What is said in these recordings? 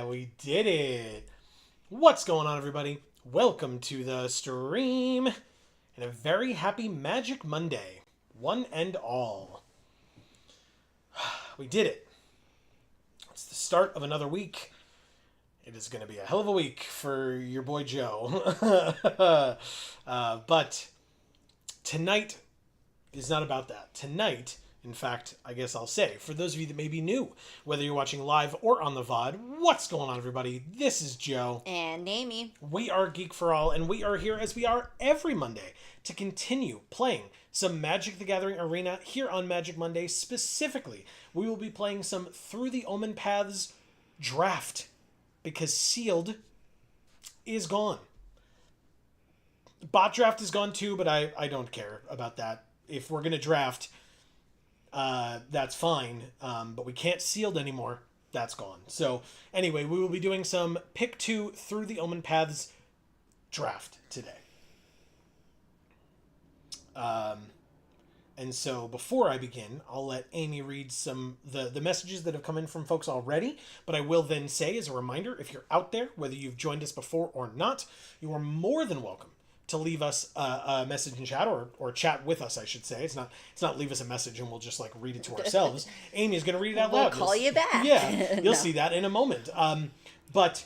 We did it. What's going on, everybody? Welcome to the stream and a very happy Magic Monday. One and all. We did it. It's the start of another week. It is going to be a hell of a week for your boy Joe. But tonight is not about that. Tonight, in fact, I guess I'll say, for those of you that may be new, whether you're watching live or on the VOD, what's going on, everybody? This is Joe. And Amy. We are Geek for All, and we are here as we are every Monday to continue playing some Magic the Gathering Arena here on Magic Monday. Specifically, we will be playing some Through the Omenpaths draft, because Sealed is gone. Bot draft is gone too, but I don't care about that. If we're going to draft, that's fine. But we can't Sealed anymore. That's gone. So anyway, we will be doing some pick 2 Through the Omenpaths draft today. And so before I begin, I'll let Amy read some the messages that have come in from folks already. But I will then say, as a reminder, if you're out there, whether you've joined us before or not, you are more than welcome to leave us a message in chat or chat with us, I should say. It's not leave us a message and we'll just like read it to ourselves. Amy is going to read it out loud. We'll call you back. Yeah, you'll see that in a moment. But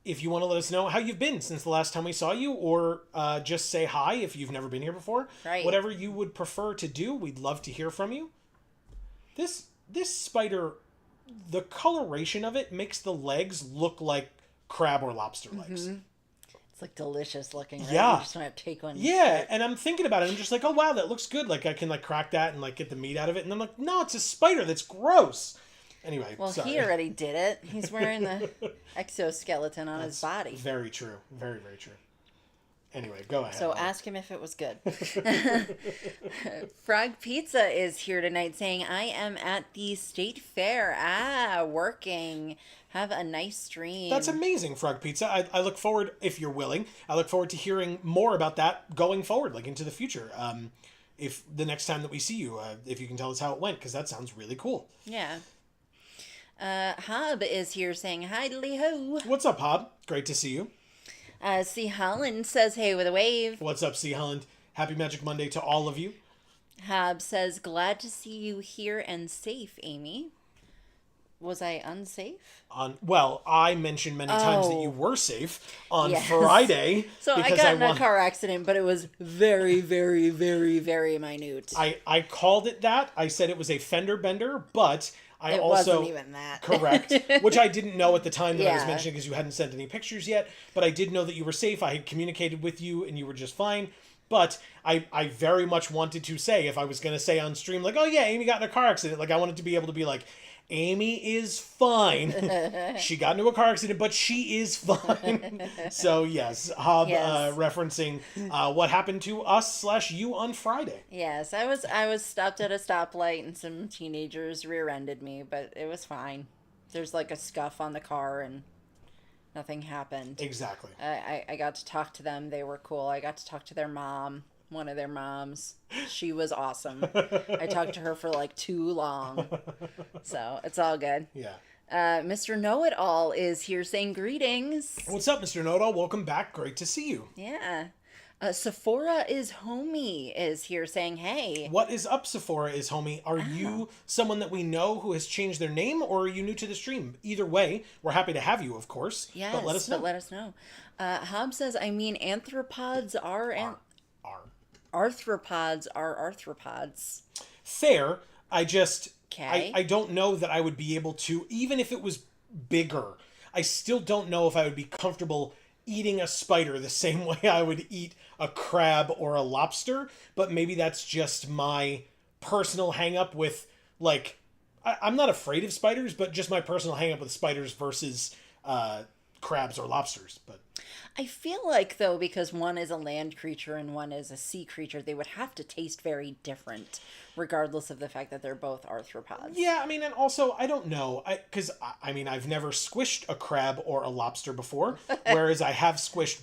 if you want to let us know how you've been since the last time we saw you, or just say hi if you've never been here before. Right. Whatever you would prefer to do, we'd love to hear from you. This spider, the coloration of it makes the legs look like crab or lobster legs. Mm-hmm. It's like delicious looking, right? Yeah. You just want to take one. Yeah, and I'm thinking about it. I'm just like, oh wow, that looks good. Like I can like crack that and like get the meat out of it. And I'm like, no, it's a spider. That's gross. Anyway, well, sorry. he already did it. He's wearing the exoskeleton on his body. Very true. Very, very true. Anyway, go ahead. So ask him if it was good. Frog Pizza is here tonight saying, I am at the State Fair. Working. Have a nice stream. That's amazing, Frog Pizza. I look forward, if you're willing, I look forward to hearing more about that going forward, like into the future. If the next time that we see you, if you can tell us how it went, because that sounds really cool. Yeah. Hob is here saying, hi, ho. What's up, Hob? Great to see you. C. Holland says, hey with a wave. What's up, C. Holland? Happy Magic Monday to all of you. Hob says, glad to see you here and safe, Amy. Was I unsafe? Well, I mentioned many times that you were safe on Friday. So I got in a car accident, but it was very, very, very, very minute. I called it that. I said it was a fender bender, but it also wasn't even that. Correct, which I didn't know at the time that I was mentioning because you hadn't sent any pictures yet. But I did know that you were safe. I had communicated with you, and you were just fine. But I very much wanted to say, if I was going to say on stream, like, oh yeah, Amy got in a car accident, like I wanted to be able to be like, Amy is fine. She got into a car accident, but she is fine. So yes, Hob referencing what happened to us / you on Friday. Yes, I was stopped at a stoplight and some teenagers rear-ended me, but it was fine. There's like a scuff on the car and nothing happened. Exactly. I got to talk to them. They were cool. I got to talk to their mom. One of their moms. She was awesome. I talked to her for like too long. So it's all good. Yeah. Mr. Know-It-All is here saying greetings. What's up, Mr. Know-It-All? Welcome back. Great to see you. Yeah. Sephora is homie is here saying, hey. What is up, Sephora is homie? Are you someone that we know who has changed their name, or are you new to the stream? Either way, we're happy to have you, of course. Yes, but let us know. Hob says, I mean, arthropods are arthropods. Fair. I just... Okay. I don't know that I would be able to, even if it was bigger, I still don't know if I would be comfortable eating a spider the same way I would eat a crab or a lobster. But maybe that's just my personal hang-up with, like... I'm not afraid of spiders, but just my personal hang-up with spiders versus crabs or lobsters. But I feel like, though, because one is a land creature and one is a sea creature, they would have to taste very different, regardless of the fact that they're both arthropods. Yeah, I mean, and also, I don't know, because, I mean, I've never squished a crab or a lobster before, whereas I have squished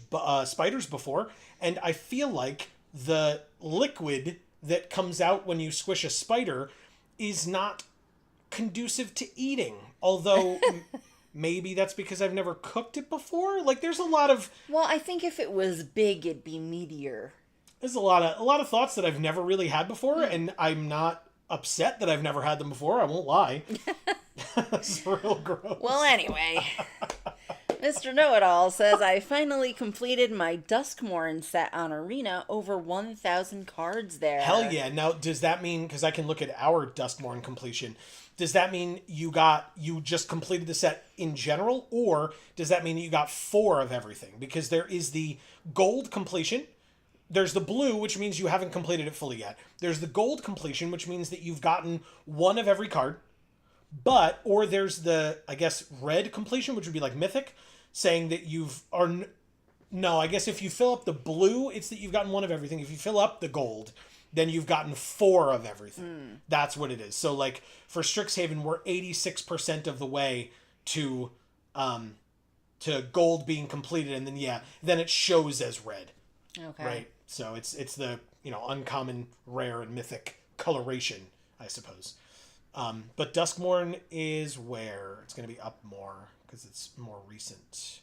spiders before, and I feel like the liquid that comes out when you squish a spider is not conducive to eating, although maybe that's because I've never cooked it before. Like, there's a lot of Well, I think if it was big, it'd be meatier. there's a lot of thoughts that I've never really had before, and I'm not upset that I've never had them before. I won't lie. It's real gross. Well, anyway, Mr. Know-It-All says, I finally completed my Duskmorn set on Arena. Over 1,000 cards there. Hell yeah. Now, does that mean, because I can look at our Duskmorn completion, does that mean you just completed the set in general, or does that mean you got 4 of everything? Because there is the gold completion, there's the blue, which means you haven't completed it fully yet. There's the gold completion, which means that you've gotten 1 of every card. Or there's the, I guess, red completion, which would be like mythic, saying that no, I guess if you fill up the blue, it's that you've gotten 1 of everything. If you fill up the gold, then you've gotten 4 of everything. That's what it is. So, like, for Strixhaven, we're 86% of the way to gold being completed, and then it shows as red. Okay. Right? So it's the, uncommon, rare, and mythic coloration, I suppose. But Duskmorn is where? It's going to be up more, because it's more recent.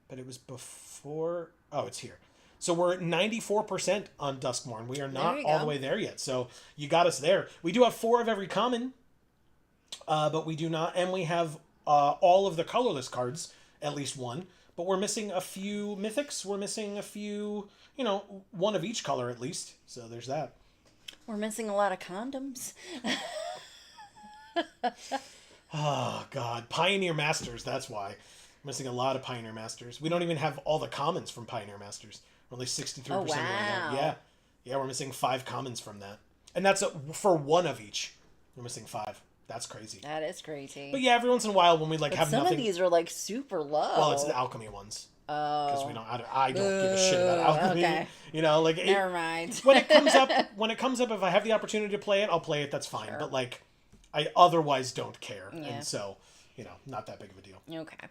But it was before... Oh, it's here. So we're at 94% on Duskmorn. We are not all the way there yet. So you got us there. We do have 4 of every common, but we do not... And we have all of the colorless cards, at least 1. But we're missing a few mythics. We're missing a few, 1 of each color at least. So there's that. We're missing a lot of condoms. Oh, God. Pioneer Masters, that's why. Missing a lot of Pioneer Masters. We don't even have all the commons from Pioneer Masters. We're only 63% Oh, wow. right now. Yeah, we're missing 5 commons from that. And that's for 1 of each. We're missing 5. That's crazy. That is crazy. But yeah, every once in a while when we have some nothing... of these are like super low. Well, it's the alchemy ones. Oh. Because I don't give a shit about alchemy. Okay. Never mind. when it comes up, if I have the opportunity to play it, I'll play it. That's fine. Sure. But I otherwise don't care, and so not that big of a deal. Okay.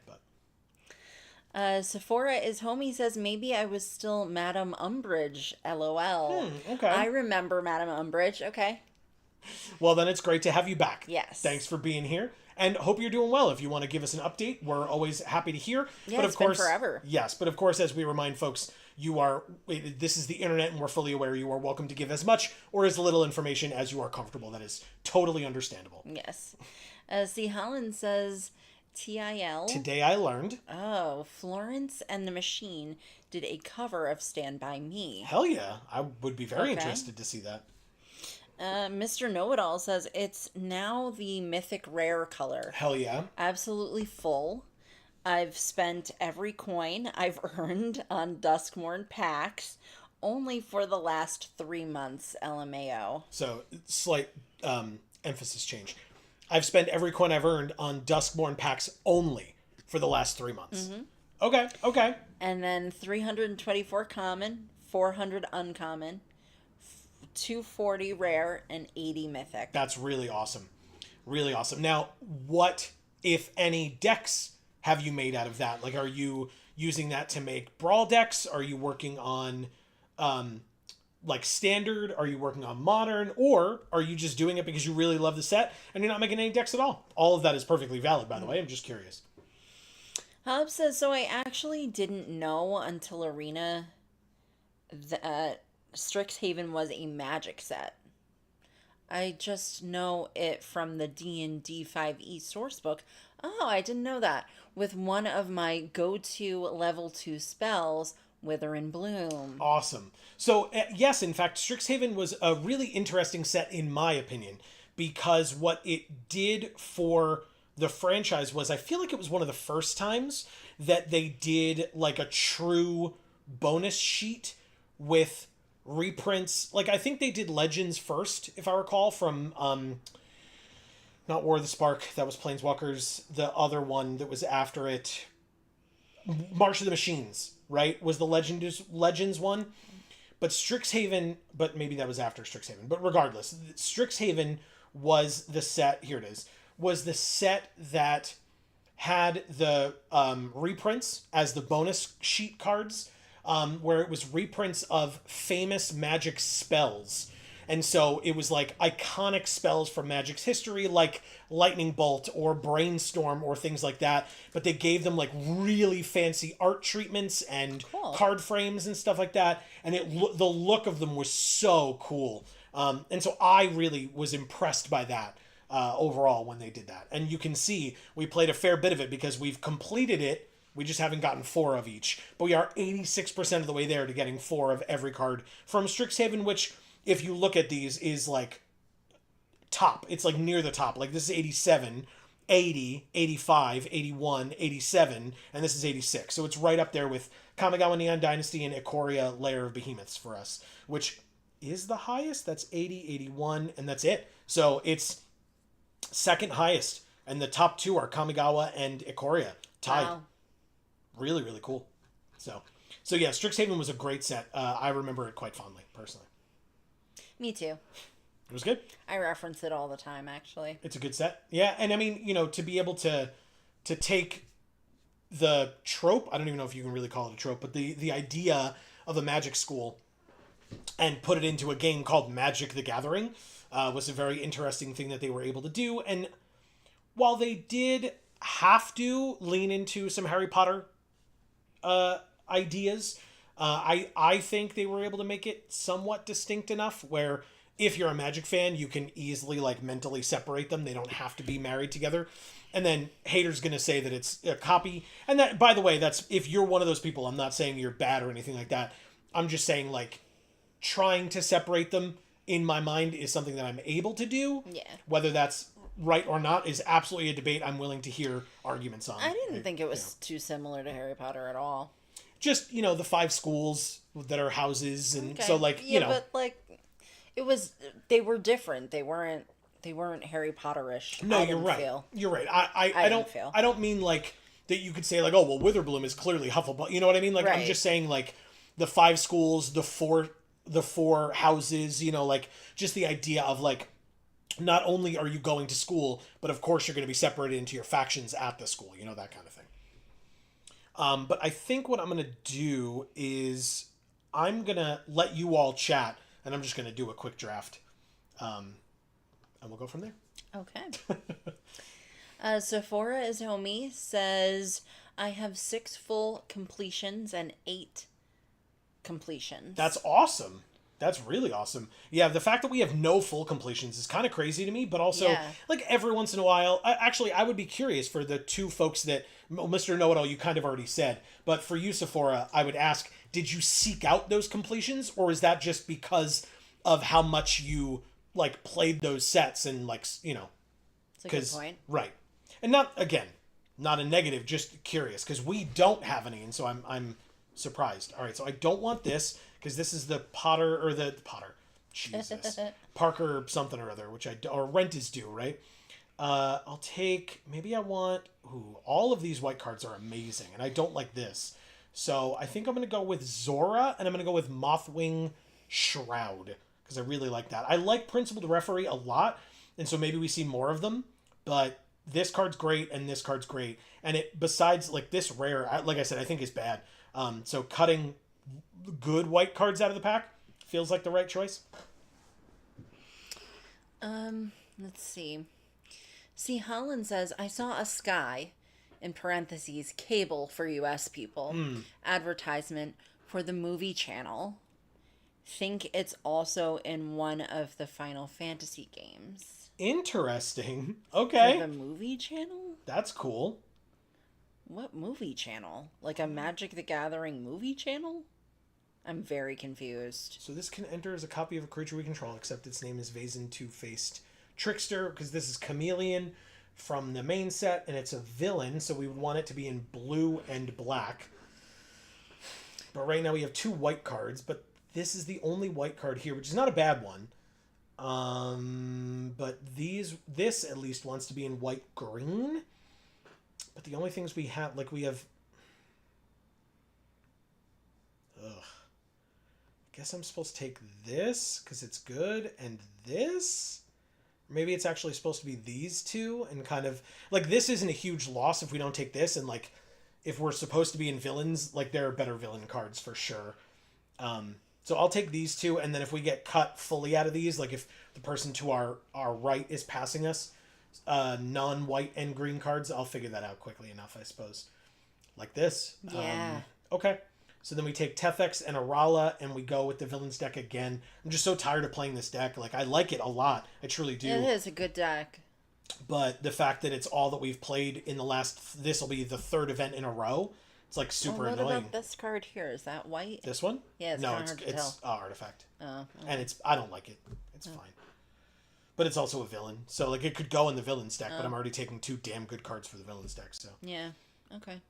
But Sephora is home. He says, maybe I was still Madame Umbridge. LOL. Okay. I remember Madame Umbridge. Okay. Well, then it's great to have you back. Yes. Thanks for being here. And hope you're doing well. If you want to give us an update, we're always happy to hear. Yeah, but it's been forever. Yes, but of course, as we remind folks, this is the internet and we're fully aware you are welcome to give as much or as little information as you are comfortable. That is totally understandable. Yes. C. Holland says, TIL. Today I learned. Oh, Florence and the Machine did a cover of Stand By Me. Hell yeah. I would be very interested to see that. Mr. Know-It-All says it's now the mythic rare color. Hell yeah. Absolutely full. I've spent every coin I've earned on Duskmorn packs only for the last 3 months, LMAO. So, slight emphasis change. I've spent every coin I've earned on Duskmorn packs only for the last 3 months. Mm-hmm. Okay. And then 324 common, 400 uncommon, 240 rare, and 80 mythic. That's really awesome. Really awesome. Now, what, if any, decks have you made out of that? Like, are you using that to make brawl decks? Are you working on, standard? Are you working on modern? Or are you just doing it because you really love the set and you're not making any decks at all? All of that is perfectly valid, by the way. I'm just curious. Hobbs says, so I actually didn't know until Arena that Strixhaven was a magic set. I just know it from the D&D 5e sourcebook. Oh, I didn't know that. With one of my go-to level 2 spells, Wither and Bloom. Awesome. So, yes, in fact, Strixhaven was a really interesting set, in my opinion, because what it did for the franchise was, I feel like it was one of the first times that they did, a true bonus sheet with reprints. I think they did Legends first, if I recall, from not War of the Spark, that was Planeswalkers. The other one that was after it, March of the Machines, right, was the Legends one. But Strixhaven, but maybe that was after Strixhaven. But regardless, Strixhaven was the set, here it is, was the set that had the reprints as the bonus sheet cards, where it was reprints of famous magic spells. And so it was like iconic spells from Magic's history, like Lightning Bolt or Brainstorm or things like that. But they gave them like really fancy art treatments and Cool. card frames and stuff like that. And the look of them was so cool. And so I really was impressed by that overall when they did that. And you can see we played a fair bit of it because we've completed it. We just haven't gotten 4 of each. But we are 86% of the way there to getting 4 of every card from Strixhaven, which, if you look at these, is like top. It's like near the top. Like this is 87, 80, 85, 81, 87, and this is 86. So it's right up there with Kamigawa Neon Dynasty and Ikoria Lair of Behemoths for us, which is the highest. That's 80, 81, and that's it. So it's second highest. And the top 2 are Kamigawa and Ikoria. Tied. Wow. Really, really cool. So yeah, Strixhaven was a great set. I remember it quite fondly, personally. Me too. It was good. I reference it all the time, actually. It's a good set. Yeah, and I mean, to be able to take the trope, I don't even know if you can really call it a trope, but the idea of a magic school and put it into a game called Magic the Gathering was a very interesting thing that they were able to do. And while they did have to lean into some Harry Potter ideas, I think they were able to make it somewhat distinct enough where if you're a Magic fan, you can easily like mentally separate them. They don't have to be married together. And then haters going to say that it's a copy. And that, by the way, that's if you're one of those people. I'm not saying you're bad or anything like that. I'm just saying like trying to separate them in my mind is something that I'm able to do. Yeah. Whether that's right or not is absolutely a debate I'm willing to hear arguments on. I didn't think it was too similar to Harry Potter at all. Just, the 5 schools that are houses. And Okay. so like, yeah, but like they were different. They weren't Harry Potter-ish. No, you're right. You're right. I don't mean like that you could say like, oh, well, Witherbloom is clearly Hufflepuff. You know what I mean? Like, right. I'm just saying like the 5 schools, the four houses, like just the idea of like, not only are you going to school, but of course you're going to be separated into your factions at the school, that kind of thing. But I think what I'm going to do is I'm going to let you all chat and I'm just going to do a quick draft. And we'll go from there. Okay. Sephora is homie says, I have 6 full completions and 8 completions. That's awesome. That's really awesome. Yeah, the fact that we have no full completions is kind of crazy to me, but also, like, every once in a while... I would be curious for the 2 folks that... Mr. Know-It-All, you kind of already said, but for you, Sephora, I would ask, did you seek out those completions, or is that just because of how much you, like, played those sets and, like, That's a good point. Right. And not a negative, just curious, because we don't have any, and so I'm surprised. All right, so I don't want this... because this is the Potter, Jesus, Parker something or other, or Rent is Due, right? I'll take, maybe I want, all of these white cards are amazing, and I don't like this. So I think I'm going to go with Zora, and I'm going to go with Mothwing Shroud, because I really like that. I like Principal the Referee a lot, and so maybe we see more of them, but this card's great, and this card's great. And it, besides, like, this rare, like I said, I think is bad. So cutting good white cards out of the pack feels like the right choice. Let's see. See, Holland says, I saw a Sky, in parentheses, cable for US people, advertisement for the movie channel. Think it's also in one of the Final Fantasy games. Interesting. Okay. For the movie channel? That's cool. What movie channel? Like a Magic the Gathering movie channel? I'm very confused. So this can enter as a copy of a creature we control, except its name is Vazen Two-Faced Trickster, because this is Chameleon from the main set, and it's a villain, so we would want it to be in blue and black. But right now we have 2 white cards, but this is the only white card here, which is not a bad one. But this at least wants to be in white-green. But the only things we have, like we have... Guess I'm supposed to take this because it's good, and this? Maybe it's actually supposed to be these 2, and kind of like this isn't a huge loss if we don't take this, and like if we're supposed to be in villains, like there are better villain cards for sure. So I'll take these two, and then if we get cut fully out of these, like if the person to our right is passing us non-white and green cards, I'll figure that out quickly enough, I suppose. Like this. Yeah. Okay. So then we take Tefex and Arala, and we go with the villains deck again. I'm just so tired of playing this deck. Like, I like it a lot. I truly do. It is a good deck. But the fact that it's all that we've played in the last... This will be the third event in a row. It's, like, super what annoying. About this card here? Is that white? This one? Yeah, it's no, hard to it's tell. Artifact. Oh. Okay. And I don't like it. It's fine. But it's also a villain. So, like, it could go in the villains deck, but I'm already taking 2 damn good cards for the villains deck, so... Yeah. Okay.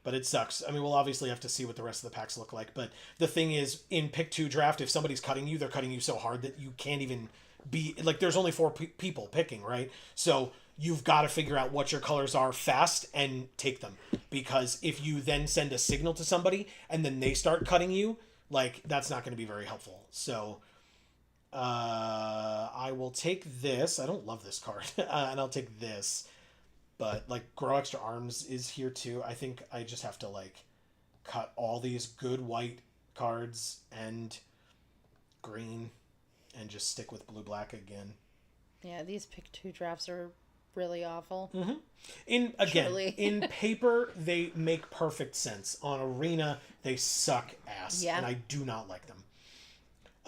But it sucks. I mean, we'll obviously have to see what the rest of the packs look like. But the thing is, in pick 2 draft, if somebody's cutting you, they're cutting you so hard that you can't even be... Like, there's only 4 people picking, right? So you've got to figure out what your colors are fast and take them. Because if you then send a signal to somebody and then they start cutting you, like, that's not going to be very helpful. So I will take this. I don't love this card. And I'll take this. But, like, Grow Extra Arms is here, too. I think I just have to, like, cut all these good white cards and green and just stick with blue-black again. Yeah, these pick 2 drafts are really awful. Mm-hmm. In paper, they make perfect sense. On Arena, they suck ass. Yeah. And I do not like them.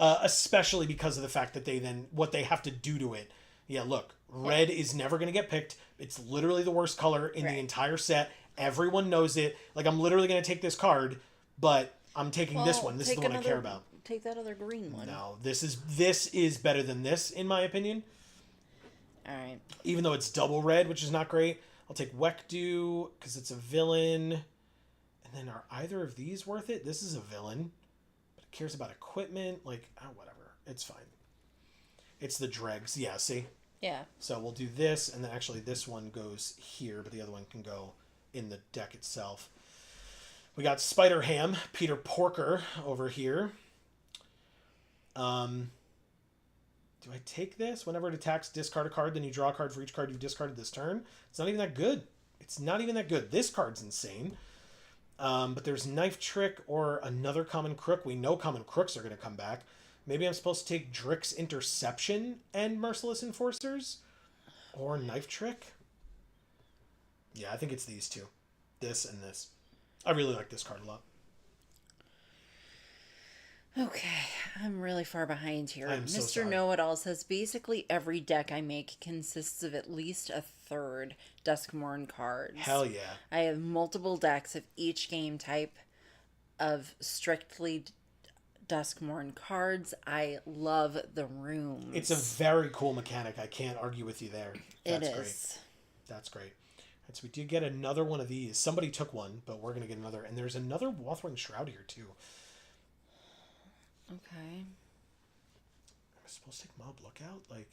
Especially because of the fact that what they have to do to it. Yeah, look, red is never going to get picked. It's literally the worst color in the entire set. Everyone knows it. Like, I'm literally going to take this card, but I'm taking this one. This is the one I care about. Take that other green one. No, this is better than this, in my opinion. All right. Even though it's double red, which is not great. I'll take Wekdu, because it's a villain. And then are either of these worth it? This is a villain, but it cares about equipment. Like, whatever. It's fine. It's the dregs. Yeah, see? Yeah. So we'll do this, and then actually this one goes here, but the other one can go in the deck itself. We got Spider Ham, Peter Porker over here. Do I take this? Whenever it attacks, discard a card, then you draw a card for each card you've discarded this turn. It's not even that good. It's not even that good. This card's insane. But there's Knife Trick or another Common Crook. We know Common Crooks are going to come back. Maybe I'm supposed to take Drick's Interception and Merciless Enforcers? Or Knife Trick? Yeah, I think it's these two. This and this. I really like this card a lot. Okay, I'm really far behind here. I'm so Mr. sorry. Know-It-All says, basically every deck I make consists of at least a third Duskmourn cards. Hell yeah. I have multiple decks of each game type of strictly Duskmourn cards. I love the rooms. It's a very cool mechanic. I can't argue with you there. That's It great. is. That's great. And so we did get another one of these. Somebody took one, but we're going to get another. And there's another Wathwing Shroud here, too. Okay. Am I supposed to take Mob Lookout? Like,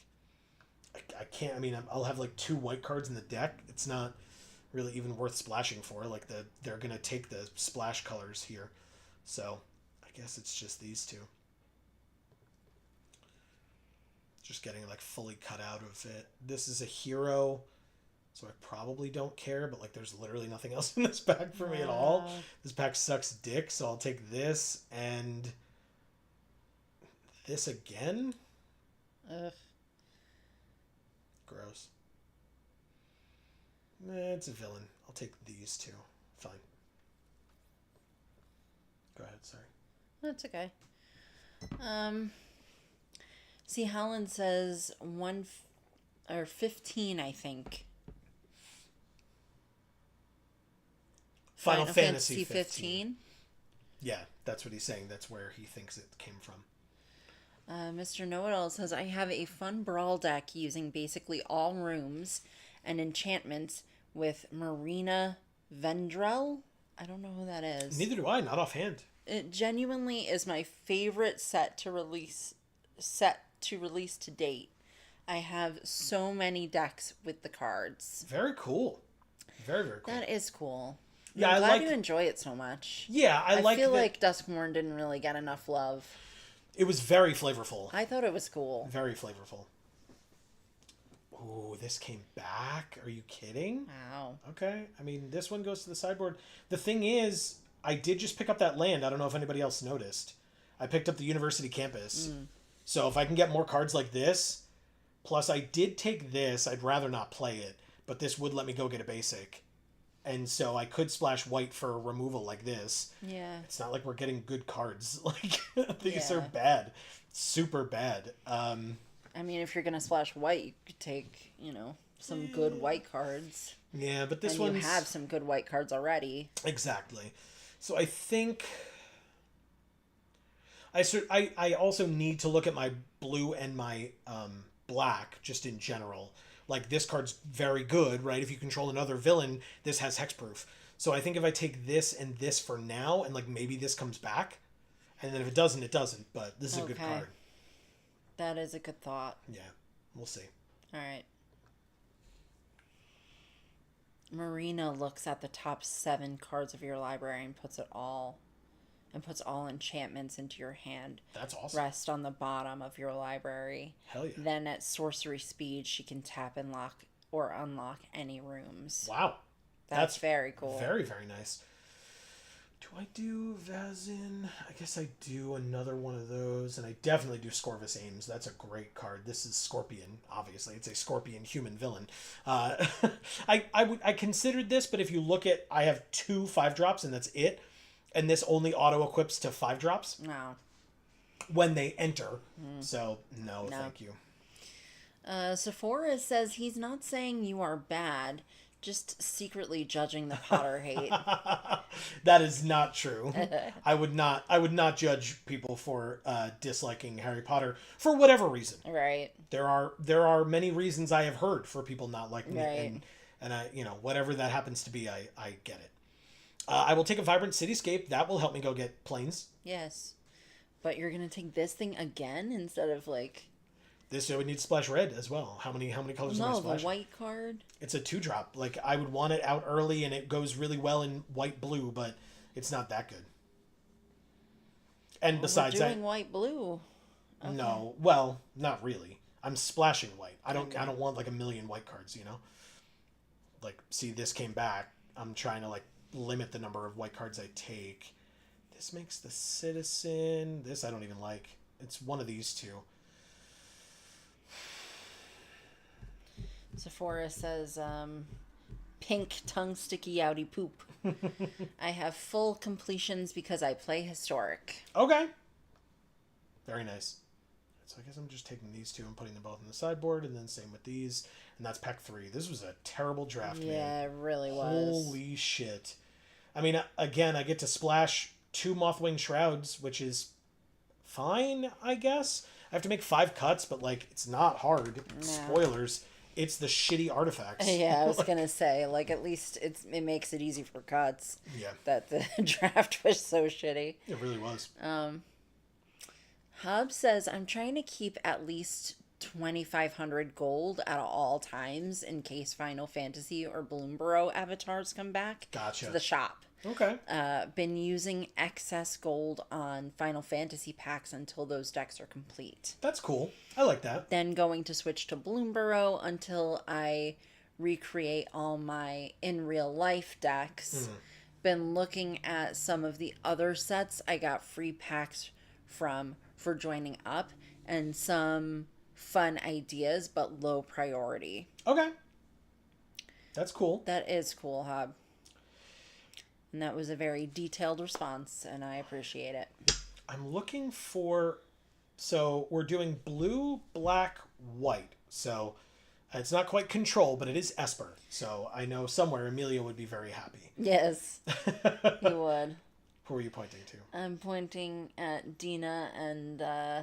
I can't. I mean, I'll have like 2 white cards in the deck. It's not really even worth splashing for. Like, they're going to take the splash colors here. So, I guess it's just these 2. Just getting, like, fully cut out of it. This is a hero, so I probably don't care. But, like, there's literally nothing else in this pack for me at all. This pack sucks dick, so I'll take this and... this again? Ugh. Gross. It's a villain. I'll take these 2. Fine. Go ahead, sorry. That's okay. See, Helen says 15, I think. Final Fantasy 15. Yeah, that's what he's saying. That's where he thinks it came from. Mr. Know-It-All says, I have a fun brawl deck using basically all rooms and enchantments with Marina Vendrell. I don't know who that is. Neither do I, not offhand. It genuinely is my favorite set to release to date. I have so many decks with the cards. Very cool. Very, very cool. That is cool. Yeah, I'm glad I like... you enjoy it so much. Yeah, I feel like Duskmourn didn't really get enough love. It was very flavorful. I thought it was cool. Very flavorful. Ooh, this came back? Are you kidding? Wow. Okay. I mean, this one goes to the sideboard. The thing is, I did just pick up that land. I don't know if anybody else noticed. I picked up the university campus. So if I can get more cards like this, plus I did take this, I'd rather not play it, but this would let me go get a basic. And so I could splash white for removal like this. Yeah. It's not like we're getting good cards. Like, these Yeah. are bad. Super bad. I mean, if you're going to splash white, you could take, some good white cards. Yeah, but this one one's... you have some good white cards already. Exactly. So I think... I also need to look at my blue and my black, just in general. Like, this card's very good, right? If you control another villain, this has hexproof. So I think if I take this and this for now, and, like, maybe this comes back, and then if it doesn't, it doesn't. But this is a good card. That is a good thought. Yeah. We'll see. All right. Marina looks at the top 7 cards of your library and puts all enchantments into your hand. That's awesome. Rest on the bottom of your library. Hell yeah. Then at sorcery speed, she can tap and lock or unlock any rooms. Wow. That's very cool. Very, very nice. Do I do Vazin? I guess I do another one of those, and I definitely do Scorvus Ames. That's a great card. This is Scorpion, obviously. It's a Scorpion human villain. I considered this, but if you look at, I have 2 5-drops, and that's it. And this only auto-equips to 5-drops. No. When they enter. So, no, thank you. Sephora says he's not saying you are bad, just secretly judging the Potter hate. That is not true. I would not judge people for disliking Harry Potter for whatever reason. Right. There are many reasons I have heard for people not liking right. it, and I, whatever that happens to be, I get it. I will take a Vibrant Cityscape. That will help me go get planes. Yes. But you're going to take this thing again instead of, like... This would need to splash red as well. How many colors am I splashing? No, the white card. It's a 2-drop. Like, I would want it out early, and it goes really well in white-blue, but it's not that good. And besides we're doing white-blue. Okay. No. Well, not really. I'm splashing white. I don't want, like, a million white cards, Like, see, this came back. I'm trying to, like, limit the number of white cards I take. This makes the Citizen. This I don't even like. It's one of these two. Sephora says, pink tongue sticky outy poop. I have full completions because I play historic. Okay. Very nice. So I guess I'm just taking these two and putting them both on the sideboard, and then same with these. And that's pack 3. This was a terrible draft, man. Yeah, it really was. Holy shit. I mean, again, I get to splash 2 Mothwing Shrouds, which is fine, I guess. I have to make 5 cuts, but, like, it's not hard. No. Spoilers. It's the shitty artifacts. Yeah, I was going to say, like, at least it makes it easy for cuts. Yeah. That the draft was so shitty. It really was. Hub says, I'm trying to keep at least 2,500 gold at all times in case Final Fantasy or Bloomborough avatars come back Gotcha. to the shop. Okay. Been using excess gold on Final Fantasy packs until those decks are complete. That's cool. I like that. Then going to switch to Bloomborough until I recreate all my in real life decks. Been looking at some of the other sets I got free packs for joining up, and some fun ideas but low priority. Okay. That's cool. That is cool, Hub. And that was a very detailed response, and I appreciate it. I'm looking for... So, we're doing blue, black, white. So, it's not quite control, but it is Esper. So, I know somewhere Amelia would be very happy. Yes, he would. Who are you pointing to? I'm pointing at Dina and...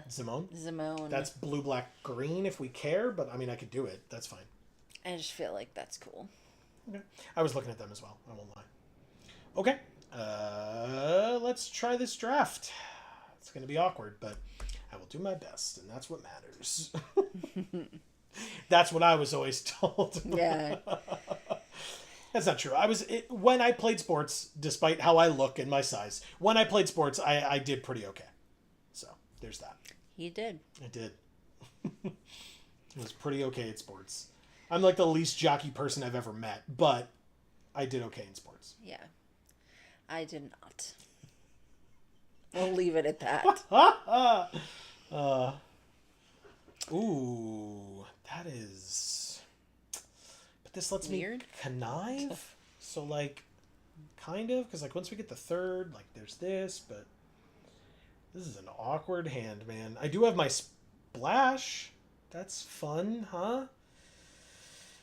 Zimone? That's blue, black, green if we care, but I mean, I could do it. That's fine. I just feel like that's cool. Okay. I was looking at them as well. I won't lie. Okay, let's try this draft. It's going to be awkward, but I will do my best, and that's what matters. That's what I was always told. Yeah. That's not true. When I played sports, despite how I look and my size, when I played sports, I did pretty okay. So, there's that. He did. I did. I was pretty okay at sports. I'm like the least jockey person I've ever met, but I did okay in sports. Yeah. I did not. We'll leave it at that. Ooh, that is... But this lets Weird. me connive? So, like, kind of? Because, like, once we get the third, like, there's this, but... This is an awkward hand, man. I do have my splash. That's fun, huh?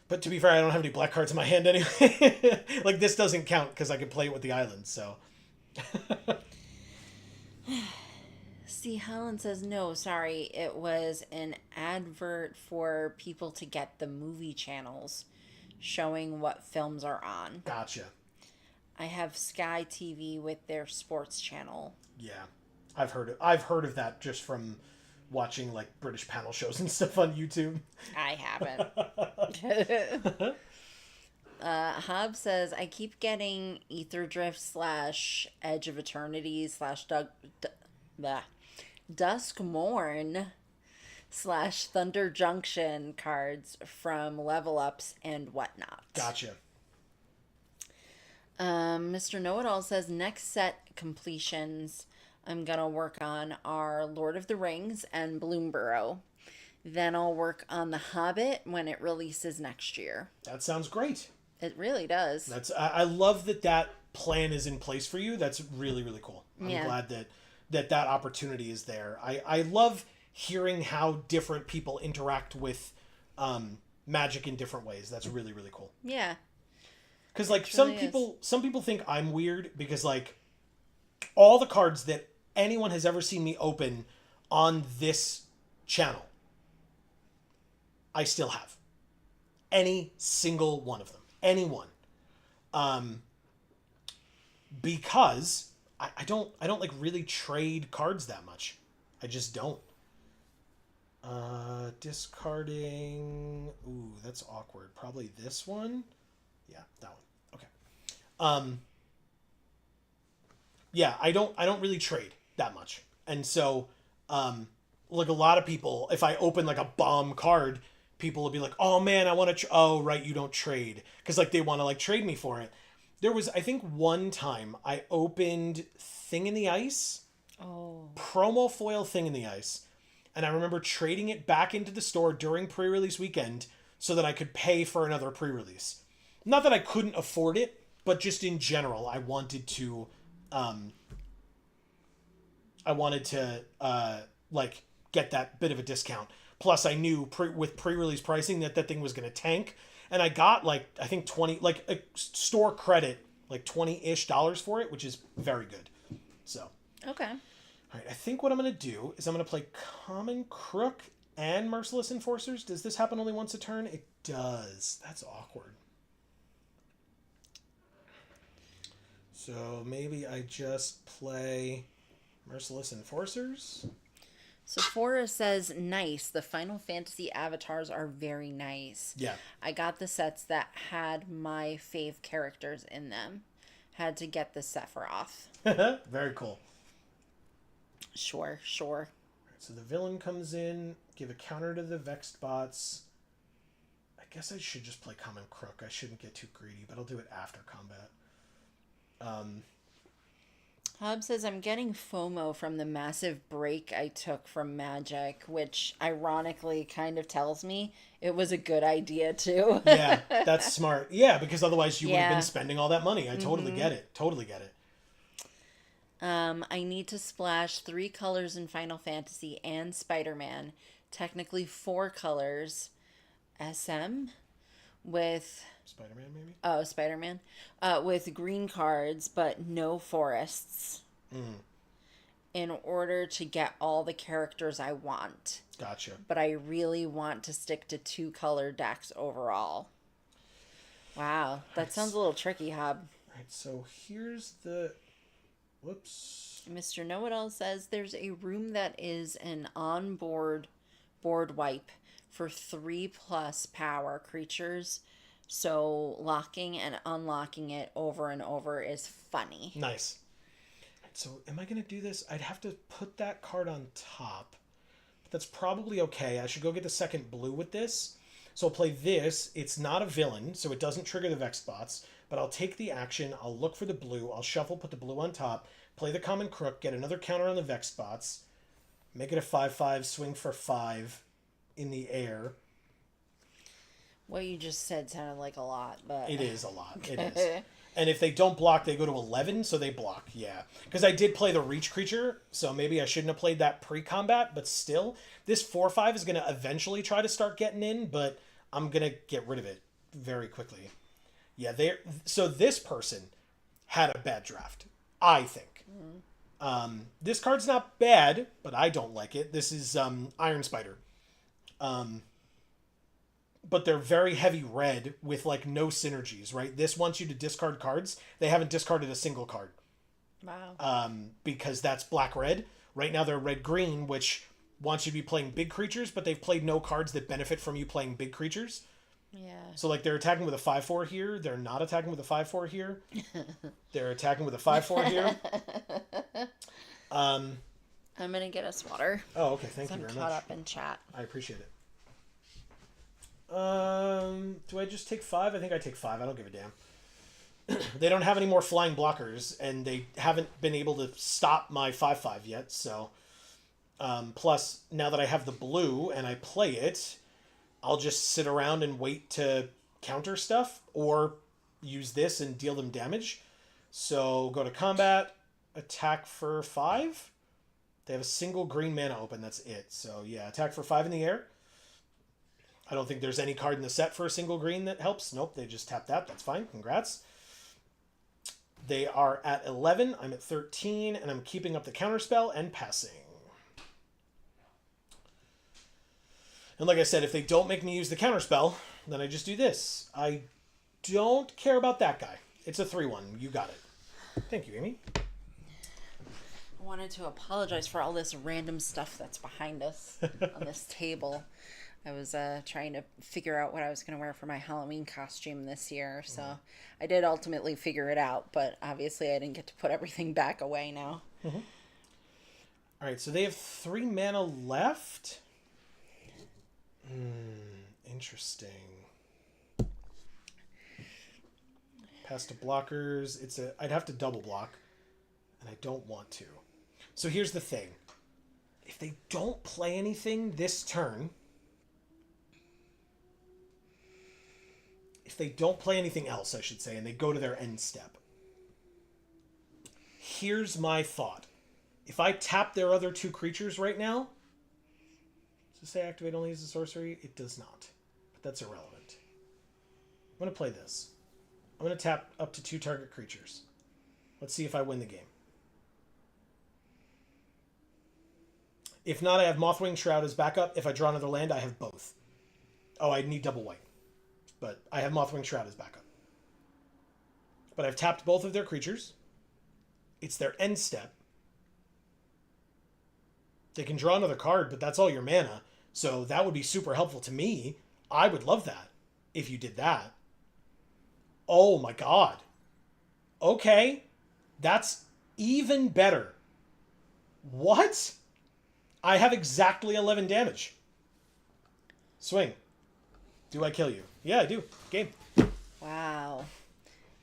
But to be fair, I don't have any black cards in my hand anyway. Like, this doesn't count because I can play it with the island, so... See, Helen says, no, sorry. It was an advert for people to get the movie channels showing what films are on. Gotcha. I have Sky TV with their sports channel. Yeah. I've heard of that just from watching, like, British panel shows and stuff on YouTube. I haven't. Hobbs says, I keep getting Ether Drift / Edge of Eternity / Duskmorn / Thunder Junction cards from level ups and whatnot. Gotcha. Mr. Know-It-All says, next set completions I'm gonna work on are Lord of the Rings and Bloomburrow. Then I'll work on The Hobbit when it releases next year. That sounds great. It really does. I love that plan is in place for you. That's really, really cool. I'm glad that opportunity is there. I love hearing how different people interact with magic in different ways. That's really, really cool. Yeah. Because, like, some people think I'm weird because, like, all the cards that anyone has ever seen me open on this channel, I still have. Any single one of them. Any one. Because I don't like really trade cards that much. I just don't. Discarding. Ooh, that's awkward. Probably this one. Yeah, that one. Okay. Yeah, I don't really trade that much. And so, like a lot of people, if I open like a bomb card, people will be like, oh man, I want to, oh right, you don't trade. Because like they want to like trade me for it. There was, I think one time I opened Thing in the Ice. Oh. Promo foil Thing in the Ice. And I remember trading it back into the store during pre-release weekend so that I could pay for another pre-release. Not that I couldn't afford it, but just in general, I wanted to like get that bit of a discount. Plus I knew with pre-release pricing that thing was going to tank, and I got like I think 20 like a store credit like $20-ish for it, which is very good. So okay. All right, I think what I'm going to do is I'm going to play Common Crook and Merciless Enforcers. Does this happen only once a turn? It does. That's awkward. So maybe I just play Merciless Enforcers. Sephora says, nice. The Final Fantasy avatars are very nice. Yeah. I got the sets that had my fave characters in them. Had to get the Sephiroth. Very cool. Sure. Right, so the villain comes in, give a counter to the Vexed bots. I guess I should just play Common Crook. I shouldn't get too greedy, but I'll do it after combat. Hob says, I'm getting FOMO from the massive break I took from Magic, which ironically kind of tells me it was a good idea too. Yeah, that's smart. Yeah, because otherwise you would have been spending all that money. I totally get it. Totally get it. I need to splash 3 colors in Final Fantasy and Spider-Man. Technically 4 colors. SM with... Spider-Man, maybe? Oh, Spider-Man. With green cards, but no forests. In order to get all the characters I want. Gotcha. But I really want to stick to 2 color decks overall. Wow, that sounds a little tricky, Hob. Right, so here's the... Whoops. Mr. Know-It-All says there's a room that is an on-board board wipe for 3+ power creatures. So locking and unlocking it over and over is funny. Nice. So am I going to do this? I'd have to put that card on top. But that's probably okay. I should go get the second blue with this. So I'll play this. It's not a villain, so it doesn't trigger the Vex spots, but I'll take the action. I'll look for the blue. I'll shuffle, put the blue on top, play the common crook, get another counter on the Vex spots, make it a 5/5, swing for 5 in the air. What you just said sounded like a lot, but... It is a lot. It is. And if they don't block, they go to 11, so they block. Yeah. Because I did play the Reach creature, so maybe I shouldn't have played that pre-combat, but still, this 4/5 is going to eventually try to start getting in, but I'm going to get rid of it very quickly. Yeah, so this person had a bad draft, I think. This card's not bad, but I don't like it. This is Iron Spider. But they're very heavy red with like no synergies, right? This wants you to discard cards. They haven't discarded a single card. Wow. Because that's black-red. Right now they're red-green, which wants you to be playing big creatures, but they've played no cards that benefit from you playing big creatures. Yeah. So like they're attacking with a 5/4 here. They're not attacking with a 5/4 here. They're attacking with a 5/4 here. I'm gonna get us water. Oh, okay. Thank you very I'm much. caught up in chat. I appreciate it. Do I just take 5? I think I take 5. I don't give a damn. They don't have any more flying blockers, and they haven't been able to stop my 5/5 yet, so... plus, now that I have the blue and I play it, I'll just sit around and wait to counter stuff, or use this and deal them damage. So, go to combat, attack for 5. They have a single green mana open, that's it. So, yeah, attack for 5 in the air. I don't think there's any card in the set for a single green that helps. Nope, they just tap that. That's fine. Congrats. They are at 11. I'm at 13, and I'm keeping up the counterspell and passing. And like I said, if they don't make me use the counterspell, then I just do this. I don't care about that guy. It's a 3/1. You got it. Thank you, Amy. I wanted to apologize for all this random stuff that's behind us on this table. I was trying to figure out what I was going to wear for my Halloween costume this year, so I did ultimately figure it out, but obviously I didn't get to put everything back away now. Mm-hmm. All right, so they have 3 mana left. Interesting. Pass to blockers. I'd have to double block, and I don't want to. So here's the thing. If they don't play anything this turn... If they don't play anything else, I should say, and they go to their end step. Here's my thought. If I tap their other 2 creatures right now... Does it say activate only as a sorcery? It does not. But that's irrelevant. I'm going to play this. I'm going to tap up to 2 target creatures. Let's see if I win the game. If not, I have Mothwing Shroud as backup. If I draw another land, I have both. Oh, I need double white. But I have Mothwing Shroud as backup. But I've tapped both of their creatures. It's their end step. They can draw another card, but that's all your mana. So that would be super helpful to me. I would love that if you did that. Oh my god. Okay. That's even better. What? I have exactly 11 damage. Swing. Do I kill you? Yeah, I do. Game. Wow.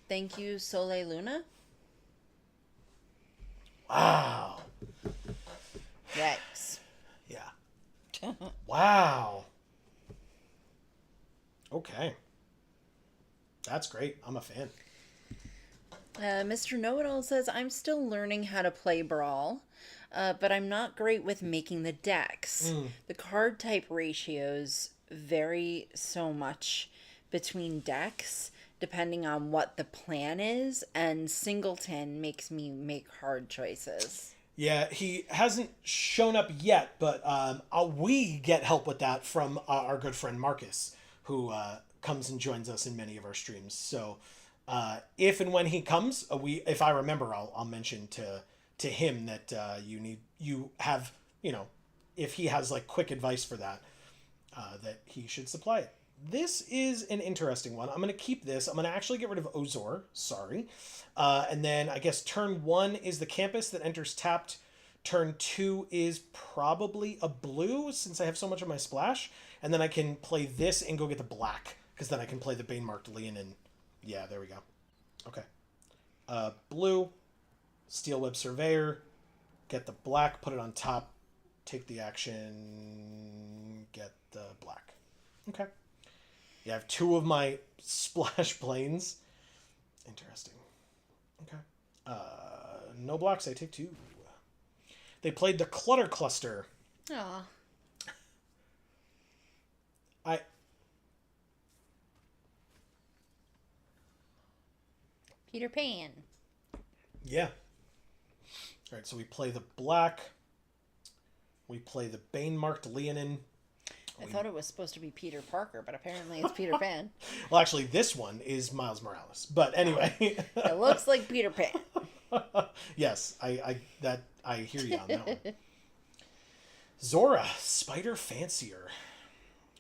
Thank you, Soleil Luna. Wow. Yikes. Yeah. Wow. Okay. That's great. I'm a fan. Mr. Know-It-All says, I'm still learning how to play Brawl, but I'm not great with making the decks. The card type ratios vary so much between decks depending on what the plan is, and Singleton makes me make hard choices. Yeah, he hasn't shown up yet, but we get help with that from our good friend Marcus, who comes and joins us in many of our streams. So if and when he comes, if I remember, I'll mention to him that you have, if he has like quick advice for that, that he should supply it. This is an interesting one. I'm going to keep this. I'm going to actually get rid of Ozor. Sorry. And then I guess turn 1 is the Campus that enters tapped Turn 2 is probably a blue since I have so much of my splash. And then I can play this and go get the black. Because then I can play the Bane-marked Leonin. Yeah, there we go. Okay. Blue. Steelweb Surveyor. Get the black, put it on top. Take the action. Get the black. Okay. Yeah, I have 2 of my splash planes. Interesting. Okay. No blocks, I take 2. They played the Clutter Cluster. Aw. Peter Pan. Yeah. All right, so we play the black. We play the Bane-marked Leonin. I thought it was supposed to be Peter Parker, but apparently it's Peter Pan. Well, actually, this one is Miles Morales. But anyway. It looks like Peter Pan. Yes, I hear you on that one. Zora, Spider Fancier.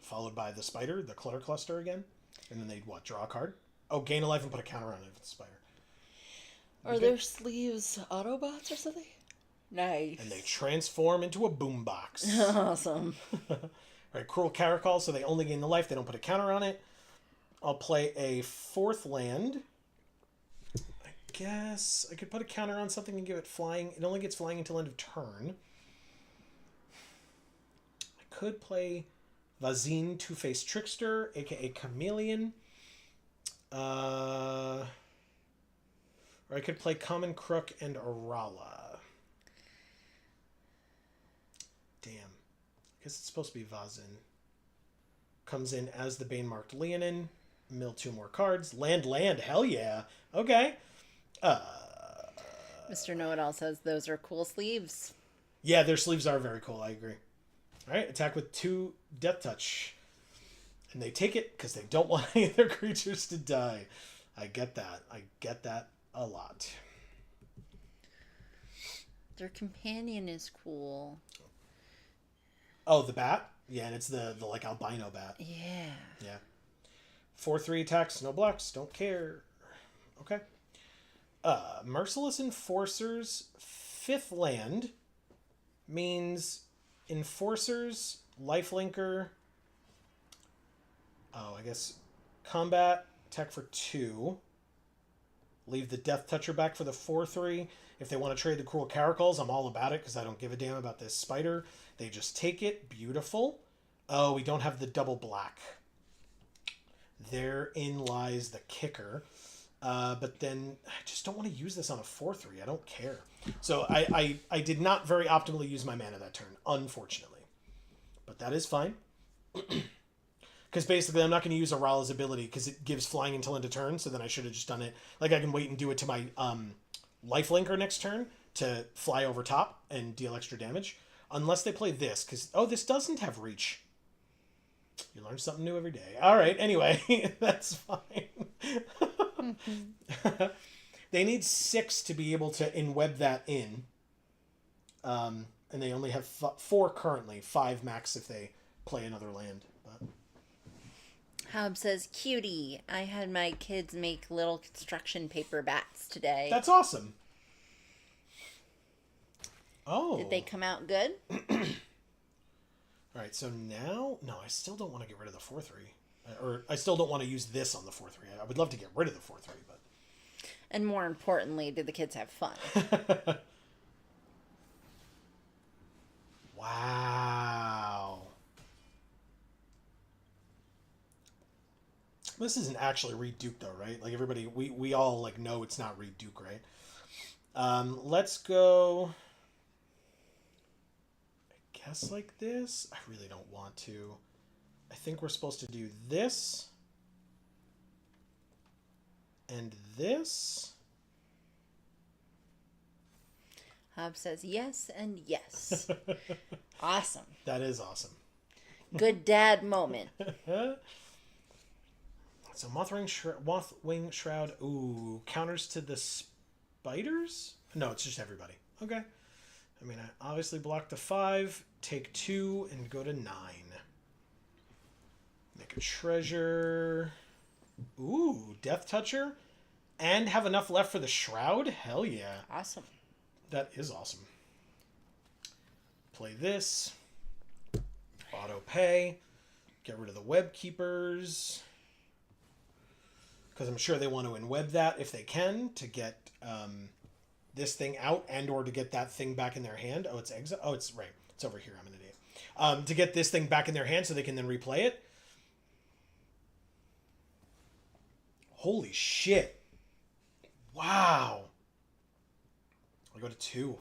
Followed by the Spider, the Clutter Cluster again. And then they'd, draw a card? Oh, gain a life and put a counter on it if it's Spider. Are their sleeves Autobots or something? Nice. And they transform into a boombox. Awesome. Right, Cruel Caracol, so they only gain the life, they don't put a counter on it. I'll play a 4th land. I guess I could put a counter on something and give it flying. It only gets flying until end of turn. I could play Vazine, Two-Faced Trickster, aka Chameleon. Or I could play Common Crook and Arala. Damn. I guess it's supposed to be Vazin. Comes in as the Bane-marked Leonin. Mill 2 more cards. Land. Hell yeah. Okay. Mr. Know-It-All says those are cool sleeves. Yeah, their sleeves are very cool. I agree. All right. Attack with 2 Death Touch. And they take it because they don't want any of their creatures to die. I get that. A lot. Their companion is cool. Oh, the bat? Yeah, and it's the like albino bat. Yeah. Yeah. 4/3 attacks, no blocks, don't care. Okay. Merciless Enforcers, 5th land means Enforcers, Lifelinker. Oh, I guess combat, attack for 2. Leave the Death Toucher back for the 4/3. If they want to trade the Cruel Caracols, I'm all about it because I don't give a damn about this Spider. They just take it. Beautiful. Oh, we don't have the double black. Therein lies the kicker. But then I just don't want to use this on a 4/3. I don't care. So I did not very optimally use my mana that turn, unfortunately. But that is fine. Because basically I'm not going to use Arala's ability because it gives flying until end of turn, so then I should have just done it. Like I can wait and do it to my Lifelinker next turn to fly over top and deal extra damage. Unless they play this, because, oh, this doesn't have reach. You learn something new every day. All right, anyway, that's fine. They need 6 to be able to inweb that in. And they only have 4 currently. 5 max if they play another land. But Hub says, cutie, I had my kids make little construction paper bats today. that's awesome. Oh. Did they come out good? All right, so now... No, I still don't want to get rid of the 4/3. Or I still don't want to use this on the 4/3. I would love to get rid of the 4/3, but... And more importantly, did the kids have fun? Wow. This isn't actually Reed Duke, though, right? Like, everybody... We all, like, know it's not Reed Duke, right? Let's go... guess like this. I really don't want to. I think we're supposed to do this and this. Hob says yes and yes. Awesome. That is awesome. Good dad moment. So Mothwing Shroud. Ooh, counters to the spiders? No, it's just everybody. Okay. I mean, I obviously block the 5, take 2, and go to 9. Make a treasure. Ooh, Death Toucher. And have enough left for the Shroud? Hell yeah. Awesome. That is awesome. Play this. Auto pay. Get rid of the web keepers. Because I'm sure they want to in-web that if they can to get this thing out and or to get that thing back in their hand. Oh, it's exit. Oh, it's right. It's over here. I'm an idiot. To get this thing back in their hand so they can then replay it. Holy shit. Wow. I go to 2.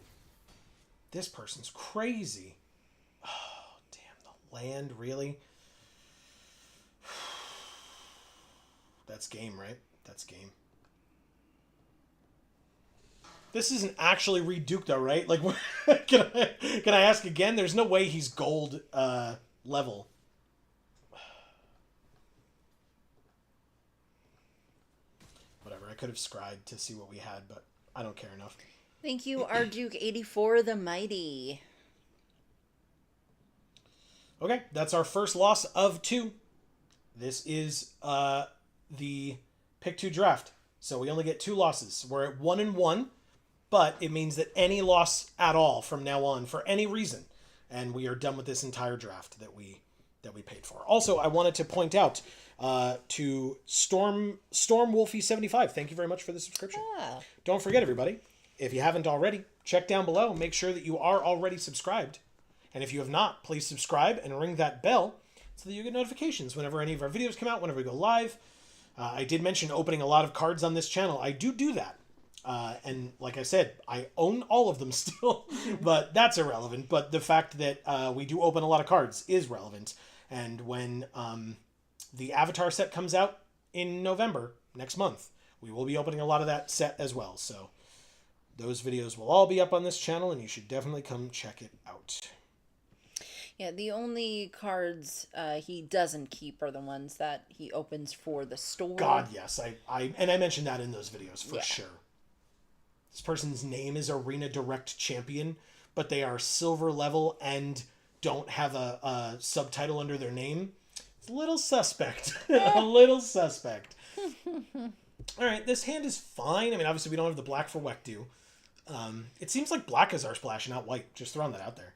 This person's crazy. Oh, damn. The land, really? That's game, right? That's game. This isn't actually Reed though, right? Like, can I ask again? There's no way he's gold level. Whatever. I could have scribed to see what we had, but I don't care enough. Thank you, Arduke84 the Mighty. Okay, that's our first loss of 2. This is the pick 2 draft. So we only get 2 losses. We're at 1-1, but it means that any loss at all from now on for any reason, and we are done with this entire draft that we paid for. Also, I wanted to point out to Storm Wolfie 75. Thank you very much for the subscription. Ah. Don't forget, everybody, if you haven't already, check down below. Make sure that you are already subscribed. And if you have not, please subscribe and ring that bell so that you get notifications whenever any of our videos come out, whenever we go live. I did mention opening a lot of cards on this channel. I do that. And like I said, I own all of them still, but that's irrelevant. But the fact that we do open a lot of cards is relevant. And when the Avatar set comes out in November, next month, we will be opening a lot of that set as well. So those videos will all be up on this channel, and you should definitely come check it out. Yeah, the only cards he doesn't keep are the ones that he opens for the store. God, yes. I mentioned that in those videos for sure. This person's name is Arena Direct Champion, but they are silver level and don't have a subtitle under their name. It's a little suspect. A little suspect. All right, this hand is fine. I mean, obviously we don't have the black for Wekdu. It seems like black is our splash, not white. Just throwing that out there.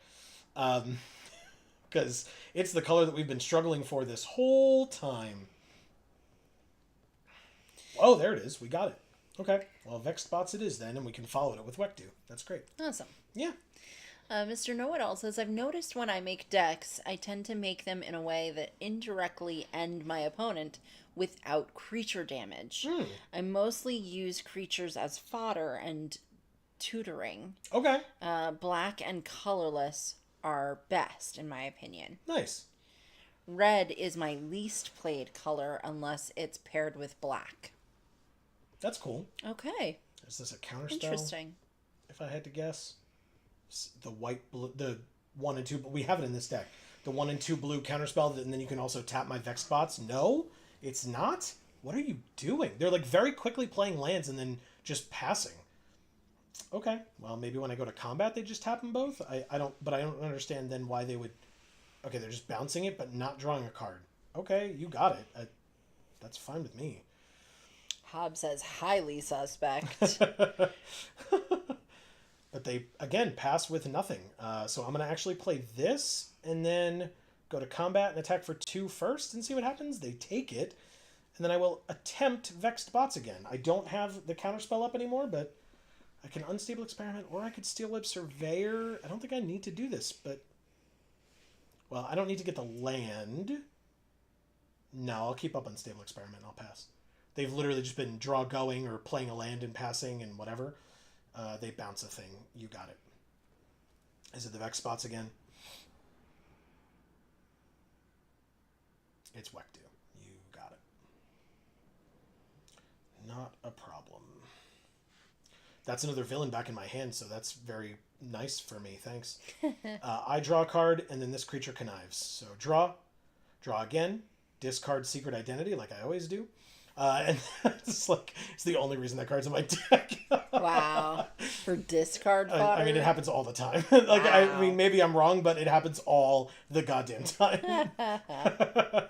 Because it's the color that we've been struggling for this whole time. Oh, there it is. We got it. Okay. Well, Vexed Bots it is then, and we can follow it with Wekdu. That's great. Awesome. Yeah. Mr. Know-It-All says, I've noticed when I make decks, I tend to make them in a way that indirectly end my opponent without creature damage. I mostly use creatures as fodder and tutoring. Okay. Black and colorless are best, in my opinion. Nice. Red is my least played color unless it's paired with black. That's cool. Okay. Is this a counterspell? Interesting. If I had to guess. The white, blue, the 1 and 2, but we have it in this deck. The 1 and 2 blue counterspell, and then you can also tap my Vex Bots. No, it's not. What are you doing? They're like very quickly playing lands and then just passing. Okay, well maybe when I go to combat they just tap them both. I don't understand then why they would. Okay, they're just bouncing it but not drawing a card. Okay, you got it. That's fine with me. Hobb says highly suspect. But they, again, pass with nothing. So I'm going to actually play this and then go to combat and attack for 2 first and see what happens. They take it. And then I will attempt Vexed Bots again. I don't have the counterspell up anymore, but I can Unstable Experiment or I could Steel Web Surveyor. I don't think I need to do this, but... Well, I don't need to get the land. No, I'll keep up Unstable Experiment and I'll pass. They've literally just been draw going or playing a land and passing and whatever. They bounce a thing. You got it. Is it the Vex Spots again? It's Wekdu. You got it. Not a problem. That's another villain back in my hand, so that's very nice for me. Thanks. I draw a card, and then this creature connives. So draw again, discard Secret Identity, like I always do. And it's the only reason that card's in my deck. Wow. For discard fodder? I mean, it happens all the time. Wow. I mean, maybe I'm wrong, but it happens all the goddamn time. Alright,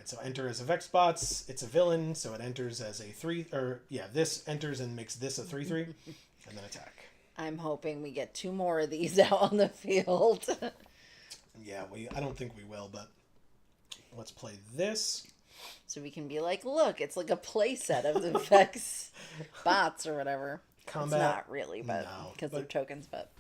so enter as a Vex Bots. It's a villain, so it enters as a 3... this enters and makes this a 3/3. And then attack. I'm hoping we get 2 more of these out on the field. Yeah, I don't think we will, but let's play this. So we can be like, look, it's like a play set of the Vex bots or whatever. Combat. It's not really, but No, because they're tokens, but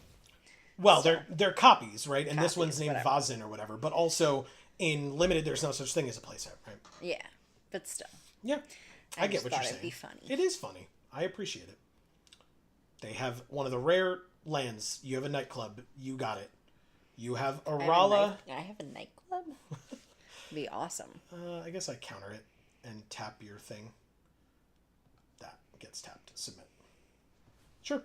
well, they're copies, right? And this Copies, one's named whatever. Vazin or whatever. But also in limited, there's no such thing as a playset, right? yeah, but still, Yeah, I get just what thought you're it'd saying. be funny. It is funny. I appreciate it. They have one of the rare lands. You have a nightclub. You got it. You have Arala. I have a nightclub. Be awesome. I guess I counter it and tap your thing. That gets tapped. Submit. Sure.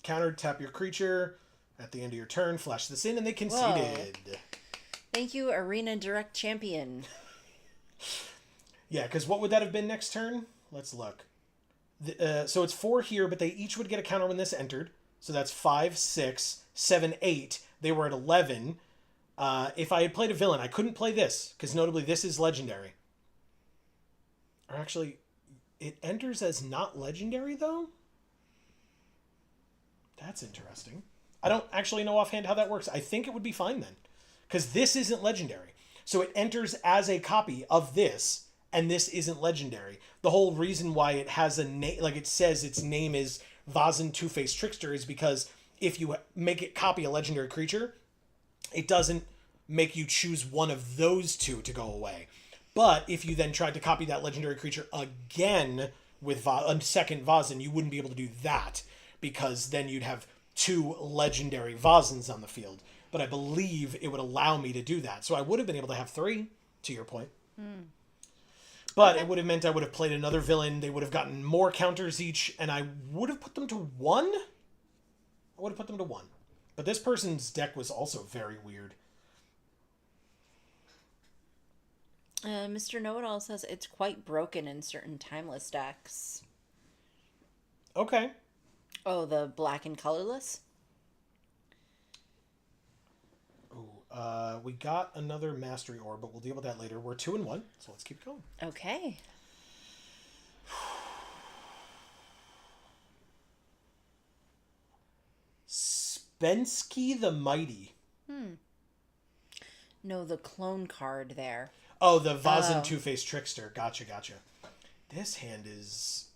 Counter, tap your creature. At the end of your turn, flash this in, and they conceded. Whoa. Thank you, Arena Direct Champion. Yeah, because what would that have been next turn? Let's look. So it's 4 here, but they each would get a counter when this entered. So that's 5, 6, 7, 8. They were at 11. If I had played a villain, I couldn't play this, because notably this is legendary. Or actually, it enters as not legendary, though? That's interesting. I don't actually know offhand how that works. I think it would be fine then, because this isn't legendary. So it enters as a copy of this, and this isn't legendary. The whole reason why it has a name, like it says its name is Vazin Two-Faced Trickster, is because if you make it copy a legendary creature, it doesn't make you choose one of those two to go away. But if you then tried to copy that legendary creature again with a second Vazin, you wouldn't be able to do that, because then you'd have 2 legendary Vazins on the field. But I believe it would allow me to do that. So I would have been able to have 3, to your point. But it would have meant I would have played another villain. They would have gotten more counters each, and I would have put them to 1. I would have put them to 1. But this person's deck was also very weird. Mr. Know-It-All says it's quite broken in certain timeless decks. Okay. Oh, the black and colorless? We got another Mastery Orb, but we'll deal with that later. We're 2 and 1, so let's keep going. Okay. Spensky the Mighty. No, the clone card there. Oh, the Vazin Two-Faced Trickster. Gotcha. This hand is...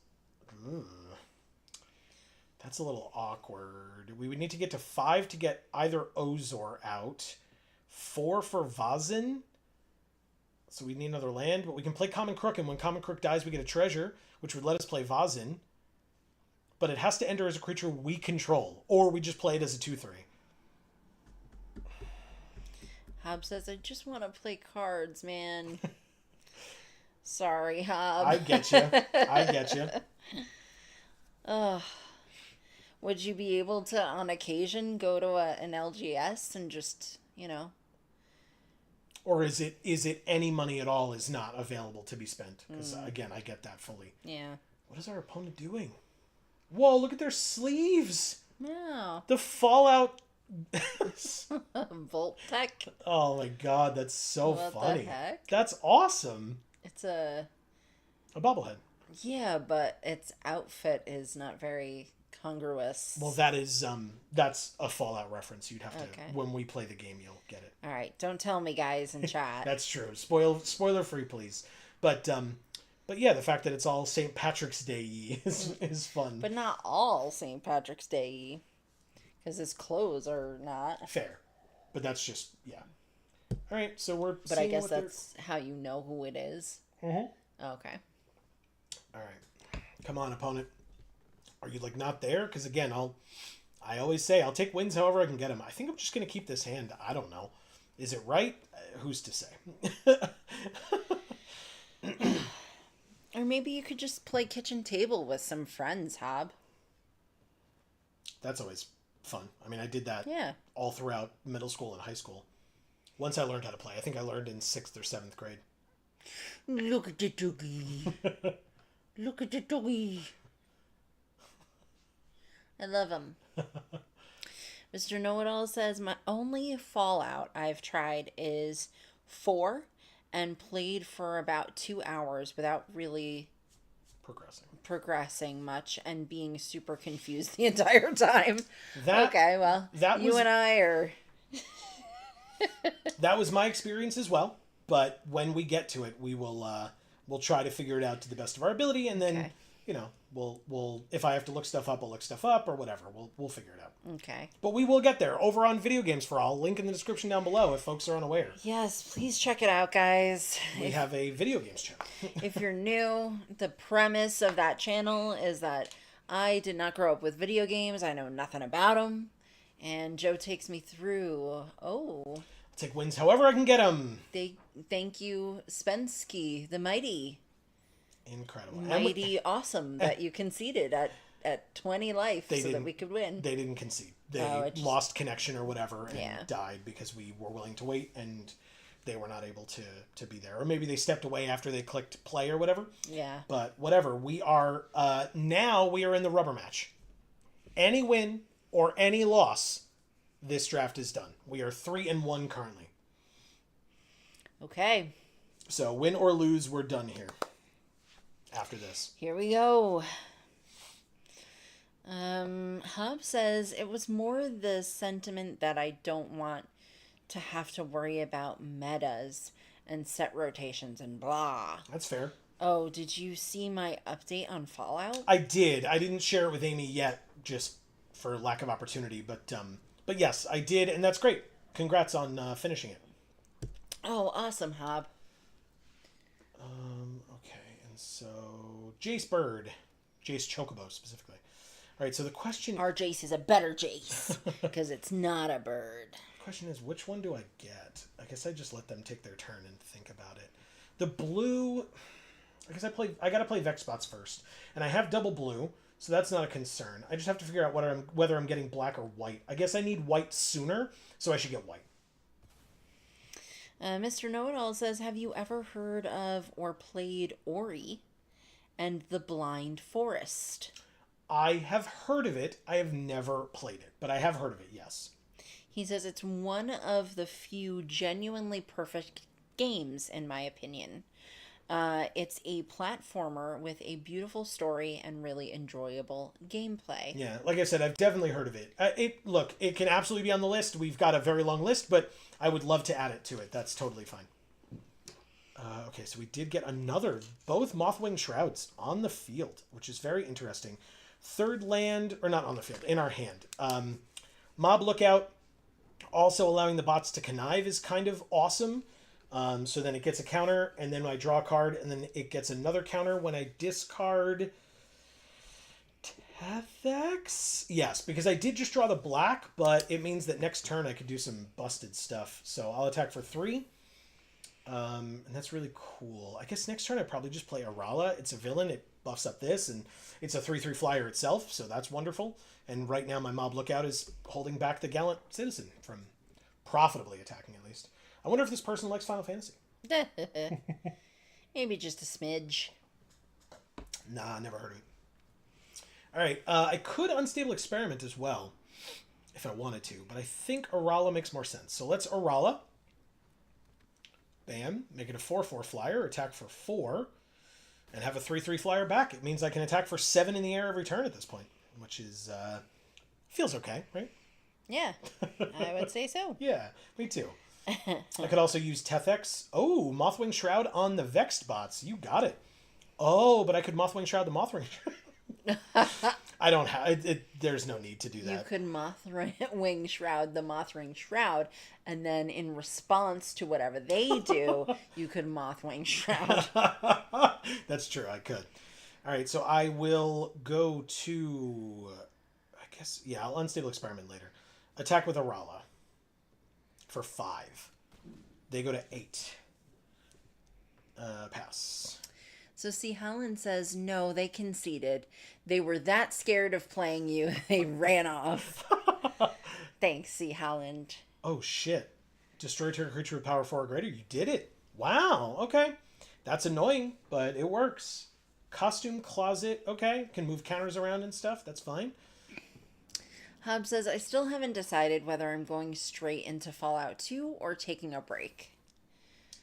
That's a little awkward. We would need to get to 5 to get either Ozor out. 4 for Vazin. So we need another land, but we can play Common Crook, and when Common Crook dies, we get a treasure, which would let us play Vazin. But it has to enter as a creature we control, or we just play it as a 2/3. Hob says, I just want to play cards, man. Sorry, Hob. I get you. Ugh. Would you be able to, on occasion, go to an LGS and just, Or is it any money at all is not available to be spent? Because, again, I get that fully. Yeah. What is our opponent doing? Whoa, look at their sleeves! No. The Fallout... Voltec? Oh my god, that's so What funny. the heck? That's awesome. It's a bobblehead. Yeah, but its outfit is not very congruous. Well, that's a Fallout reference. You'd have to when we play the game, you'll get it. All right, don't tell me, guys, in chat. That's true. Spoiler free, please. But yeah, the fact that it's all St. Patrick's Day is fun. But not all St. Patrick's Day, because his clothes are not. Fair, but that's just All right, so we're. But I guess that's how you know who it is. Mm-hmm. Okay. All right, come on, opponent. Are you not there? Because again, I always say I'll take wins however I can get them. I think I'm just gonna keep this hand. I don't know. Is it right? Who's to say? Or maybe you could just play kitchen table with some friends, Hob. That's always fun. I mean, I did that all throughout middle school and high school. Once I learned how to play. I think I learned in 6th or 7th grade. Look at the doggy. Look at the doggy. I love him. Mr. Know-It-All says, my only Fallout I've tried is 4 and played for about 2 hours without really progressing much and being super confused the entire time. Okay, well, you and I are... That was my experience as well, but when we get to it, we'll try to figure it out to the best of our ability, and then, we'll if I have to look stuff up, I'll look stuff up, or whatever. We'll figure it out. Okay. But we will get there. Over on Video Games for All, link in the description down below if folks are unaware. Yes, please check it out, guys. We have a video games channel. If you're new, the premise of that channel is that I did not grow up with video games. I know nothing about them. And Joe takes me through, I'll take wins however I can get them. Thank you, Spensky, the mighty. Incredible. Awesome that you conceded at 20 life that we could win. They didn't concede. They lost connection or whatever and died because we were willing to wait and they were not able to be there. Or maybe they stepped away after they clicked play or whatever. Yeah. But whatever. We are, now we are in the rubber match. Any win or any loss, this draft is done. We are 3-1 currently. Okay. So win or lose, we're done here. After this. Here we go. Hub says it was more the sentiment that I don't want to have to worry about metas and set rotations and blah. That's fair. Oh, did you see my update on Fallout? I did. I didn't share it with Amy yet, just for lack of opportunity. But yes, I did, and that's great. Congrats on finishing it. Oh, awesome, Hob. Okay, and so Jace Bird, Jace Chocobo specifically. All right, so the question... Our Jace is a better Jace, because it's not a bird. The question is, which one do I get? I guess I just let them take their turn and think about it. The blue... I guess I gotta play Vex spots first. And I have double blue, so that's not a concern. I just have to figure out whether I'm getting black or white. I guess I need white sooner, so I should get white. Mr. Know-It-All says, have you ever heard of or played Ori and the Blind Forest? I have heard of it. I have never played it, but I have heard of it, yes. He says it's one of the few genuinely perfect games, in my opinion. It's a platformer with a beautiful story and really enjoyable gameplay. Yeah, like I said, I've definitely heard of it. Look, it can absolutely be on the list. We've got a very long list, but I would love to add it to it. That's totally fine. Okay, so we did get both Mothwing Shrouds on the field, which is very interesting. Third land, or not on the field, in our hand. Mob Lookout, also allowing the bots to connive is kind of awesome. So then it gets a counter, and then I draw a card, and then it gets another counter when I discard Tethex? Yes, because I did just draw the black, but it means that next turn I could do some busted stuff. So I'll attack for 3. And that's really cool. I guess next turn I'd probably just play Arala. It's a villain. It buffs up this, and it's a 3/3 flyer itself, so that's wonderful. And right now my Mob Lookout is holding back the Gallant Citizen from profitably attacking, at least. I wonder if this person likes Final Fantasy. Maybe just a smidge. Nah, never heard of it. All right, I could Unstable Experiment as well, if I wanted to, but I think Arala makes more sense. So let's Arala. Bam. Make it a 4/4 flyer, attack for 4, and have a 3/3 flyer back. It means I can attack for 7 in the air every turn at this point, which is, feels okay, right? Yeah, I would say so. Yeah, me too. I could also use Tethex. Oh, Mothwing Shroud on the Vexed bots. You got it. Oh, but I could Mothwing Shroud the Mothwing Shroud. I don't have it. There's no need to do that. You could Mothwing Shroud the Mothwing Shroud, and then in response to whatever they do, you could Mothwing Shroud. That's true. I could. All right, so I will go to. I guess I'll Unstable Experiment later. Attack with Arala. For 5. They go to 8. Pass. So see, Helen says, no, they conceded. They were that scared of playing you, they ran off. Thanks, C. Howland. Oh, shit. Destroy target creature with power 4 or greater. You did it. Wow. Okay. That's annoying, but it works. Costume Closet. Okay. Can move counters around and stuff. That's fine. Hub says, I still haven't decided whether I'm going straight into Fallout 2 or taking a break. All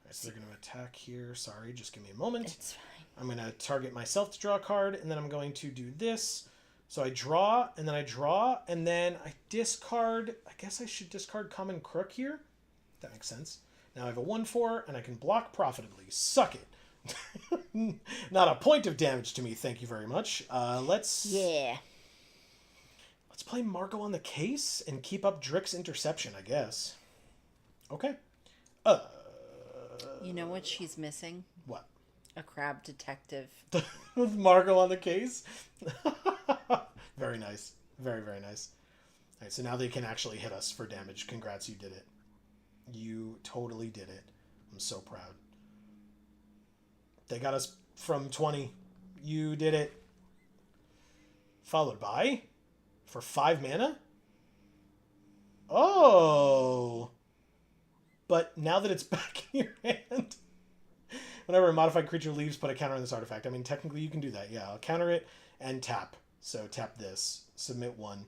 right, so they're going to attack here. Sorry, just give me a moment. It's fine. I'm going to target myself to draw a card, and then I'm going to do this. So I draw, and then I draw, and then I discard. I guess I should discard Common Crook here. That makes sense. Now I have a 1/4, and I can block profitably. Suck it. Not a point of damage to me, thank you very much. Let's play Margot on the case and keep up Drick's interception, I guess. Okay. You know what she's missing? What? A crab detective. With Margot on the case? Very nice. Very, very nice. All right, so now they can actually hit us for damage. Congrats, you did it. You totally did it. I'm so proud. They got us from 20. You did it. Followed by, for 5 mana? Oh! But now that it's back in your hand, whenever a modified creature leaves, put a counter on this artifact. I mean, technically you can do that. Yeah, I'll counter it and tap. So tap this. Submit 1.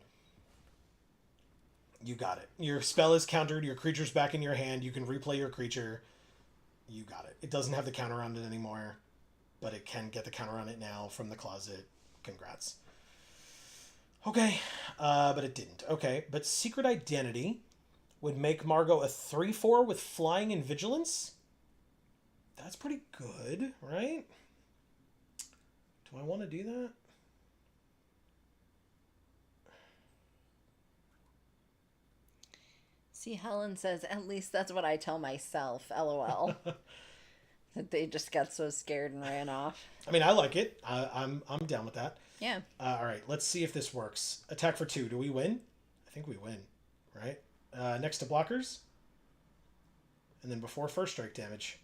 You got it. Your spell is countered. Your creature's back in your hand. You can replay your creature. You got it. It doesn't have the counter on it anymore, but it can get the counter on it now from the closet. Congrats. Okay, but it didn't. Okay, but Secret Identity would make Margot a 3/4 with flying and vigilance. That's pretty good, right? Do I want to do that? See, Helen says, at least that's what I tell myself, LOL. That they just got so scared and ran off. I mean, I like it. I'm down with that. Yeah. All right, let's see if this works. Attack for 2. Do we win? I think we win, right? Next to blockers. And then before first strike damage,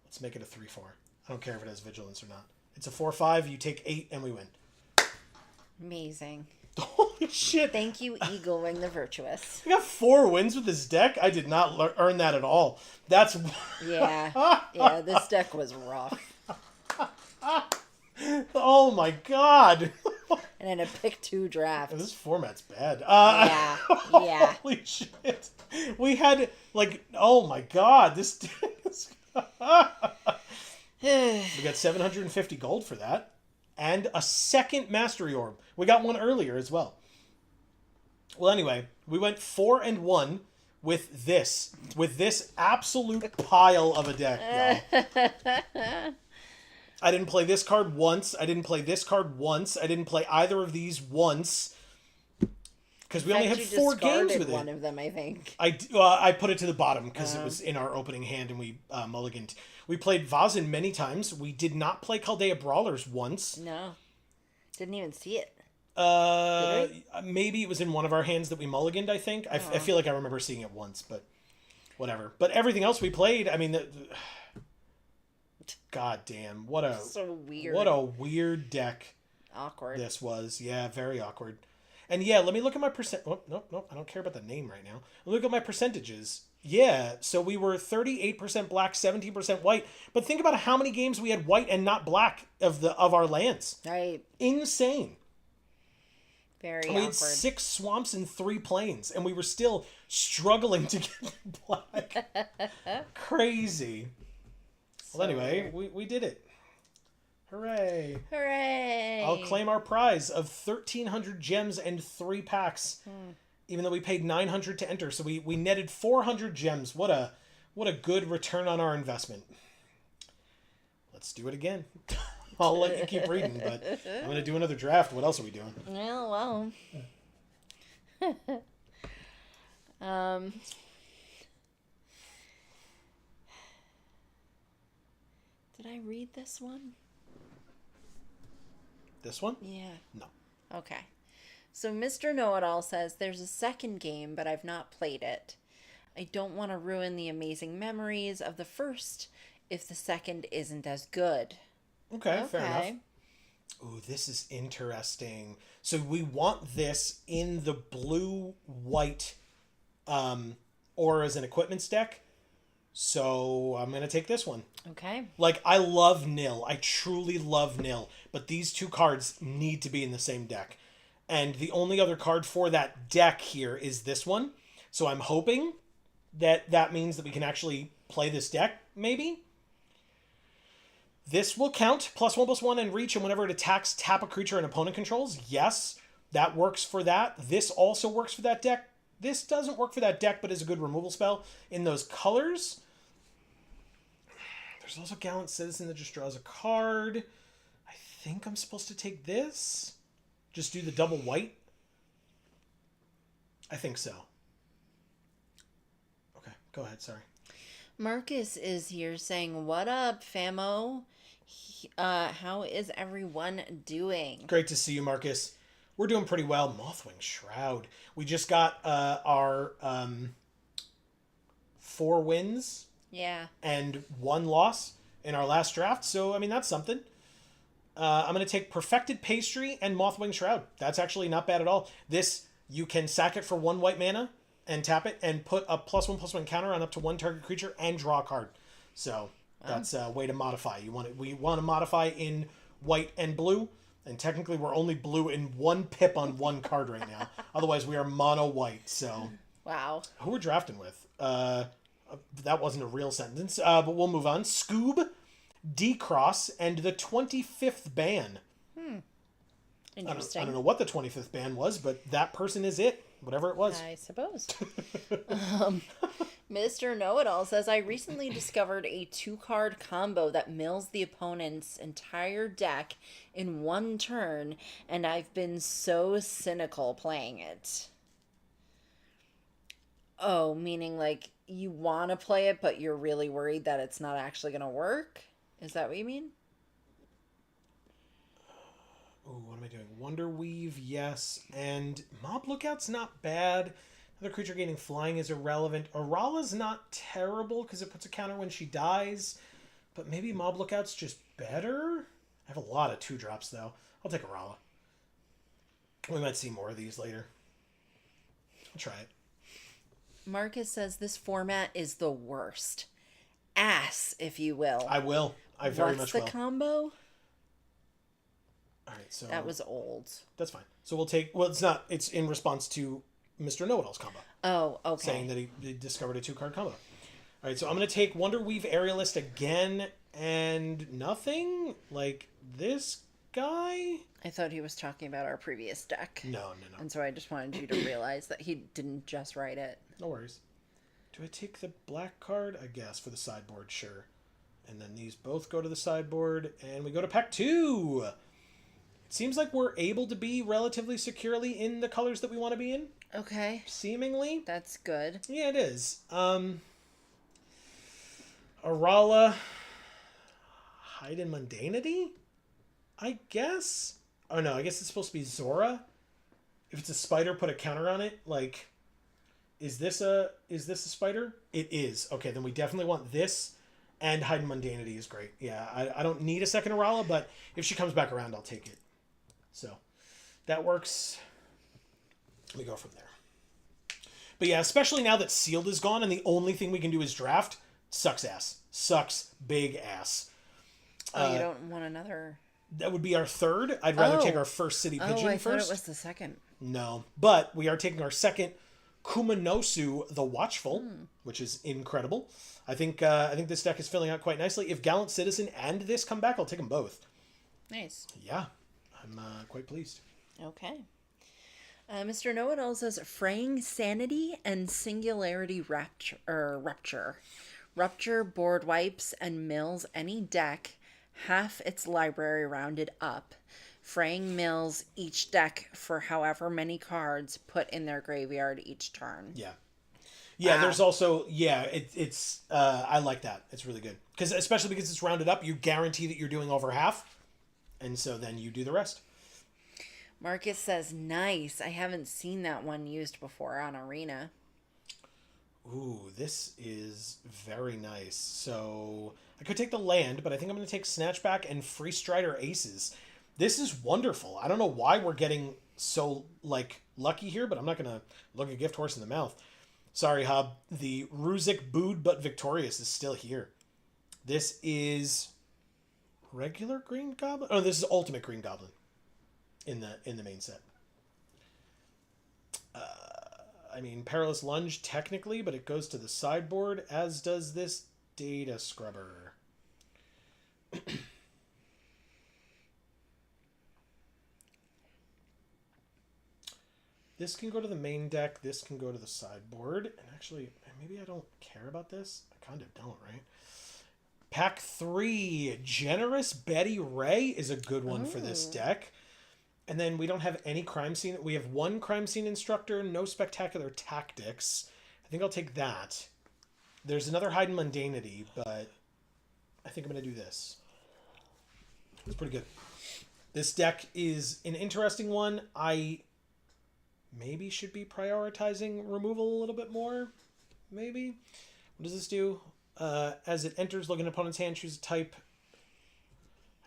let's make it a 3/4. I don't care if it has vigilance or not. It's a 4/5. You take 8, and we win. Amazing. Holy shit. Thank you, Eagle Wing the Virtuous. I got 4 wins with this deck. I did not earn that at all. That's... Yeah. Yeah, this deck was rough. Oh my god. And in a pick 2 draft. This format's bad. Yeah. Yeah. Holy shit. We had, like, oh my god. This deck is... We got 750 gold for that. And a second Mastery Orb. We got one earlier as well. Well, anyway, we went 4-1 with this absolute pile of a deck, y'all. I didn't play this card once. I didn't play this card once. I didn't play either of these once. Because we only had 4 games with it. One of them, I think. I put it to the bottom because it was in our opening hand and we mulliganed. We played Vazin many times. We did not play Chaldea Brawlers once. No. Didn't even see it. Maybe it was in one of our hands that we mulliganed, I think. I feel like I remember seeing it once, but whatever. But everything else we played, I mean... God damn, what a... So weird. What a weird deck. Awkward. This was. Yeah, very awkward. And yeah, let me look at my percent... Oh, no, I don't care about the name right now. Look at my percentages. Yeah, so we were 38% black, 17% white. But think about how many games we had white and not black of our lands. Right. Insane. Very we awkward. had 6 swamps and 3 plains, and we were still struggling to get black. Crazy. Well, anyway, we did it. Hooray. Hooray. I'll claim our prize of 1,300 gems and 3 packs. Even though we paid 900 to enter. So we netted 400 gems. What a good return on our investment. Let's do it again. I'll let you keep reading, but I'm going to do another draft. What else are we doing? Well. Did I read this one? This one? Yeah. No. Okay. So Mr. Know-It-All says, there's a second game, but I've not played it. I don't want to ruin the amazing memories of the first if the second isn't as good. Okay, fair enough. Ooh, this is interesting. So we want this in the blue-white aura as an equipments deck. So I'm going to take this one. Okay. Like, I love Nil. I truly love Nil. But these 2 cards need to be in the same deck. And the only other card for that deck here is this one. So I'm hoping that means that we can actually play this deck, maybe? This will count. +1/+1 and reach, and whenever it attacks, tap a creature an opponent controls. Yes, that works for that. This also works for that deck. This doesn't work for that deck, but is a good removal spell in those colors. There's also Gallant Citizen that just draws a card. I think I'm supposed to take this. Just do the double white. I think so. Okay, go ahead, sorry. Marcus is here saying, "What up, famo? How is everyone doing?" Great to see you, Marcus. We're doing pretty well. Mothwing Shroud. We just got our 4 wins. Yeah. And 1 loss in our last draft. So, I mean, that's something. I'm going to take Perfected Pastry and Mothwing Shroud. That's actually not bad at all. This, you can sack it for 1 white mana and tap it and put a +1/+1 counter on up to 1 target creature and draw a card. So, that's a way to modify. We want to modify in white and blue. And technically, we're only blue in 1 pip on 1 card right now. Otherwise, we are mono white. So, wow. Who we're drafting with? That wasn't a real sentence, but we'll move on. Scoob, D-Cross, and the 25th ban. Interesting. I don't know what the 25th ban was, but that person is it. Whatever it was. I suppose. Mr. Know-It-All says, "I recently discovered a 2-card combo that mills the opponent's entire deck in 1 turn, and I've been so cynical playing it." Oh, meaning like you want to play it, but you're really worried that it's not actually going to work? Is that what you mean? Ooh, what am I doing? Wonder Weave, yes. And Mob Lookout's not bad. Another creature gaining flying is irrelevant. Arala's not terrible because it puts a counter when she dies. But maybe Mob Lookout's just better? I have a lot of 2-drops, though. I'll take Arala. We might see more of these later. I'll try it. Marcus says, "This format is the worst. Ass, if you will." I will. I very much will. What's the combo? All right, so That was old. that's fine. So we'll take. Well, it's not. It's in response to Mr. Know-It-All's combo. Oh, okay. Saying that he discovered a 2-card combo. All right, so I'm gonna take Wonder Weave Aerialist again, and nothing like this guy. I thought he was talking about our previous deck. No. And so I just wanted you to realize that he didn't just write it. No worries. Do I take the black card? I guess for the sideboard, sure. And then these both go to the sideboard, and we go to pack 2. It seems like we're able to be relatively securely in the colors that we want to be in. Okay. Seemingly. That's good. Yeah, it is. Arala. Hide in Mundanity? I guess? Oh no, I guess it's supposed to be Zora. If it's a spider, put a counter on it. Like, is this a spider? It is. Okay, then we definitely want this, and Hide in Mundanity is great. Yeah, I don't need a second Arala, but if she comes back around, I'll take it. So, that works. We go from there. But yeah, especially now that Sealed is gone and the only thing we can do is draft, sucks ass. Sucks big ass. Oh, you don't want another... That would be our 3rd. I'd rather take our first City Pigeon I first. thought it was the 2nd. No. But we are taking our 2nd Kumanosu the Watchful, which is incredible. I think this deck is filling out quite nicely. If Gallant Citizen and this come back, I'll take them both. Nice. Yeah. I'm quite pleased. Okay. Mr. Know-It-All says, "Fraying Sanity and Singularity Rupture. Rupture board wipes and mills any deck, half its library rounded up. Fraying mills each deck for however many cards put in their graveyard each turn." Yeah. Yeah, wow. There's also, it's I like that. It's really good. Especially because it's rounded up, you guarantee that you're doing over half, and so then you do the rest. Marcus says, "Nice. I haven't seen that one used before on Arena." Ooh, this is very nice. So, I could take the land, but I think I'm going to take Snatchback and Free Strider Aces. This is wonderful. I don't know why we're getting so, lucky here, but I'm not going to look a gift horse in the mouth. Sorry, Hub. The Ruzik Booed But Victorious is still here. This is regular Green Goblin? Oh, this is Ultimate Green Goblin in the main set. Perilous Lunge technically, but it goes to the sideboard, as does this Data Scrubber. This can go to the main deck. This can go to the sideboard. And actually, maybe I don't care about this. I kind of don't, right? Pack 3, Generous Betty Ray is a good one for this deck. And then we don't have any crime scene. We have one crime scene instructor, no spectacular tactics. I think I'll take that. There's another hide and mundanity, but I think I'm going to do this. It's pretty good. This deck is an interesting one. I maybe should be prioritizing removal a little bit more. Maybe. What does this do? As it enters, look at an opponent's hand, choose a type. I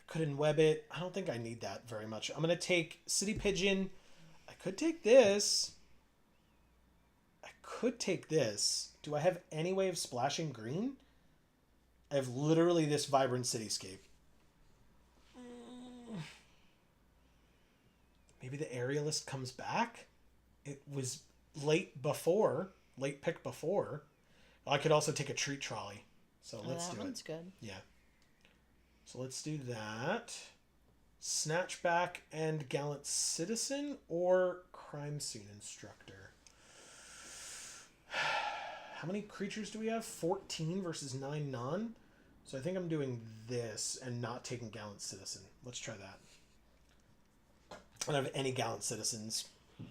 could web it. I don't think I need that very much. I'm going to take City Pigeon. I could take this. I could take this. Do I have any way of splashing green? I have literally this Vibrant Cityscape. Maybe the Aerialist comes back? It was late pick before. I could also take a Treat Trolley. So let's do it. That one's good. Yeah. So let's do that. Snatchback and Gallant Citizen or Crime Scene Instructor. How many creatures do we have? 14 versus 9 non. So I think I'm doing this and not taking Gallant Citizen. Let's try that. I don't have any Gallant Citizens,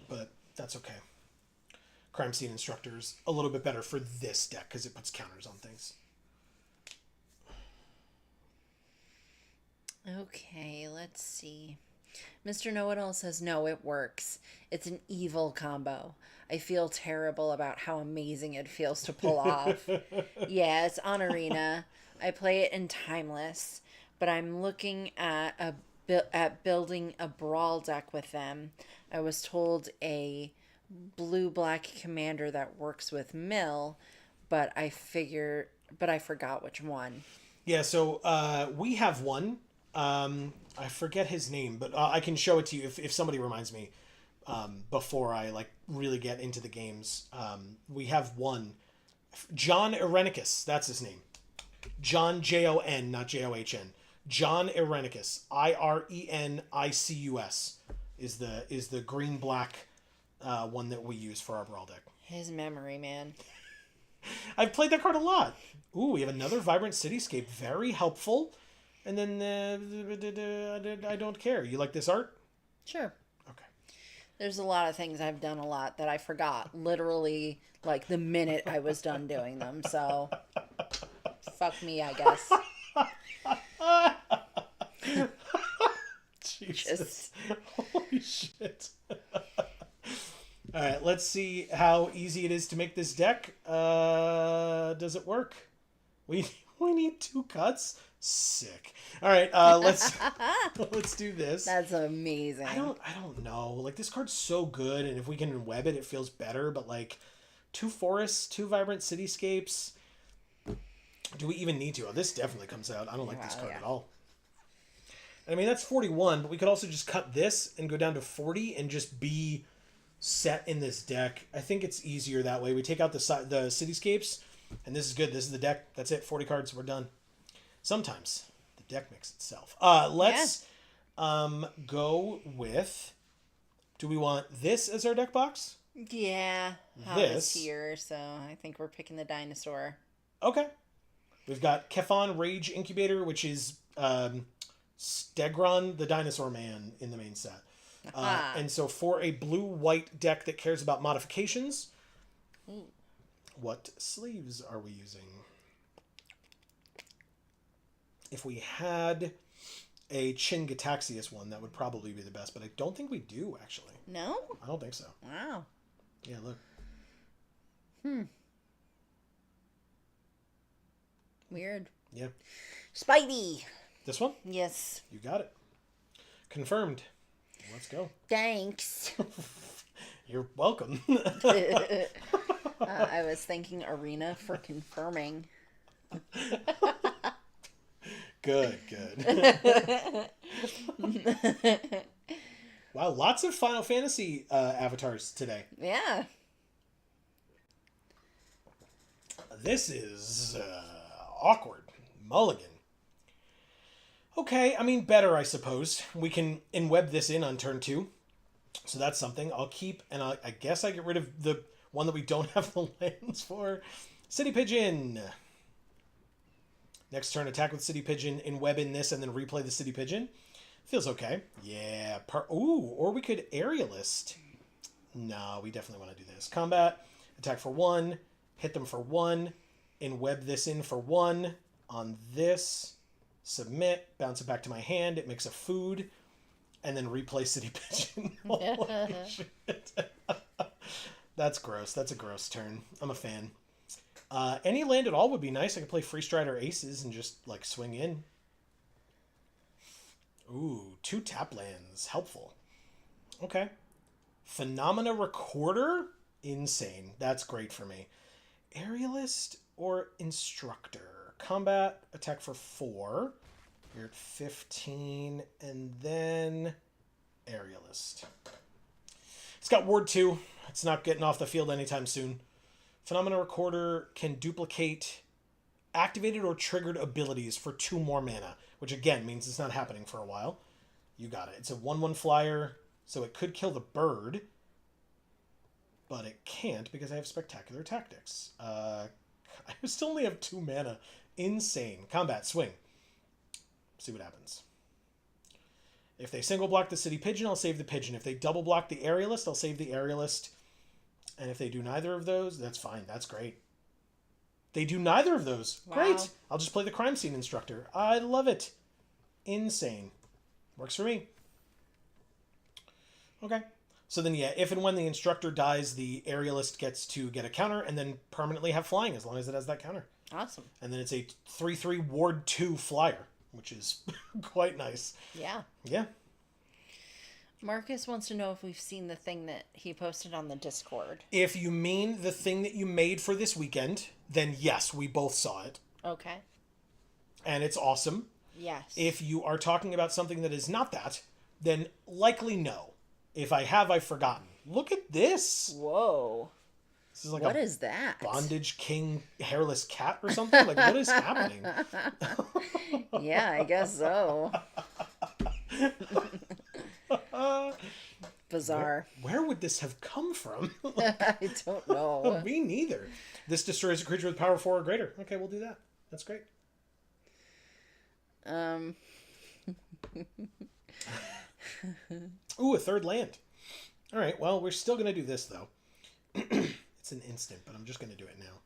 but that's okay. Crime Scene Instructor's a little bit better for this deck because it puts counters on things. Okay, let's see. Mr. Know-It-All says, no, it works. It's an evil combo. I feel terrible about how amazing it feels to pull off. Yeah, it's on Arena. I play it in Timeless, but I'm looking at building a Brawl deck with them. I was told a blue-black commander that works with Mill, but I forgot which one. Yeah, so we have one. I forget his name, but I can show it to you if somebody reminds me before I really get into the games. We have one. John Irenicus, that's his name. John Jon, not John. John Irenicus, Irenicus is the green black one that we use for our Brawl deck. His memory, man. I've played that card a lot. Ooh, we have another Vibrant Cityscape, very helpful. And then I don't care. You like this art? Sure. Okay. There's a lot of things I've done a lot that I forgot literally the minute I was done doing them. So fuck me, I guess. Jesus. Holy shit. All right, let's see how easy it is to make this deck. Does it work? We need 2 cuts. Sick. All right, let's do this. That's amazing. I don't know. This card's so good, and if we can web it, it feels better. But 2 forests, 2 Vibrant Cityscapes. Do we even need to? Oh, this definitely comes out. I don't like this card at all. I mean, that's 41, but we could also just cut this and go down to 40 and just be set in this deck. I think it's easier that way. We take out the Cityscapes, and this is good. This is the deck. That's it. 40 cards. We're done. Sometimes the deck makes itself. Let's go with... Do we want this as our deck box? Yeah. This here, so I think we're picking the dinosaur. Okay. We've got Kefon Rage Incubator, which is Stegron the Dinosaur Man in the main set. And so for a blue-white deck that cares about modifications, what sleeves are we using? If we had a Chingataxius one, that would probably be the best, but I don't think we do, actually. No? I don't think so. Wow. Yeah, look. Weird. Yeah. Spidey! This one? Yes. You got it. Confirmed. Let's go. Thanks. You're welcome. I was thanking Arena for confirming. Good. Wow, lots of Final Fantasy avatars today. Yeah. This is awkward. Mulligan. Okay, I mean, better, I suppose. We can web this in on turn 2. So that's something. I'll keep, and I guess I get rid of the one that we don't have the lands for. City Pigeon. Next turn, attack with City Pigeon, web in this, and then replay the City Pigeon. Feels okay. Yeah. Ooh, or we could Aerialist. No, we definitely want to do this. Combat, attack for 1, hit them for 1, web this in for 1 on this, submit, bounce it back to my hand, it makes a food, and then replay City Pigeon. Holy shit. That's gross. That's a gross turn. I'm a fan. Any land at all would be nice. I could play Free Strider Aces and just, like, swing in. Ooh, 2 tap lands. Helpful. Okay. Phenomena Recorder? Insane. That's great for me. Aerialist or Instructor? Combat, attack for 4. You're at 15. And then Aerialist. It's got Ward 2. It's not getting off the field anytime soon. Phenomena Recorder can duplicate activated or triggered abilities for 2 more mana, which again means it's not happening for a while. You got it. It's a 1/1 flyer, so it could kill the bird, but it can't because I have Spectacular Tactics. I still only have 2 mana. Insane. Combat, swing. See what happens. If they single block the City Pigeon, I'll save the Pigeon. If they double block the Aerialist, I'll save the Aerialist. And if they do neither of those, that's fine. That's great. They do neither of those. Wow. Great. I'll just play the Crime Scene Instructor. I love it. Insane. Works for me. Okay. So then, yeah, if and when the Instructor dies, the Aerialist gets to get a counter and then permanently have flying as long as it has that counter. Awesome. And then it's a 3/3 Ward 2 flyer, which is quite nice. Yeah. Yeah. Marcus wants to know if we've seen the thing that he posted on the Discord. If you mean the thing that you made for this weekend, then yes, we both saw it. Okay. And it's awesome. Yes. If you are talking about something that is not that, then likely no. If I have, I've forgotten. Look at this. Whoa. This is like what is that? Bondage King hairless cat or something? Like, what is happening? Yeah, I guess so. Bizarre. Where would this have come from? I don't know. Me neither. This destroys a creature with power 4 or greater. Okay, we'll do that. That's great. Ooh, a 3rd land. All right, well, we're still going to do this, though. It's an instant, but I'm just going to do it now.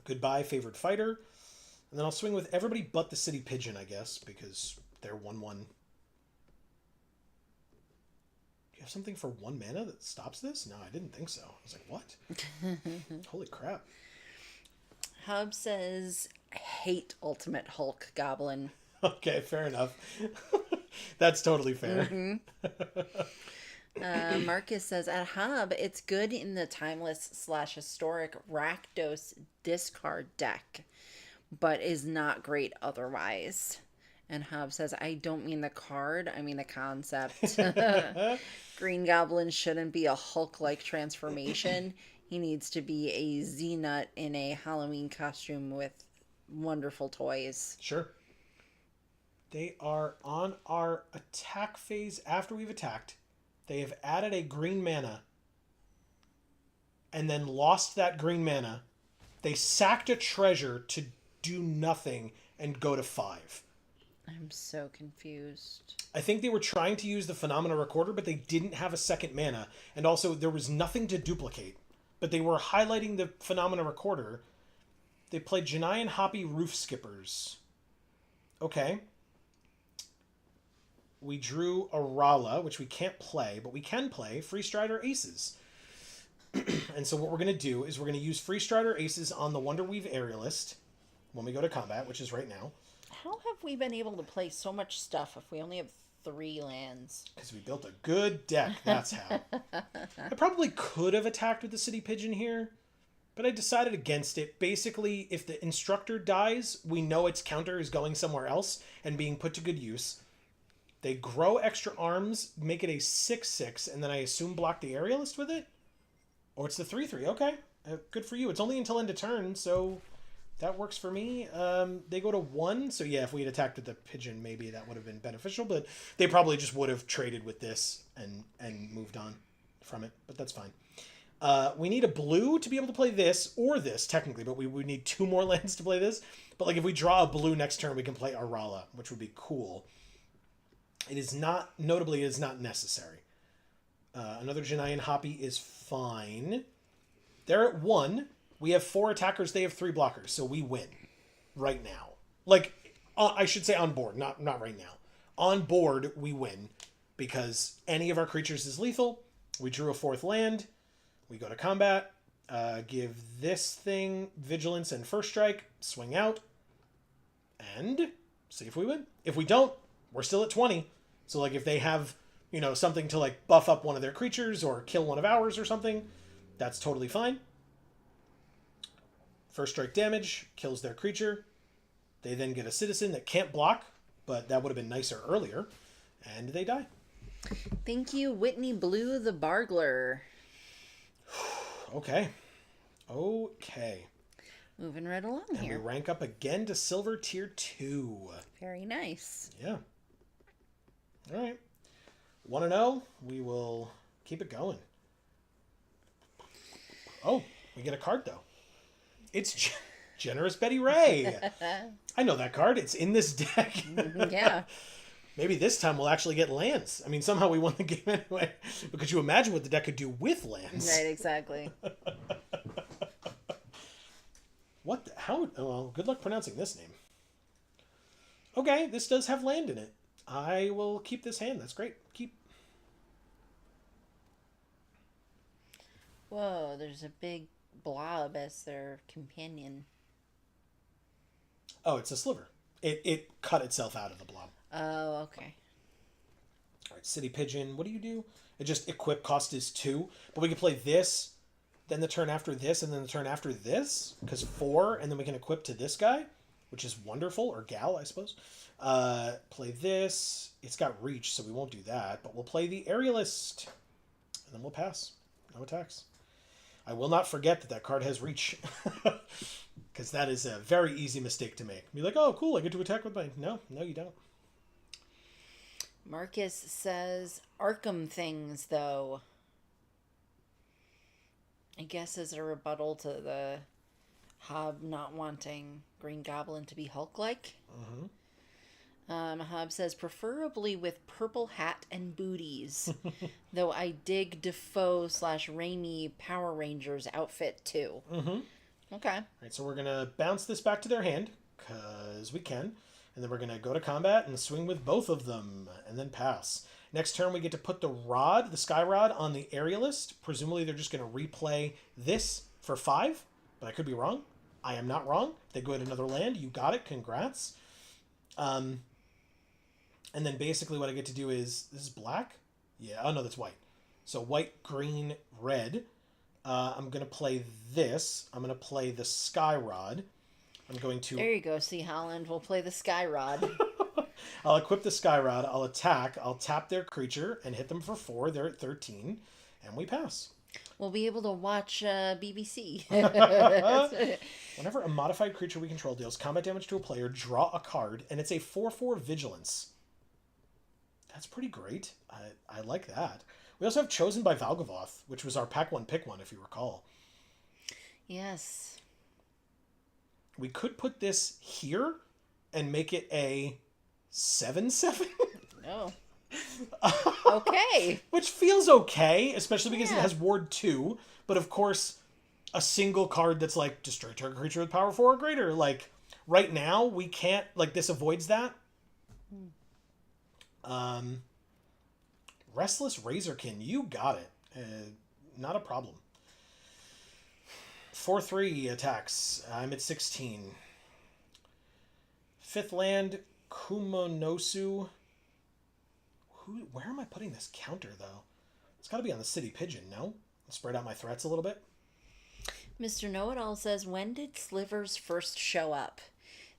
Goodbye, Favored Fighter. And then I'll swing with everybody but the City Pigeon, I guess, because they're 1/1. You have something for 1 mana that stops this? No, I didn't think so. I was like, what? Holy crap. Hub says, I hate Ultimate Hulk Goblin. Okay, fair enough. That's totally fair. Mm-hmm. Marcus says, at Hub, it's good in the timeless/historic Rakdos discard deck, but is not great otherwise. And Hob says, I don't mean the card, I mean the concept. Green Goblin shouldn't be a Hulk-like transformation. He needs to be a Z-Nut in a Halloween costume with wonderful toys. Sure. They are on our attack phase after we've attacked. They have added a green mana and then lost that green mana. They sacked a treasure to do nothing and go to 5. I'm so confused. I think they were trying to use the Phenomena Recorder, but they didn't have a second mana. And also, there was nothing to duplicate. But they were highlighting the Phenomena Recorder. They played Janai and Hoppy Roof Skippers. Okay. We drew a Rala, which we can't play, but we can play Free Strider Aces. And so what we're going to do is we're going to use Free Strider Aces on the Wonderweave Aerialist when we go to combat, which is right now. How have we been able to play so much stuff if we only have 3 lands? Because we built a good deck, that's how. I probably could have attacked with the City Pigeon here, but I decided against it. Basically, if the Instructor dies, we know its counter is going somewhere else and being put to good use. They grow extra arms, make it a 6/6, and then I assume block the Aerialist with it? Or it's the 3/3. Okay, good for you. It's only until end of turn, so That works for me. They go to 1, so yeah, if we had attacked with the pigeon, maybe that would have been beneficial, but they probably just would have traded with this and moved on from it, but that's fine. We need a blue to be able to play this, or this, technically, but we would need 2 more lands to play this. But like if we draw a blue next turn, we can play Arala, which would be cool. It is not, notably, it is not necessary. Another Janayan Hoppy is fine. They're at 1. We have 4 attackers, they have 3 blockers, so we win right now. Like, I should say on board, not right now. On board, we win because any of our creatures is lethal. We drew a 4th land. We go to combat, give this thing vigilance and first strike, swing out, and see if we win. If we don't, we're still at 20. So like if they have, you know, something to like buff up one of their creatures or kill one of ours or something, that's totally fine. First strike damage, kills their creature. They then get a citizen that can't block, but that would have been nicer earlier, and they die. Thank you, Whitney Blue the Bargler. Okay. Moving right along and here. We rank up again to silver tier 2. Very nice. Yeah. All right. 1-0. We will keep it going. Oh, we get a card though. It's Generous Betty Ray. I know that card. It's in this deck. Yeah. Maybe this time we'll actually get lands. I mean, somehow we won the game anyway. But could you imagine what the deck could do with lands? Right, exactly. What? Well, good luck pronouncing this name. Okay, this does have land in it. I will keep this hand. That's great. Keep. Whoa, there's a big blob as their companion. Oh, it's a sliver. It cut itself out of the blob. Oh, okay. All right, City Pigeon. What do you do? It just equip cost is 2, but we can play this, then the turn after this, and then the turn after this, because 4, and then we can equip to this guy, which is wonderful, or gal, I suppose. Play this. It's got reach, so we won't do that, but we'll play the Aerialist, and then we'll pass. No attacks. I will not forget that card has reach, because that is a very easy mistake to make. Be like, oh, cool, I get to attack with my... No, you don't. Marcus says Arkham things, though. I guess as a rebuttal to the Hob not wanting Green Goblin to be Hulk-like. Mm-hmm. Hob says preferably with purple hat and booties, though I dig Defoe / Raimi Power Rangers outfit too. Mm-hmm. Okay. All right, so we're going to bounce this back to their hand, because we can. And then we're going to go to combat and swing with both of them, and then pass. Next turn, we get to put the Sky Rod, on the Aerialist. Presumably, they're just going to replay this for 5, but I could be wrong. I am not wrong. If they go at another land, you got it. Congrats. And then basically what I get to do is... This is black? Yeah. Oh, no, that's white. So white, green, red. I'm going to play this. I'm going to play the Sky Rod. I'm going to... There you go, C. Holland. We'll play the Sky Rod. I'll equip the Sky Rod. I'll attack. I'll tap their creature and hit them for 4. They're at 13. And we pass. We'll be able to watch BBC. Whenever a modified creature we control deals combat damage to a player, draw a card, and it's a 4/4 Vigilance. That's pretty great. I like that. We also have Chosen by Valgavoth, which was our pack 1 pick 1, if you recall. Yes. We could put this here and make it a 7/7. No. Okay. Which feels okay, especially because it Yeah. has Ward 2. But of course, a single card that's like, destroy target creature with power 4 or greater. Like, right now, we can't, like, this avoids that. Restless Razorkin, you got it. Not a problem. 4/3 attacks. I'm at 16. 5th land, Kumonosu. Where am I putting this counter, though? It's got to be on the City Pigeon, no? Spread out my threats a little bit. Mr. Know-It-All says, when did slivers first show up?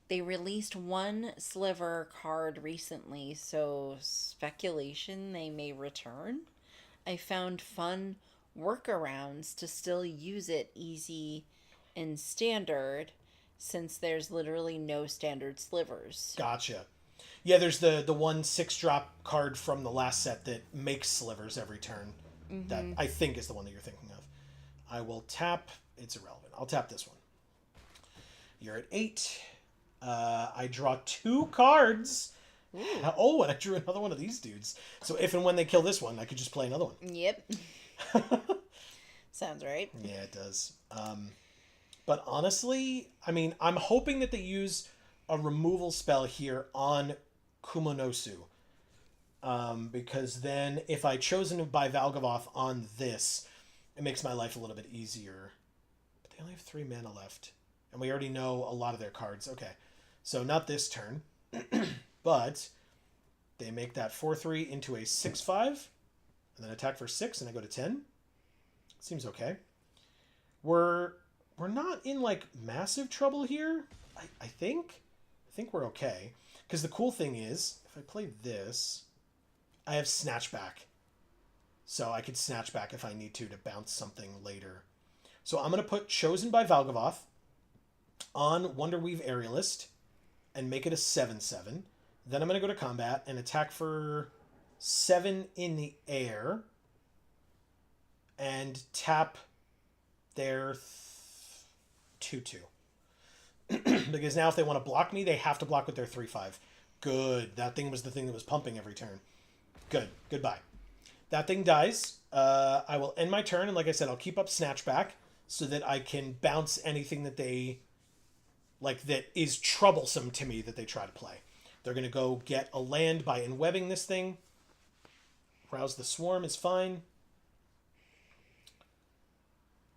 They released one sliver card recently, so speculation they may return. I found fun workarounds to still use it easy in standard, since there's literally no standard slivers. Gotcha. Yeah, there's the one 6-drop card from the last set that makes slivers every turn. That I think is the one that you're thinking of. I will tap. It's irrelevant. I'll tap this one. You're at 8. I draw 2 cards. Ooh. Oh, and I drew another one of these dudes. So if and when they kill this one, I could just play another one. Yep. Sounds right. Yeah, it does. But honestly, I mean, I'm hoping that they use a removal spell here on Kumonosu. Because then if I chosen by Valgavoth on this, it makes my life a little bit easier. But they only have 3 mana left. And we already know a lot of their cards. Okay. So not this turn. But they make that 4/3 into a 6/5. And then attack for 6 and I go to 10. Seems okay. We're not in like massive trouble here. I think we're okay. Because the cool thing is, if I play this, I have Snatchback. So I could Snatchback if I need to bounce something later. So I'm going to put Chosen by Valgavoth on Wonderweave Aerialist and make it a 7/7. Then I'm going to go to combat and attack for 7 in the air and tap their 2/2. Because now if they want to block me, they have to block with their 3/5. Good. That thing was the thing that was pumping every turn. Good. Goodbye. That thing dies. I will end my turn, and like I said, I'll keep up Snatchback so that I can bounce anything that they like that is troublesome to me that they try to play. They're going to go get a land by enwebbing this thing. Rouse the Swarm is fine.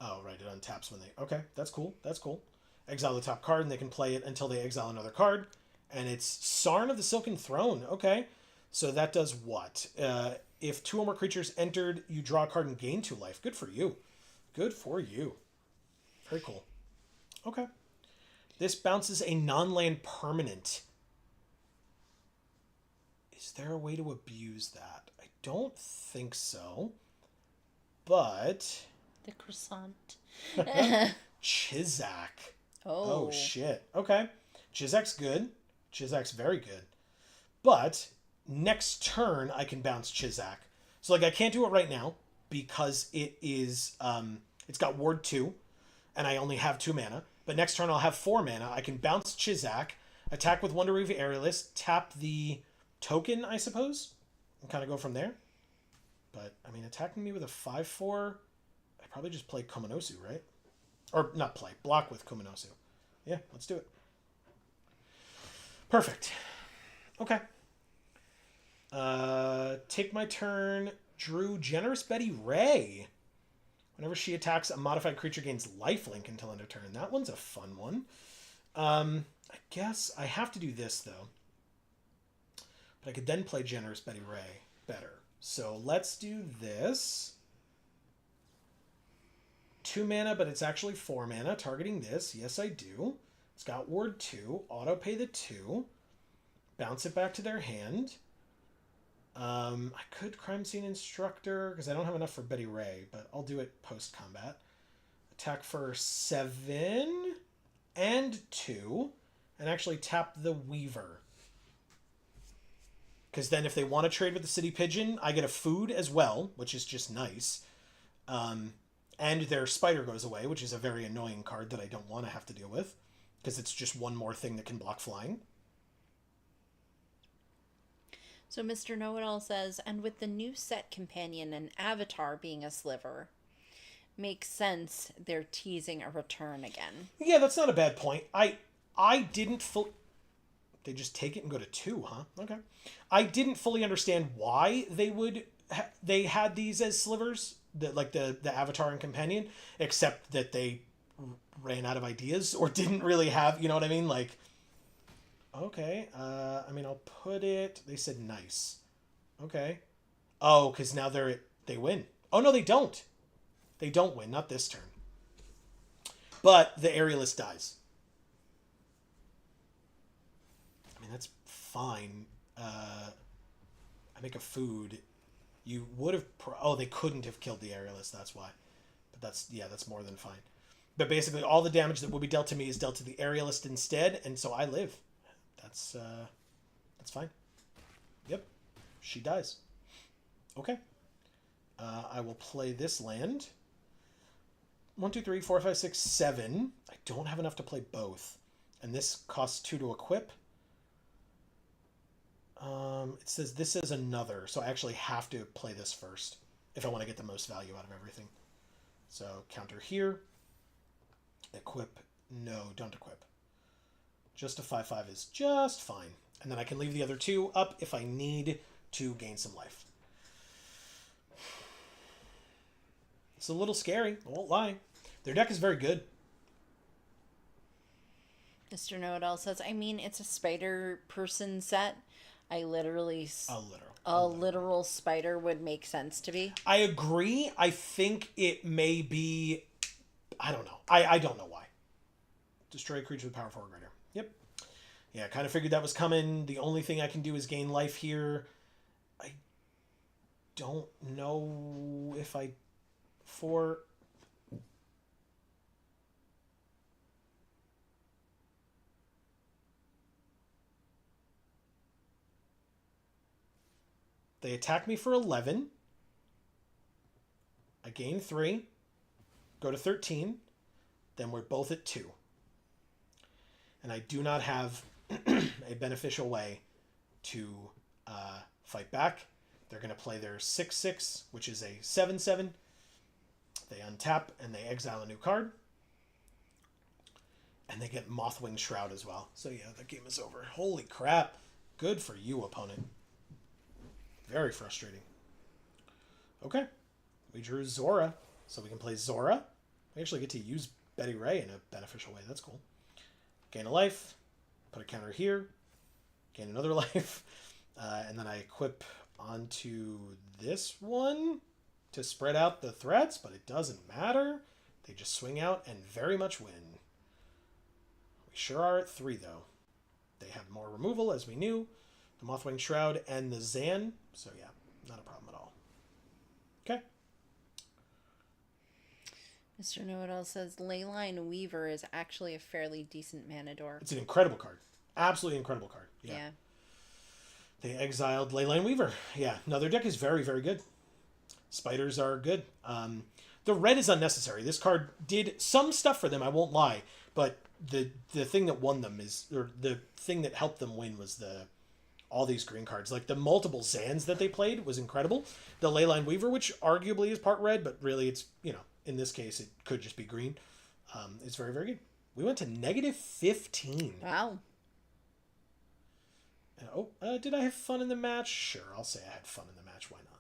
Oh, right, it untaps when they... Okay, that's cool. That's cool. Exile the top card, and they can play it until they exile another card. And it's Sarn of the Silken Throne. Okay, so that does what? If 2 or more creatures entered, you draw a card and gain 2 life. Good for you. Good for you. Very cool. Okay. This bounces a non-land permanent. Is there a way to abuse that? I don't think so. But... The croissant. Chizak. Oh. Oh, shit. Okay. Chizak's good. Chizak's very good. But next turn, I can bounce Chizak. So, like, I can't do it right now because it is... it's got Ward 2, and I only have 2 mana. But next turn, I'll have 4 mana. I can bounce Chizak, attack with Wonderweave Aerialist, tap the token, I suppose, and kind of go from there. But, I mean, attacking me with a 5/4, I probably just play Kumonosu, right? Or, not play, block with Kumonosu. Yeah, let's do it. Perfect. Okay. Take my turn. Drew Generous Betty Ray. Whenever she attacks, a modified creature gains lifelink until end of turn. That one's a fun one. I guess I have to do this, though. But I could then play Generous Betty Ray better. So let's do this. 2 mana, but it's actually 4 mana. Targeting this. Yes, I do. It's got Ward 2. Auto pay the 2. Bounce it back to their hand. I could Crime Scene Instructor, because I don't have enough for Betty Ray, but I'll do it post-combat. Attack for 7 and 2, and actually tap the Weaver. Because then if they want to trade with the City Pigeon, I get a food as well, which is just nice. And their Spider goes away, which is a very annoying card that I don't want to have to deal with, because it's just one more thing that can block flying. So Mr. Know-It-All says, and with the new set companion and avatar being a sliver, makes sense they're teasing a return again. Yeah, that's not a bad point. I didn't fully... They just take it and go to 2, huh? Okay. I didn't fully understand why they had these as slivers, the avatar and companion, except that they ran out of ideas or didn't really have, you know what I mean? Like... Okay, I mean, I'll put it... They said nice. Okay. Oh, because now they win. Oh, no, they don't. They don't win, not this turn. But the Aerialist dies. I mean, that's fine. I make a food. You would have... Oh, they couldn't have killed the Aerialist, that's why. But that's more than fine. But basically, all the damage that will be dealt to me is dealt to the aerialist instead, and so I live. That's fine. Yep, she dies. Okay. I will play this land. 1, 2, 3, 4, 5, 6, 7. I don't have enough to play both, and this costs 2 to equip. It says this is another, so I actually have to play this first if I want to get the most value out of everything. So counter here. Equip. No, don't equip. Just a 5/5 is just fine. And then I can leave the other 2 up if I need to gain some life. It's a little scary, I won't lie. Their deck is very good. Mr. Know-It-All says, I mean, it's a spider person set. A literal spider would make sense to be. I agree. I think it may be... I don't know. I don't know why. Destroy a creature with power 4 or greater. Yep. Yeah, I kind of figured that was coming. The only thing I can do is gain life here. I don't know if I... For... They attack me for 11. I gain 3. Go to 13. Then we're both at 2. And I do not have a beneficial way to fight back. They're going to play their 6/6, which is a 7/7. They untap and they exile a new card. And they get Mothwing Shroud as well. So yeah, the game is over. Holy crap. Good for you, opponent. Very frustrating. Okay. We drew Zora. So we can play Zora. We actually get to use Betty Ray in a beneficial way. That's cool. Gain a life. Put a counter here. Gain another life. And then I equip onto this one to spread out the threats, but it doesn't matter. They just swing out and very much win. We sure are at 3, though. They have more removal, as we knew. The Mothwing Shroud and the Zan. So yeah, not a problem at all. Okay. Mr. Know-It-All says Leyline Weaver is actually a fairly decent mana door. It's an incredible card. Absolutely incredible card. Yeah. They exiled Leyline Weaver. Yeah. No, their deck is very, very good. Spiders are good. The red is unnecessary. This card did some stuff for them, I won't lie. But the thing that won them is, or the thing that helped them win was all these green cards. Like the multiple Zans that they played was incredible. The Leyline Weaver, which arguably is part red, but really it's, in this case, it could just be green. It's very, very good. We went to -15. Wow. Did I have fun in the match? Sure, I'll say I had fun in the match. Why not?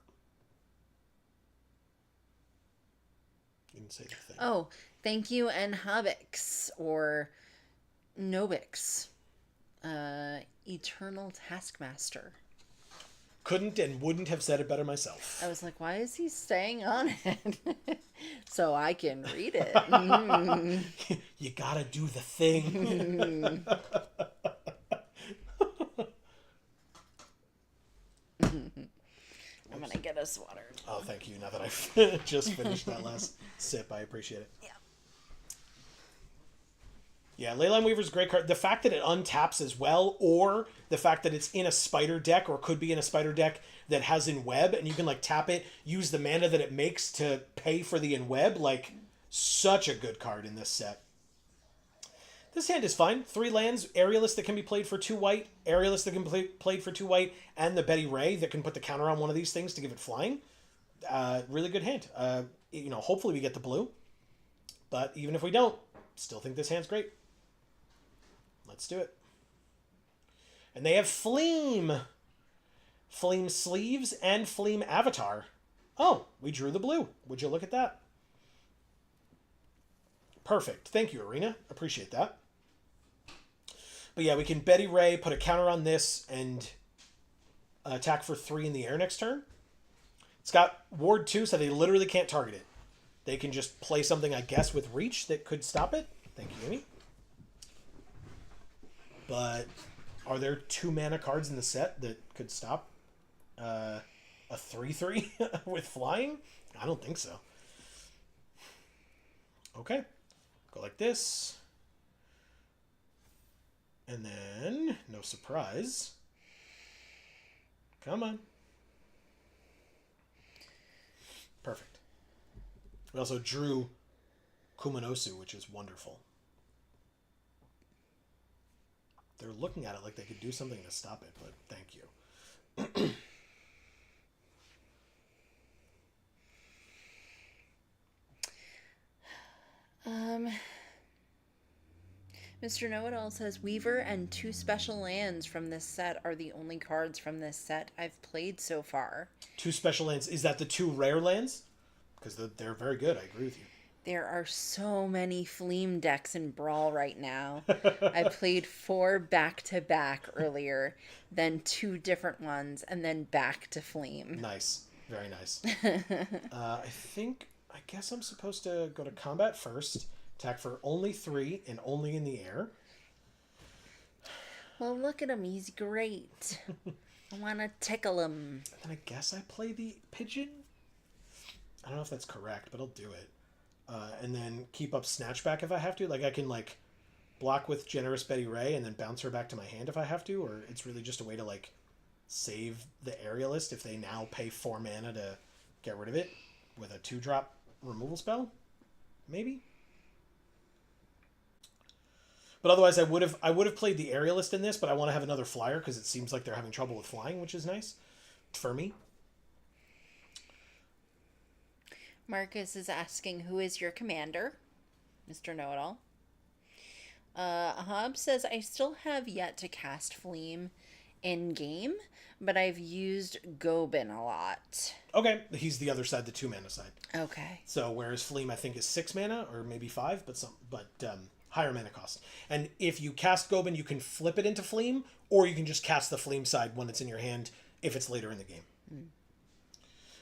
You can say the thing. Oh, thank you, and Hobix, or Nobix. Eternal Taskmaster. Couldn't and wouldn't have said it better myself. I was like, why is he staying on it? So I can read it. You gotta do the thing. I'm gonna get us water. Oh, thank you. Now that I've just finished that last sip, I appreciate it. Yeah. Yeah, Leyline Weaver's a great card. The fact that it untaps as well, or the fact that it's in a spider deck, or could be in a spider deck that has in web, and you can tap it, use the mana that it makes to pay for the in web, such a good card in this set. This hand is fine. 3 lands, Aerialist that can be played for 2 white, Aerialist that can be played for 2 white, and the Betty Ray that can put the counter on one of these things to give it flying. Really good hand. Hopefully we get the blue, but even if we don't, still think this hand's great. Let's do it. And they have Fleam. Fleam Sleeves and Fleam Avatar. Oh, we drew the blue. Would you look at that? Perfect. Thank you, Arena. Appreciate that. But yeah, we can Betty Ray, put a counter on this, and attack for 3 in the air next turn. It's got Ward 2, so they literally can't target it. They can just play something, I guess, with Reach that could stop it. Thank you, Amy. But are there 2 mana cards in the set that could stop a 3/3 with flying? I don't think so. Okay. Go like this. And then, no surprise. Come on. Perfect. We also drew Kumanosu, which is wonderful. They're looking at it like they could do something to stop it, but thank you. Mr. Know-It-All says, Weaver and 2 special lands from this set are the only cards from this set I've played so far. 2 special lands. Is that the 2 rare lands? Because they're very good. I agree with you. There are so many Fleam decks in Brawl right now. I played 4 back-to-back earlier, then 2 different ones, and then back to Fleam. Nice. Very nice. I guess I'm supposed to go to combat first. Attack for only 3 and only in the air. Well, look at him. He's great. I want to tickle him. Then I guess I play the pigeon? I don't know if that's correct, but I'll do it. And then keep up Snatchback if I have to. Like, I can, like, block with Generous Betty Ray and then bounce her back to my hand if I have to. Or it's really just a way to, like, save the Aerialist if they now pay 4 mana to get rid of it with a 2-drop removal spell. Maybe? But otherwise, I would have played the Aerialist in this, but I want to have another flyer because it seems like they're having trouble with flying, which is nice for me. Marcus is asking, who is your commander? Mr. Know-It-All. Ahab says, I still have yet to cast Fleam in-game, but I've used Gobin a lot. Okay, he's the other side, the 2 mana side. Okay. So whereas Fleam, I think, is 6 mana, or maybe 5, but higher mana cost. And if you cast Gobin, you can flip it into Fleam, or you can just cast the Fleam side when it's in your hand if it's later in the game.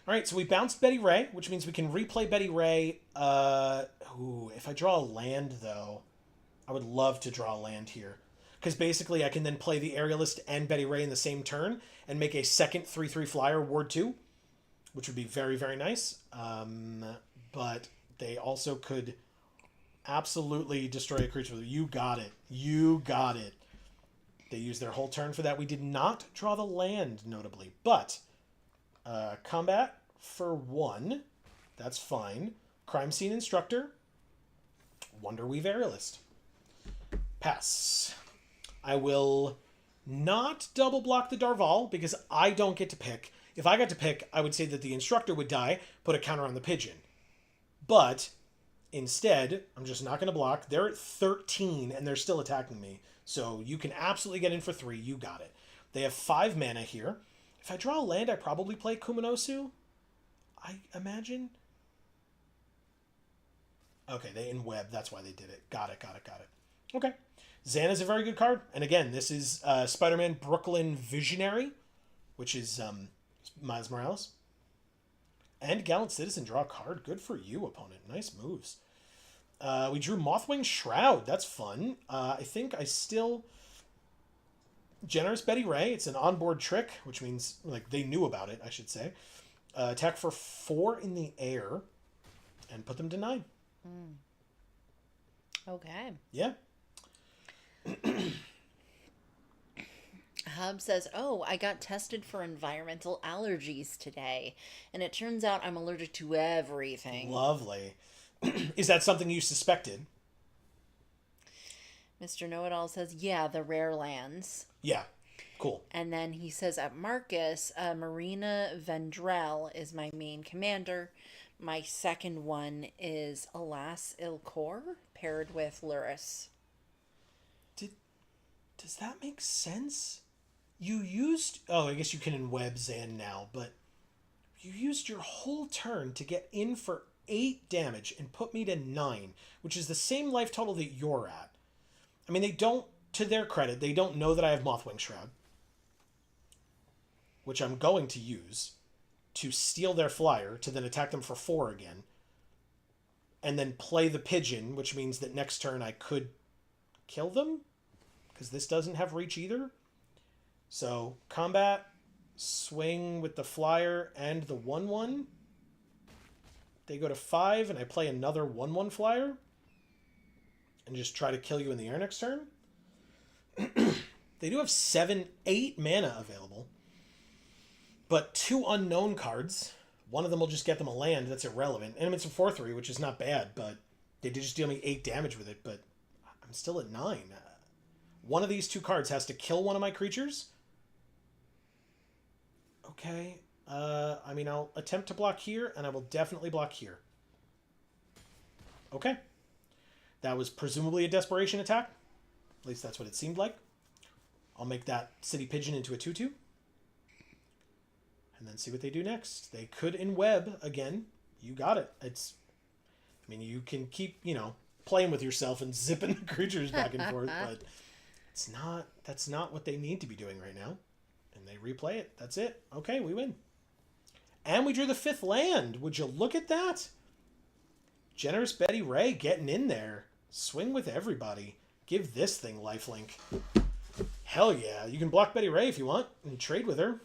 All right, so we bounced Betty Ray, which means we can replay Betty Ray. If I draw a land, though, I would love to draw a land here. Because basically I can then play the Aerialist and Betty Ray in the same turn and make a second 3/3 flyer, Ward 2, which would be very, very nice. But they also could absolutely destroy a creature. You got it. You got it. They used their whole turn for that. We did not draw the land, notably. But combat for 1. That's fine. Crime Scene Instructor. Wonderweave Aerialist. Pass. I will not double block the Darval because I don't get to pick. If I got to pick, I would say that the Instructor would die, put a counter on the Pigeon. But instead, I'm just not going to block. They're at 13 and they're still attacking me. So you can absolutely get in for 3. You got it. They have 5 mana here. If I draw a land, I probably play Kumanosu, I imagine. Okay, they in web. That's why they did it. Got it. Okay. Xana's a very good card. And again, this is Spider-Man Brooklyn Visionary, which is Miles Morales. And Gallant Citizen, draw a card. Good for you, opponent. Nice moves. We drew Mothwing Shroud. That's fun. I think I still... Generous Betty Ray. It's an onboard trick, which means like they knew about it, I should say. Attack for 4 in the air and put them to 9. Okay. Yeah. Hub says, oh, I got tested for environmental allergies today, and it turns out I'm allergic to everything. Lovely. Is that something you suspected? Mr. Know-It-All says, yeah, the rare lands. Yeah. Cool. And then he says at Marcus, Marina Vendrell is my main commander. My second one is Alas Ilcor, paired with Luris. Does that make sense? You used... Oh, I guess you can in web Zan now, but you used your whole turn to get in for 8 damage and put me to 9, which is the same life total that you're at. I mean, they don't, to their credit, they don't know that I have Mothwing Shroud, which I'm going to use to steal their flyer to then attack them for 4 again, and then play the pigeon, which means that next turn I could kill them, because this doesn't have reach either. So, combat, swing with the flyer and the 1/1. They go to 5, and I play another 1/1 flyer. and just try to kill you in the air next turn. They do have 8 mana available, but 2 unknown cards. One of them will just get them a land. That's irrelevant. And it's a 4/3, which is not bad, but they did just deal me 8 damage with it, but I'm still at 9. One of these 2 cards has to kill one of my creatures. Okay. I mean, I'll attempt to block here, and I will definitely block here. Okay. That was presumably a desperation attack. At least that's what it seemed like. I'll make that City Pigeon into a 2/2. And then see what they do next. They could in-web again. You got it. I mean, you can keep, playing with yourself and zipping the creatures back and forth, but that's not what they need to be doing right now. And they replay it. That's it. Okay, we win. And we drew the 5th land. Would you look at that? Generous Betty Ray getting in there. Swing with everybody. Give this thing lifelink. Hell yeah. You can block Betty Ray if you want and trade with her.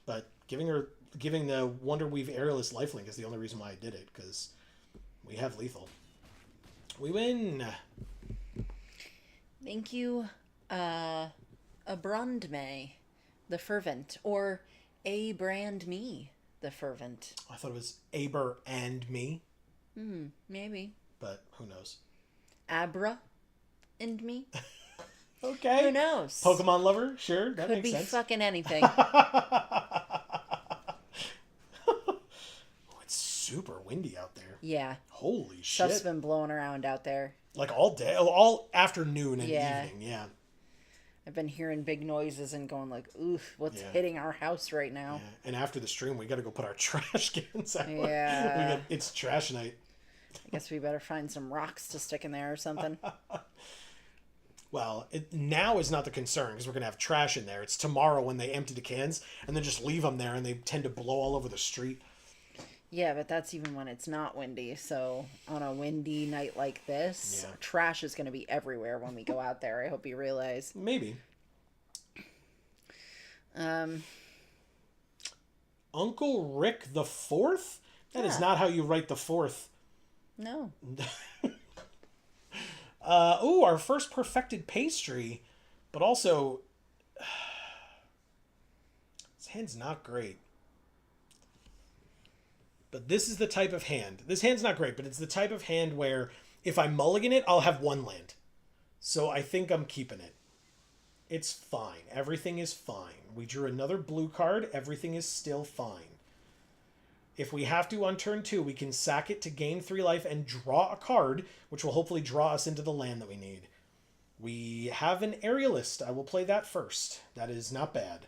But giving the Wonder Weave Aerialist lifelink is the only reason why I did it, because we have lethal. We win. Thank you, Abrandme, the Fervent, or A Brand Me, the Fervent. I thought it was Aber and me. Maybe. But who knows? Abra and me. Okay. Who knows? Pokemon lover? Sure, that Could makes be sense. fucking anything. It's super windy out there. Yeah. Holy shit. Stuff's been blowing around out there. Like all day, all afternoon and evening, yeah. I've been hearing big noises and going like, oof, what's hitting our house right now? Yeah. And after the stream, we got to go put our trash cans out. Yeah. It's trash night. I guess we better find some rocks to stick in there or something. Well, now is not the concern because we're going to have trash in there. It's tomorrow when they empty the cans and then just leave them there and they tend to blow all over the street. Yeah, but that's even when it's not windy. So on a windy night like this, trash is going to be everywhere when we go out there. I hope you realize. Maybe. Uncle Rick the Fourth? That is not how you write the fourth. No. Our first perfected pastry, but also this hand's not great. But this is the type of hand. This hand's not great, but it's the type of hand where if I mulligan it, I'll have 1 land. So I think I'm keeping it. It's fine. Everything is fine. We drew another blue card. Everything is still fine. If we have to on turn 2, we can sack it to gain 3 life and draw a card, which will hopefully draw us into the land that we need. We have an Aerialist. I will play that first. That is not bad.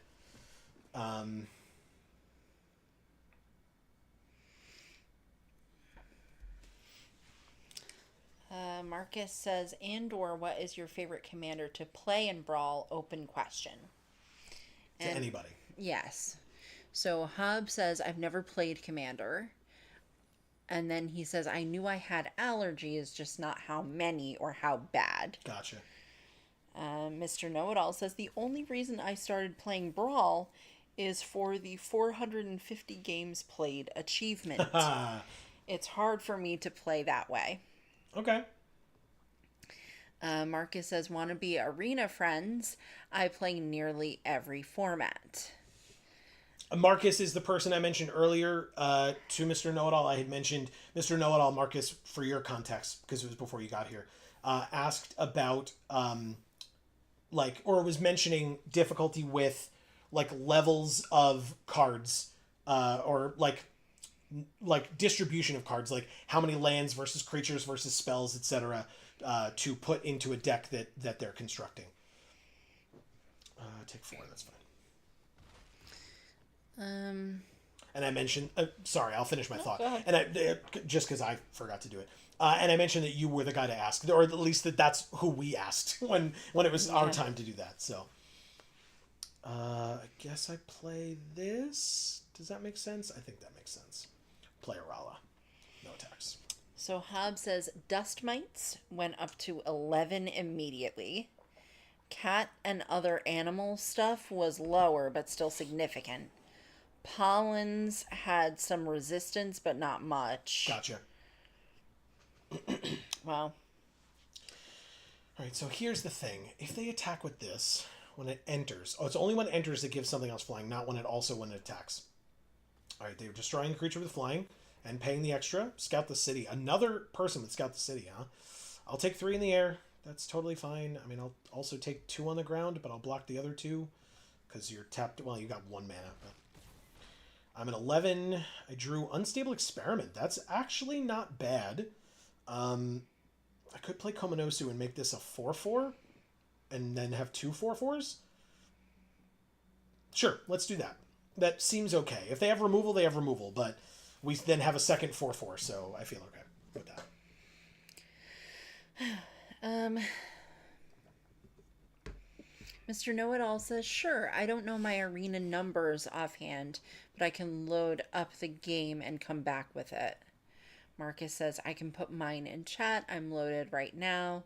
Marcus says, and/or what is your favorite commander to play in Brawl? Open question. To anybody. Yes. So Hub says, I've never played Commander. And then he says, I knew I had allergies, just not how many or how bad. Gotcha. Mr. Know-It-All says, the only reason I started playing Brawl is for the 450 games played achievement. It's hard for me to play that way. Okay. Marcus says, want to be arena friends? I play nearly every format. Marcus is the person I mentioned earlier to Mr. Know-It-All. I had mentioned Mr. Know-It-All, Marcus, for your context, because it was before you got here, asked about, or was mentioning difficulty with, levels of cards, or, distribution of cards, like how many lands versus creatures versus spells, etc., to put into a deck that they're constructing. Take 4, that's fine. And I mentioned, sorry, I'll finish my thought. And just because I forgot to do it. And I mentioned that you were the guy to ask, or at least that's who we asked when it was our time to do that. So, I guess I play this. Does that make sense? I think that makes sense. Play Arala. No attacks. So Hob says, Dust Mites went up to 11 immediately. Cat and other animal stuff was lower, but still significant. Pollens had some resistance, but not much. Gotcha. Wow. All right, so here's the thing. If they attack with this, when it enters... Oh, it's only when it enters that gives something else flying, not when it attacks. All right, they're destroying the creature with flying and paying the extra. Scout the city. Another person would scout the city, huh? I'll take 3 in the air. That's totally fine. I mean, I'll also take 2 on the ground, but I'll block the other 2 because you're tapped... Well, you got 1 mana, but... I'm at 11. I drew Unstable Experiment. That's actually not bad. I could play Komanosu and make this a 4/4 and then have 2 4/4s. Sure, let's do that. That seems okay. If they have removal, they have removal, but we then have a second 4/4, so I feel okay with that. Mr. Know-It-All says, sure, I don't know my arena numbers offhand, but I can load up the game and come back with it. Marcus says, I can put mine in chat. I'm loaded right now.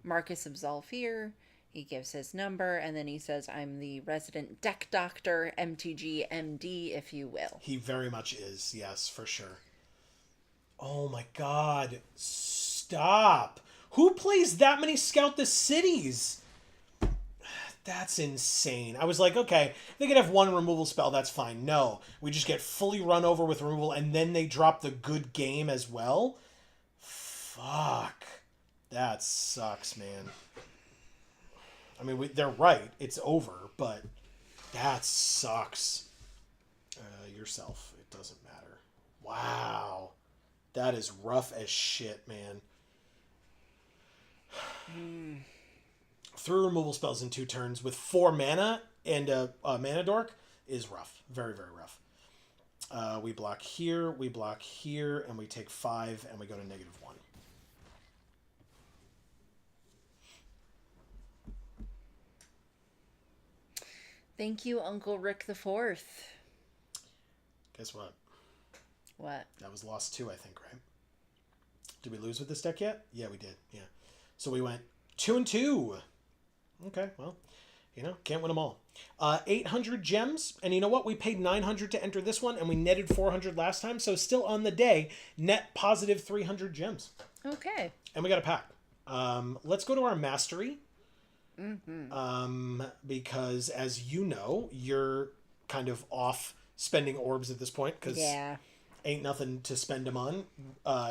Marcus Absolve here. He gives his number, and then he says, I'm the resident deck doctor, MTG MD, if you will. He very much is, yes, for sure. Oh my god. Stop. Who plays that many Scout the Cities? That's insane. I was like, okay, they could have 1 removal spell, that's fine. No, we just get fully run over with removal, and then they drop the good game as well? Fuck. That sucks, man. I mean, they're right. It's over, but that sucks. Yourself. It doesn't matter. Wow. That is rough as shit, man. Through removal spells in 2 turns with 4 mana and a mana dork is rough. Very, very rough. We block here, and we take 5, and we go to -1. Thank you, Uncle Rick the Fourth. Guess what? What? That was lost 2, I think, right? Did we lose with this deck yet? Yeah, we did. Yeah. So we went 2-2. Okay, well, can't win them all. 800 gems, and you know what? We paid 900 to enter this one, and we netted 400 last time, so still on the day, net positive 300 gems. Okay. And we got a pack. Let's go to our mastery. Because, as you know, you're kind of off spending orbs at this point, because ain't nothing to spend them on,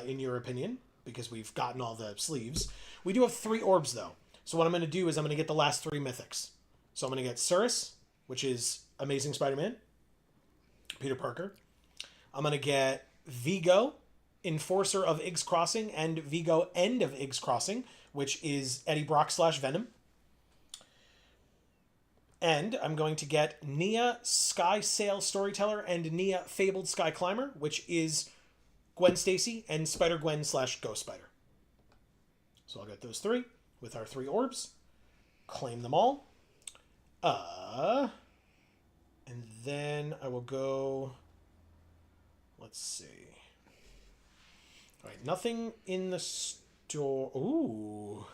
in your opinion, because we've gotten all the sleeves. We do have 3 orbs, though. So what I'm going to do is I'm going to get the last 3 mythics. So I'm going to get Surus, which is Amazing Spider-Man, Peter Parker. I'm going to get Vigo, Enforcer of Iggs Crossing, and Vigo, End of Iggs Crossing, which is Eddie Brock / Venom. And I'm going to get Nia, Sky Sail Storyteller, and Nia, Fabled Sky Climber, which is Gwen Stacy and Spider-Gwen / Ghost Spider. So I'll get those 3 with our 3 orbs. Claim them all. And then I will go... Let's see. All right, nothing in the store. Ooh.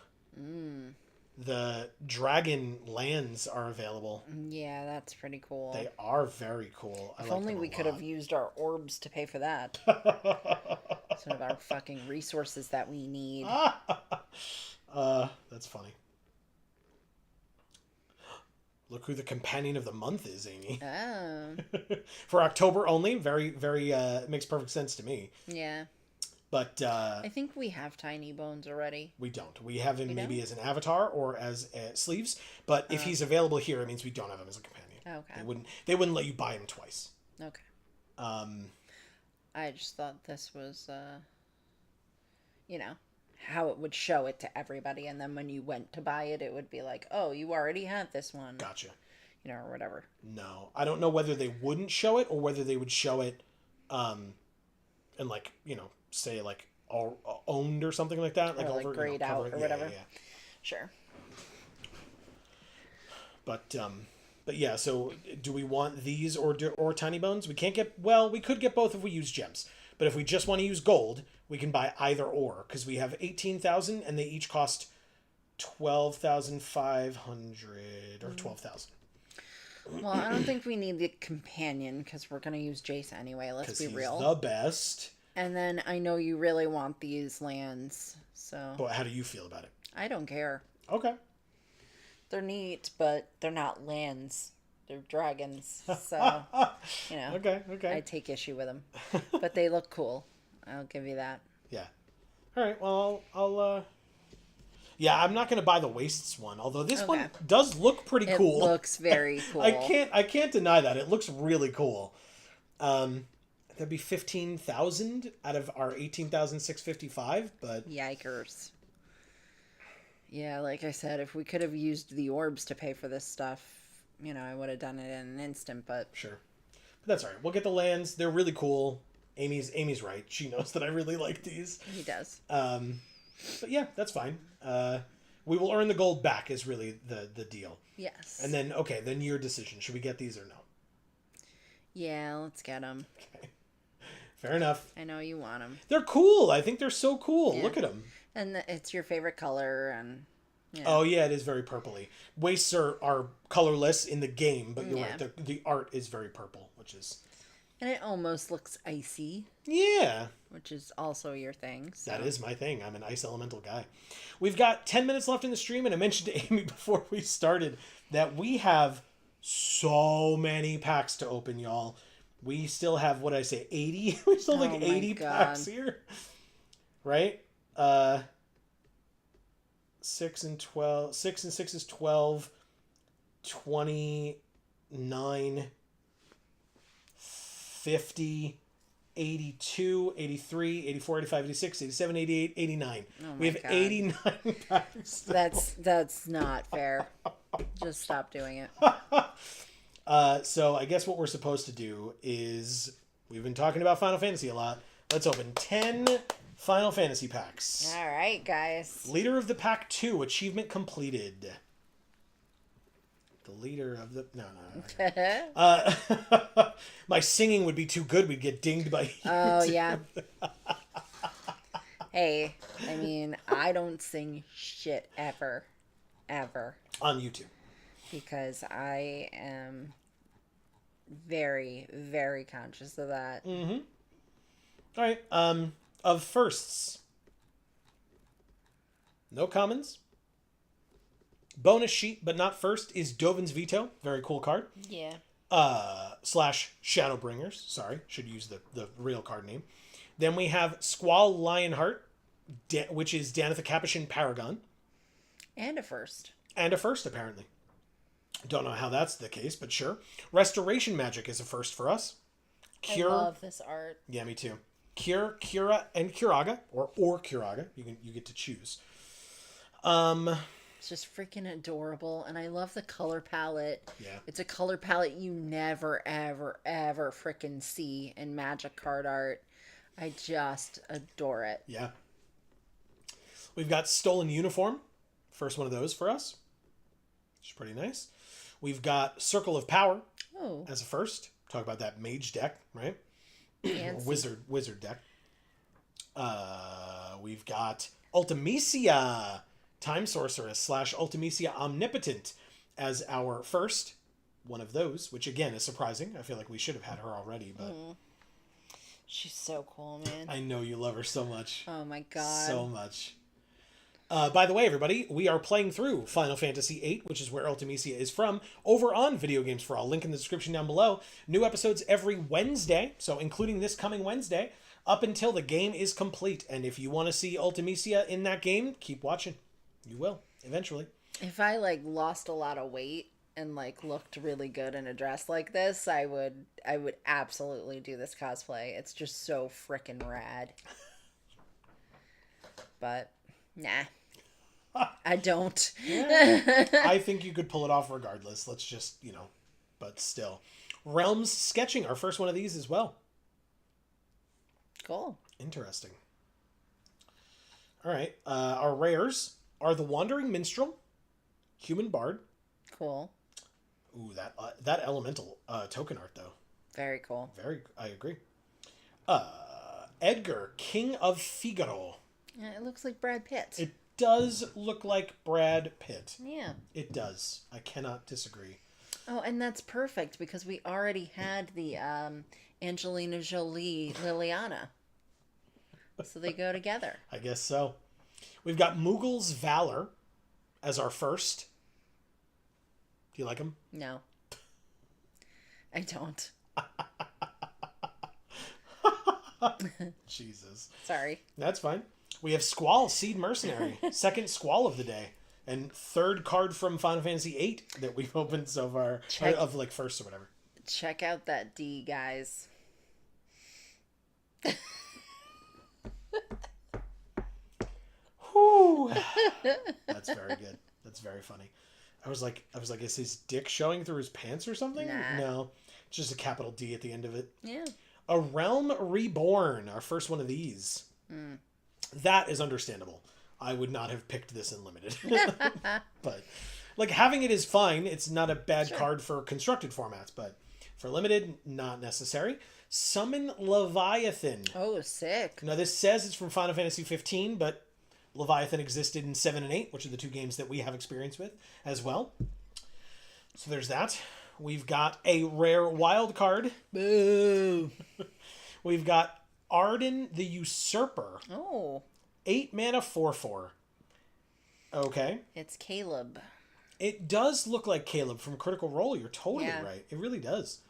The dragon lands are available. Yeah, that's pretty cool. They are very cool. If only we could have used our orbs to pay for that. Some of our fucking resources that we need. That's funny. Look who the companion of the month is, Amy. Oh. For October only, very, very, makes perfect sense to me. Yeah. But, I think we have Tiny Bones already. We don't. We have him maybe as an avatar or as sleeves, but if he's available here, it means we don't have him as a companion. Okay. They wouldn't let you buy him twice. Okay. I just thought this was, how it would show it to everybody, and then when you went to buy it, it would be like, oh, you already have this one. Gotcha. Or whatever. No. I don't know whether they wouldn't show it or whether they would show it, and say like all owned or something like that, like grayed out or whatever. Yeah. Sure. But yeah. So do we want these or Tiny Bones? We can't get. Well, we could get both if we use gems. But if we just want to use gold, we can buy either or, because we have 18,000 and they each cost 12,500 or 12,000. Well, I don't think we need the companion because we're going to use Jace anyway. Let's be real. He's the best. And then I know you really want these lands, so. But how do you feel about it? I don't care. Okay. They're neat, but they're not lands. They're dragons. So, Okay. I take issue with them. But they look cool. I'll give you that. Yeah. All right. Well, I'll yeah, I'm not going to buy the Wastes one, although this one does look pretty cool. It looks very cool. I can't deny that. It looks really cool. That'd be 15,000 out of our 18,655, but yikers. Yeah, like I said, if we could have used the orbs to pay for this stuff, I would have done it in an instant, but sure. But that's all right. We'll get the lands. They're really cool. Amy's right. She knows that I really like these. He does. But yeah, that's fine. We will earn the gold back is really the deal. Yes. And then then your decision. Should we get these or no? Yeah, let's get them. Okay. Fair enough. I know you want them. They're cool. I think they're so cool. Yeah. Look at them. And it's your favorite color, and oh yeah, it is very purpley. Wastes are colorless in the game, but you're right. The art is very purple, which is. And it almost looks icy. Yeah. Which is also your thing. So. That is my thing. I'm an ice elemental guy. We've got 10 minutes left in the stream, and I mentioned to Amy before we started that we have so many packs to open, y'all. We still have, what did I say, 80? We still have like 80 packs here. Right? 6 and 6 is 12. 29. 50, 82, 83, 84, 85, 86, 87, 88, 89. We have 89 packs. That's not fair. Just stop doing it. So I guess what we're supposed to do is, we've been talking about Final Fantasy a lot. Let's open 10 Final Fantasy packs. All right, guys. Leader of the Pack 2, achievement completed. The leader of the... No. My singing would be too good. We'd get dinged by YouTube. Oh, yeah. Hey, I mean, I don't sing shit ever. Ever. On YouTube. Because I am very, very conscious of that. Mm-hmm. All right. Of firsts. No commons. Bonus sheet, but not first, is Dovin's Veto. Very cool card. Yeah. / Shadowbringers. Sorry, should use the real card name. Then we have Squall Lionheart, which is Danitha Capuchin Paragon. And a first. And a first, apparently. Don't know how that's the case, but sure. Restoration Magic is a first for us. I love this art. Yeah, me too. Cure, Cura, and Curaga, or Curaga. You get to choose. It's just freaking adorable, and I love the color palette. Yeah. It's a color palette you never, ever, ever freaking see in Magic card art. I just adore it. Yeah. We've got Stolen Uniform. First one of those for us. Which is pretty nice. We've got Circle of Power as a first. Talk about that mage deck, right? wizard deck. We've got Ultimecia, Time Sorceress / Ultimecia Omnipotent as our first one of those, which again is surprising. I feel like we should have had her already, but she's so cool, man. I know you love her so much. Oh my god. So much. By the way, everybody, we are playing through Final Fantasy VIII, which is where Ultimecia is from, over on Video Games for All. Link in the description down below. New episodes every Wednesday, so including this coming Wednesday, up until the game is complete. And if you want to see Ultimecia in that game, keep watching. You will, eventually. If I, lost a lot of weight and, looked really good in a dress like this, I would absolutely do this cosplay. It's just so frickin' rad. But, nah. I don't. Yeah. I think you could pull it off regardless. Let's just, but still. Realms Sketching, our first one of these as well. Cool. Interesting. All right. Our rares are the Wandering Minstrel, Human Bard. Cool. Ooh, that elemental token art, though. Very cool. I agree. Edgar, King of Figaro. Yeah, it looks like Brad Pitt. It does look like Brad Pitt. Yeah. It does. I cannot disagree. Oh, and that's perfect because we already had the Angelina Jolie Liliana. So they go together. I guess so. We've got Mughals Valor as our first. Do you like him? No. I don't. Jesus. Sorry. That's fine. We have Squall, Seed Mercenary. Second Squall of the day. And third card from Final Fantasy VIII that we've opened so far. Of like first or whatever. Check out that D, guys. Whew. That's very good. That's very funny. I was like, is his dick showing through his pants or something? Nah. No. It's just a capital D at the end of it. Yeah. A Realm Reborn, our first one of these. That is understandable. I would not have picked this in Limited. But, like, having it is fine. It's not a bad card for constructed formats, but for Limited, not necessary. Summon Leviathan. Oh, sick. Now, this says it's from Final Fantasy 15, but Leviathan existed in 7 and 8, which are the two games that we have experience with as well. So there's that. We've got a rare wild card. Boo. We've got Arden the Usurper. Oh. 8 mana 4/4. Okay. It's Caleb. It does look like Caleb from Critical Role. You're totally right. It really does.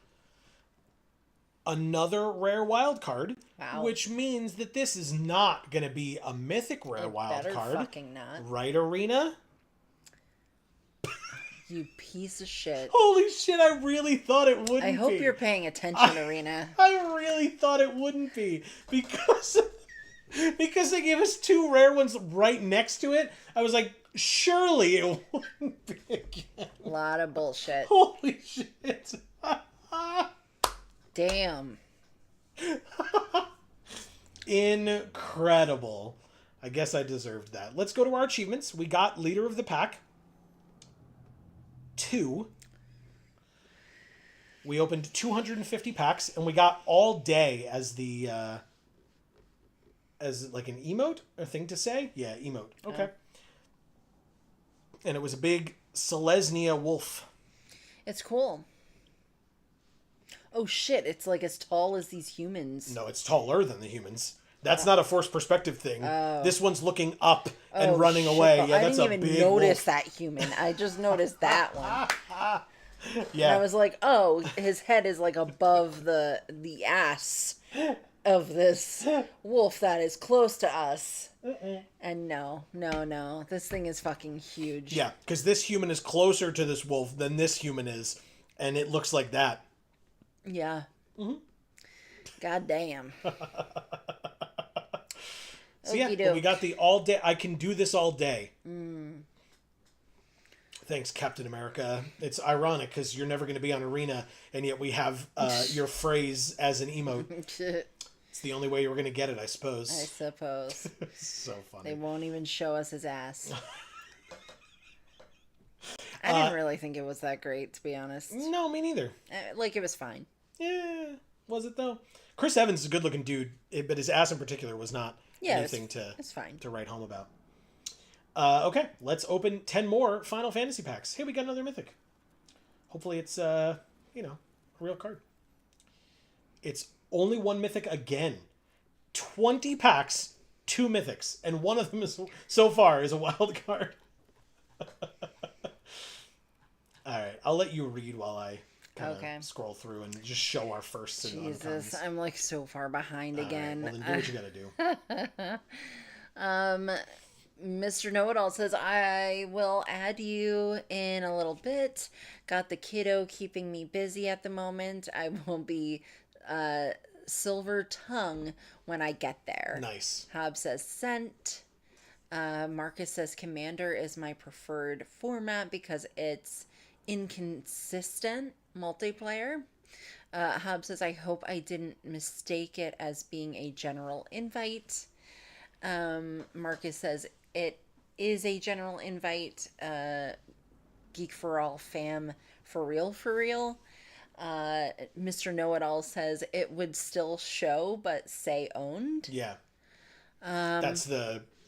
Another rare wild card. Wow. Which means that this is not going to be a mythic rare wild card. Fucking not. Right, Arena? You piece of shit. Holy shit, I really thought it wouldn't be. I hope you're paying attention, Arena. I really thought it wouldn't be. Because they gave us two rare ones right next to it. I was like, surely it wouldn't be again. A lot of bullshit. Holy shit. Damn. Incredible. I guess I deserved that. Let's go to our achievements. We got Leader of the Pack. 2. We opened 250 packs, and we got All Day as the as like an emote, a thing to say. Yeah, emote. Okay. And it was a big Selesnya wolf. It's cool. Oh shit, it's like as tall as these humans. No, it's taller than the humans. That's not a forced perspective thing. This one's looking up and running away. Yeah, that's a big I didn't even notice wolf. that human. I just noticed that one. Yeah. And I was like, oh, his head is like above the ass of this wolf that is close to us. And no. This thing is fucking huge. Yeah, because this human is closer to this wolf than this human is. And it looks like that. Yeah. God damn. So yeah, we got the all day. I can do this all day. Thanks, Captain America. It's ironic because you're never going to be on Arena, and yet we have your phrase as an emote. It's the only way we're going to get it, I suppose. I suppose. So funny. They won't even show us his ass. I didn't really think it was that great, to be honest. No, me neither. Like, it was fine. Yeah, was it though? Chris Evans is a good-looking dude, but his ass in particular was not anything it's fine. to write home about. Okay, let's open 10 more Final Fantasy packs. Hey, we got another mythic. Hopefully it's, a real card. It's only one mythic again. 20 packs, 2 mythics, and one of them is so far is a wild card. All right, I'll let you read while I scroll through and just show our firsts and Jesus, I'm like so far behind again. Right, well, then do what you gotta do. Mr. Know-It-All says, I will add you in a little bit. Got the kiddo keeping me busy at the moment. I will be silver tongue when I get there. Nice. Hob says, sent. Marcus says, Commander is my preferred format because it's inconsistent multiplayer. Hob says, I hope I didn't mistake it as being a general invite. Marcus says, it is a general invite. Geek for All fam, for real, for real. Mr. Know-It-All says, it would still show, but say owned. Yeah. That's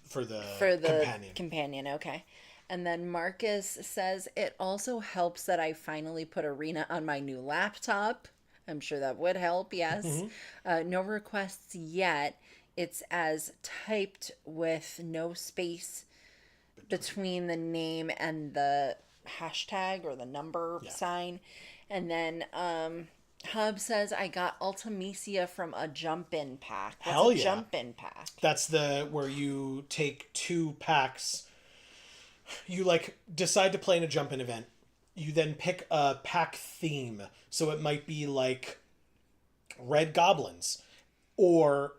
for the companion, okay. And then Marcus says, it also helps that I finally put Arena on my new laptop. I'm sure that would help, yes. No requests yet. It's as typed with no space between the name and the hashtag or the number sign. And then Hub says, I got Ultimecia from a jump-in pack. What's Hell a yeah. jump-in pack? That's where you take 2 packs. You decide to play in a jump-in event. You then pick a pack theme. So it might be like Red Goblins or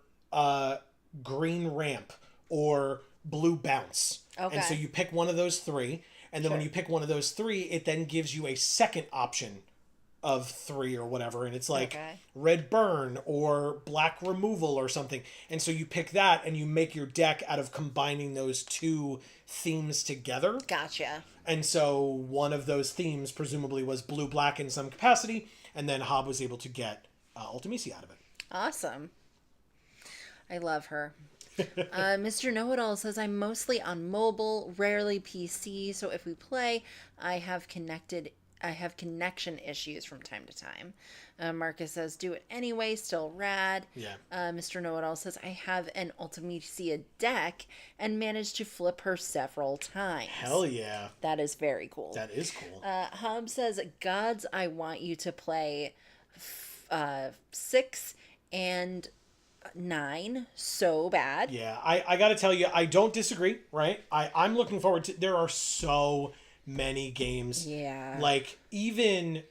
Green Ramp or Blue Bounce. Okay. And so you pick one of those 3. And then when you pick one of those 3, it then gives you a second option of 3 or whatever. And it's like Red Burn or Black Removal or something. And so you pick that and you make your deck out of combining those 2 themes together. Gotcha. And so one of those themes presumably was blue-black in some capacity. And then Hob was able to get Ultimecia out of it. Awesome. I love her. Mr. Know-It-All says, I'm mostly on mobile, rarely PC, so if we play, I have connection issues from time to time. Marcus says, do it anyway, still rad. Yeah. Mr. Know-It-All says, I have an Ultimecia deck and managed to flip her several times. Hell yeah. That is very cool. That is cool. Hub says, Gods, I want you to play 6 and 9 so bad. Yeah, I gotta tell you, I don't disagree, right? I'm looking forward to... There are so many games. Yeah. Like, even...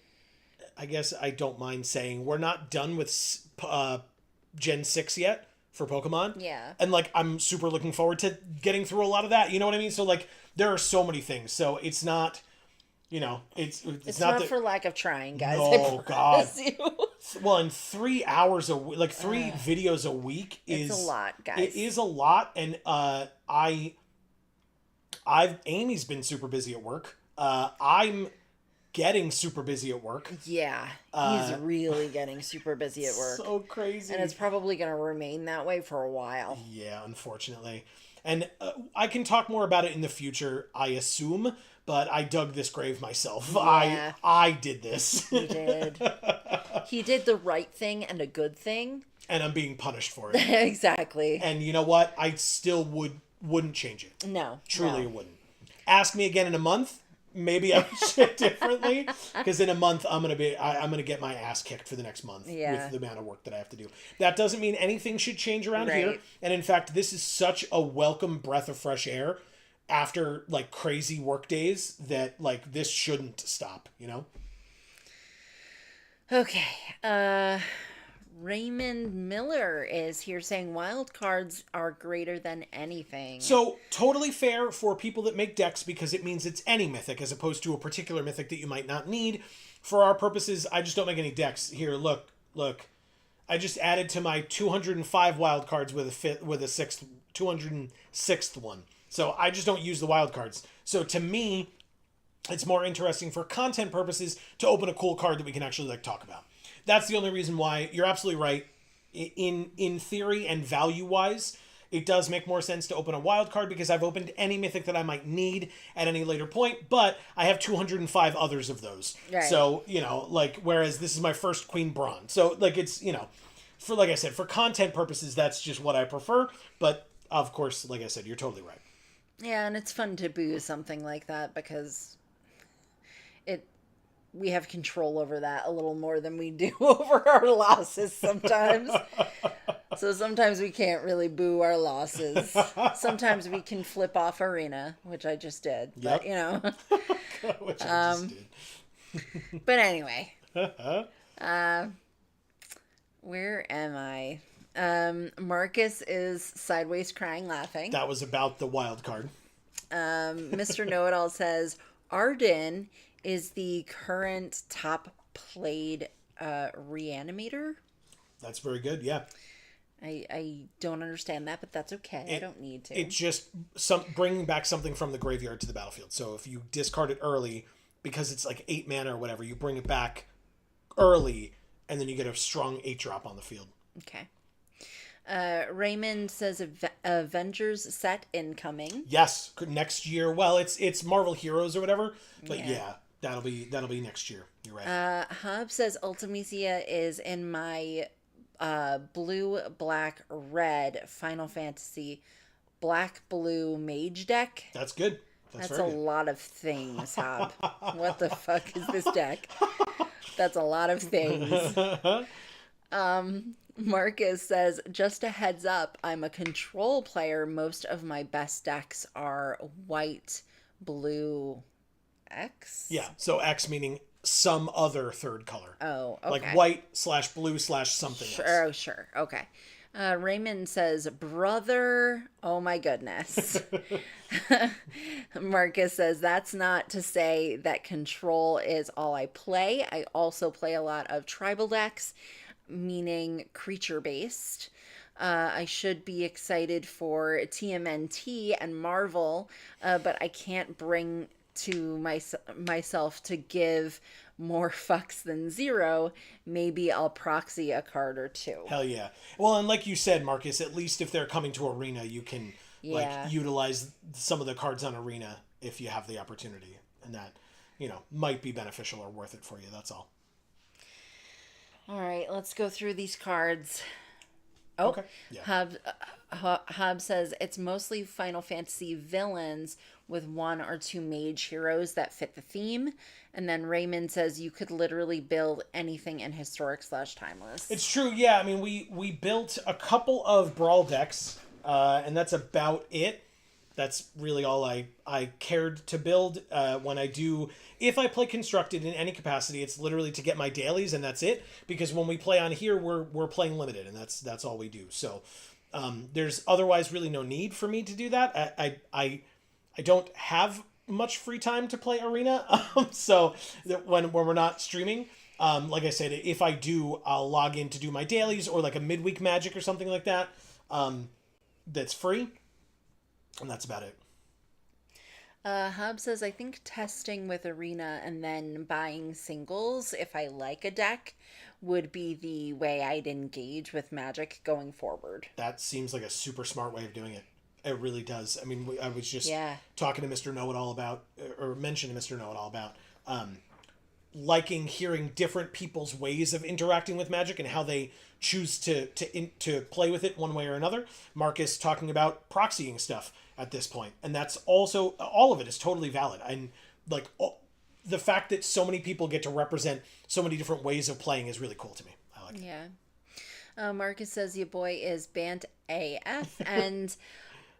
I guess I don't mind saying, we're not done with Gen 6 yet for Pokemon. Yeah. And, I'm super looking forward to getting through a lot of that. You know what I mean? So, there are so many things. So, it's not... it's not for lack of trying, guys. Oh, God. You. Well, and 3 hours a week, 3 videos a week is... It's a lot, guys. It is a lot, and Amy's been super busy at work. I'm getting super busy at work. Yeah, he's really getting super busy at work. So crazy. And it's probably going to remain that way for a while. Yeah, unfortunately. And I can talk more about it in the future, I assume, but I dug this grave myself. Yeah. I did this. He did. He did the right thing and a good thing. And I'm being punished for it. Exactly. And you know what? I still wouldn't change it. No. Truly, it wouldn't. Ask me again in a month. Maybe I would shit differently, because in a month I'm gonna get my ass kicked for the next month with the amount of work that I have to do. That doesn't mean anything should change around here. And in fact, this is such a welcome breath of fresh air after crazy work days that this shouldn't stop. You know. Okay. Raymond Miller is here saying wild cards are greater than anything. So, totally fair for people that make decks, because it means it's any mythic as opposed to a particular mythic that you might not need. For our purposes, I just don't make any decks. Here, look. I just added to my 205 wild cards with a 206th one. So, I just don't use the wild cards. So, to me, it's more interesting for content purposes to open a cool card that we can actually talk about. That's the only reason why. You're absolutely right. In theory and value-wise, it does make more sense to open a wild card, because I've opened any mythic that I might need at any later point, but I have 205 others of those. Right. So, whereas this is my first Queen Braun. So, it's, for, like I said, for content purposes, that's just what I prefer. But, of course, like I said, you're totally right. Yeah, and it's fun to boo something like that, because we have control over that a little more than we do over our losses sometimes. So sometimes we can't really boo our losses. Sometimes we can flip off Arena, which I just did. Yep. But, which I just did. But anyway. Where am I? Marcus is sideways crying laughing. That was about the wild card. Mr. Know-It-All says, Arden is the current top played reanimator. That's very good, yeah. I don't understand that, but that's okay. I don't need to. It's just bringing back something from the graveyard to the battlefield. So if you discard it early, because it's 8 mana or whatever, you bring it back early, and then you get a strong 8-drop on the field. Okay. Raymond says Avengers set incoming. Yes, next year. Well, it's Marvel Heroes or whatever, but yeah that'll be next year. You're right. Hub says Ultimecia is in my blue, black, red Final Fantasy black-blue mage deck. That's good. That's very a good. lot of things, Hob. What the fuck is this deck? That's a lot of things. Marcus says, just a heads up, I'm a control player. Most of my best decks are white, blue, X? Yeah, so X meaning some other third color. Oh, okay. Like white/blue/something Sure, else. oh, sure. Okay. Raymond says, brother, oh my goodness. Marcus says, that's not to say that control is all I play. I also play a lot of tribal decks, meaning creature-based. I should be excited for TMNT and Marvel, but I can't bring to myself to give more fucks than zero. Maybe I'll proxy a card or two. Hell yeah. Well, and like you said, Marcus, at least if they're coming to Arena, you can like utilize some of the cards on Arena if you have the opportunity. And that, might be beneficial or worth it for you. That's all. All right, let's go through these cards. Oh, okay. Yeah. Hob says it's mostly Final Fantasy villains with one or two mage heroes that fit the theme. And then Raymond says you could literally build anything in historic/timeless. It's true, yeah. I mean, we built a couple of Brawl decks, and that's about it. That's really all I cared to build. If I play Constructed in any capacity, it's literally to get my dailies, and that's it. Because when we play on here, we're playing limited, and that's all we do. So there's otherwise really no need for me to do that. I don't have much free time to play Arena, so when we're not streaming, like I said, if I do, I'll log in to do my dailies or like a midweek magic or something like that. That's free. And that's about it. Hub says, I think testing with Arena and then buying singles, if I like a deck, would be the way I'd engage with Magic going forward. That seems like a super smart way of doing it. It really does. I mean, I was just talking to Mr. Know-It-All about, or mentioning Mr. Know-It-All about, liking hearing different people's ways of interacting with Magic and how they choose to play with it one way or another. Marcus talking about proxying stuff at this point, and that's also, all of it is totally valid. And like the fact that so many people get to represent so many different ways of playing is really cool to me. I like it. Yeah. Marcus says your boy is Bant AF and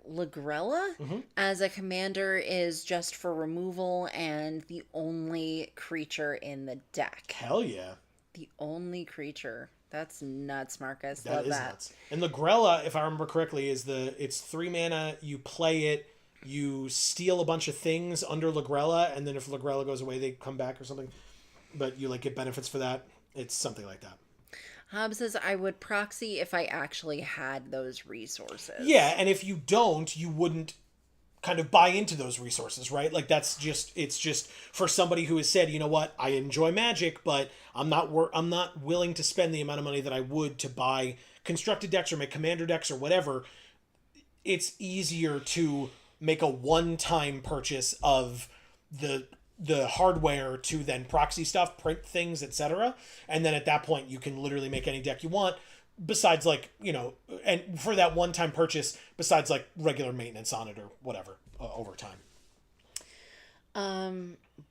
Lagrella as a commander is just for removal and the only creature in the deck. Hell yeah. The only creature. That's nuts, Marcus. That Love is that. Nuts. And Lagrella, if I remember correctly, it's 3 mana, you play it, you steal a bunch of things under Lagrella, and then if Lagrella goes away, they come back or something. But you get benefits for that. It's something like that. Hob says, I would proxy if I actually had those resources. Yeah, and if you don't, you wouldn't kind of buy into those resources, right? Like it's just for somebody who has said, you know what, I enjoy Magic, but I'm not willing to spend the amount of money that I would to buy constructed decks or make commander decks or whatever. It's easier to make a one-time purchase of the hardware to then proxy stuff, print things, etc. And then at that point, you can literally make any deck you want. Besides, and for that one-time purchase, besides regular maintenance on it or whatever over time.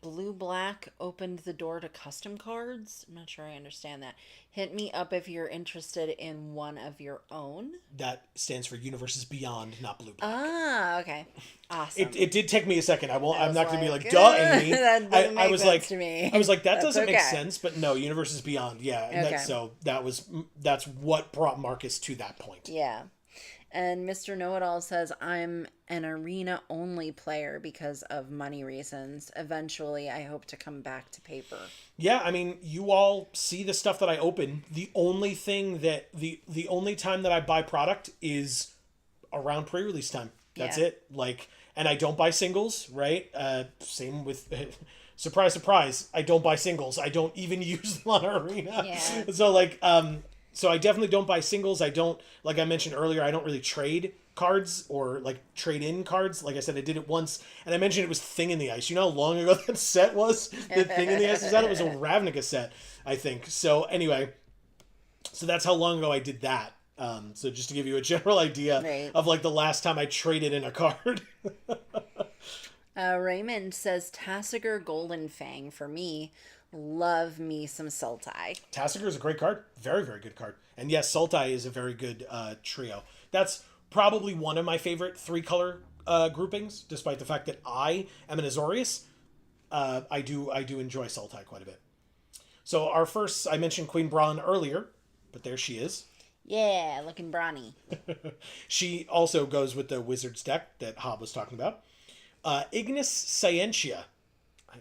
Blue Black opened the door to custom cards. I'm not sure I understand that. Hit me up if you're interested in one of your own. That stands for Universes Beyond, not Blue Black. Ah, okay. Awesome. It did take me a second. I'm not going to be like, duh, Amy. That doesn't make sense to me. I was like, that doesn't okay. make sense, but no, Universes Beyond, yeah. And okay. That's what brought Marcus to that point. Yeah. And Mr. Know-It-All says, I'm an arena-only player because of money reasons. Eventually, I hope to come back to paper. Yeah, I mean, you all see the stuff that I open. The only thing that... The only time that I buy product is around pre-release time. That's it. And I don't buy singles, right? Same with... surprise, surprise. I don't buy singles. I don't even use them on Arena. Yeah. So, so I definitely don't buy singles. I don't, like I mentioned earlier, I don't really trade cards or trade in cards. Like I said, I did it once, and I mentioned it was Thing in the Ice. You know how long ago that set was? The Thing in the Ice was out? It was a Ravnica set, I think. So anyway, so that's how long ago I did that. So just to give you a general idea Right. of like the last time I traded in a card. Raymond says Tassiger Golden Fang for me. Love me some Sultai. Tassiger is a great card. Very, very good card. And yes, Sultai is a very good trio. That's probably one of my favorite 3-color groupings, despite the fact that I am an Azorius. I do enjoy Sultai quite a bit. So our first, I mentioned Queen Braun earlier, but there she is. Yeah, looking brawny. She also goes with the Wizards deck that Hob was talking about. Ignis Scientia.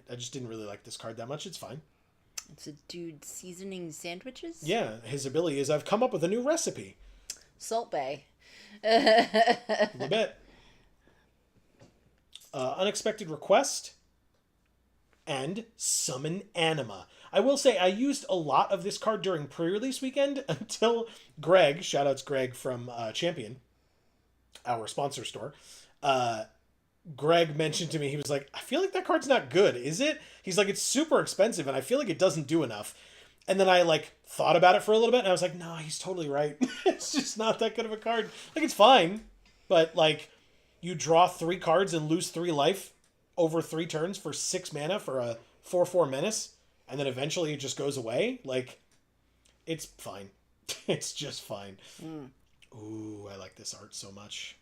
I just didn't really like this card that much. It's fine. It's a dude seasoning sandwiches? Yeah, his ability is I've come up with a new recipe. Salt Bay. A little bit. Unexpected Request. And Summon Anima. I will say I used a lot of this card during pre-release weekend until Greg, shoutouts Greg from Champion, our sponsor store, Greg mentioned to me, he was like, I feel like that card's not good, is it? He's like, it's super expensive and I feel like it doesn't do enough. And then I like thought about it for a little bit and I was like, no, he's totally right. It's just not that good of a card. Like, it's fine, but like, you draw 3 cards and lose 3 life over 3 turns for 6 mana for a 4/4 menace, and then eventually it just goes away. Like, it's fine. It's just fine. Ooh, I like this art so much.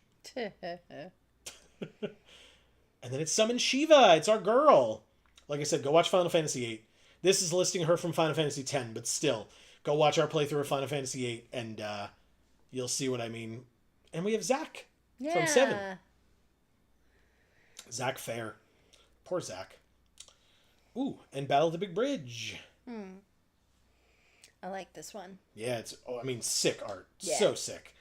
And then it's Summon Shiva. It's our girl. Like I said, go watch Final Fantasy VIII. This is listing her from Final Fantasy X, but still, go watch our playthrough of Final Fantasy VIII, and you'll see what I mean. And we have Zach from 7. Zach Fair. Poor Zach. Ooh, and Battle of the Big Bridge. I like this one. Yeah, it's, sick art. Yeah. So sick.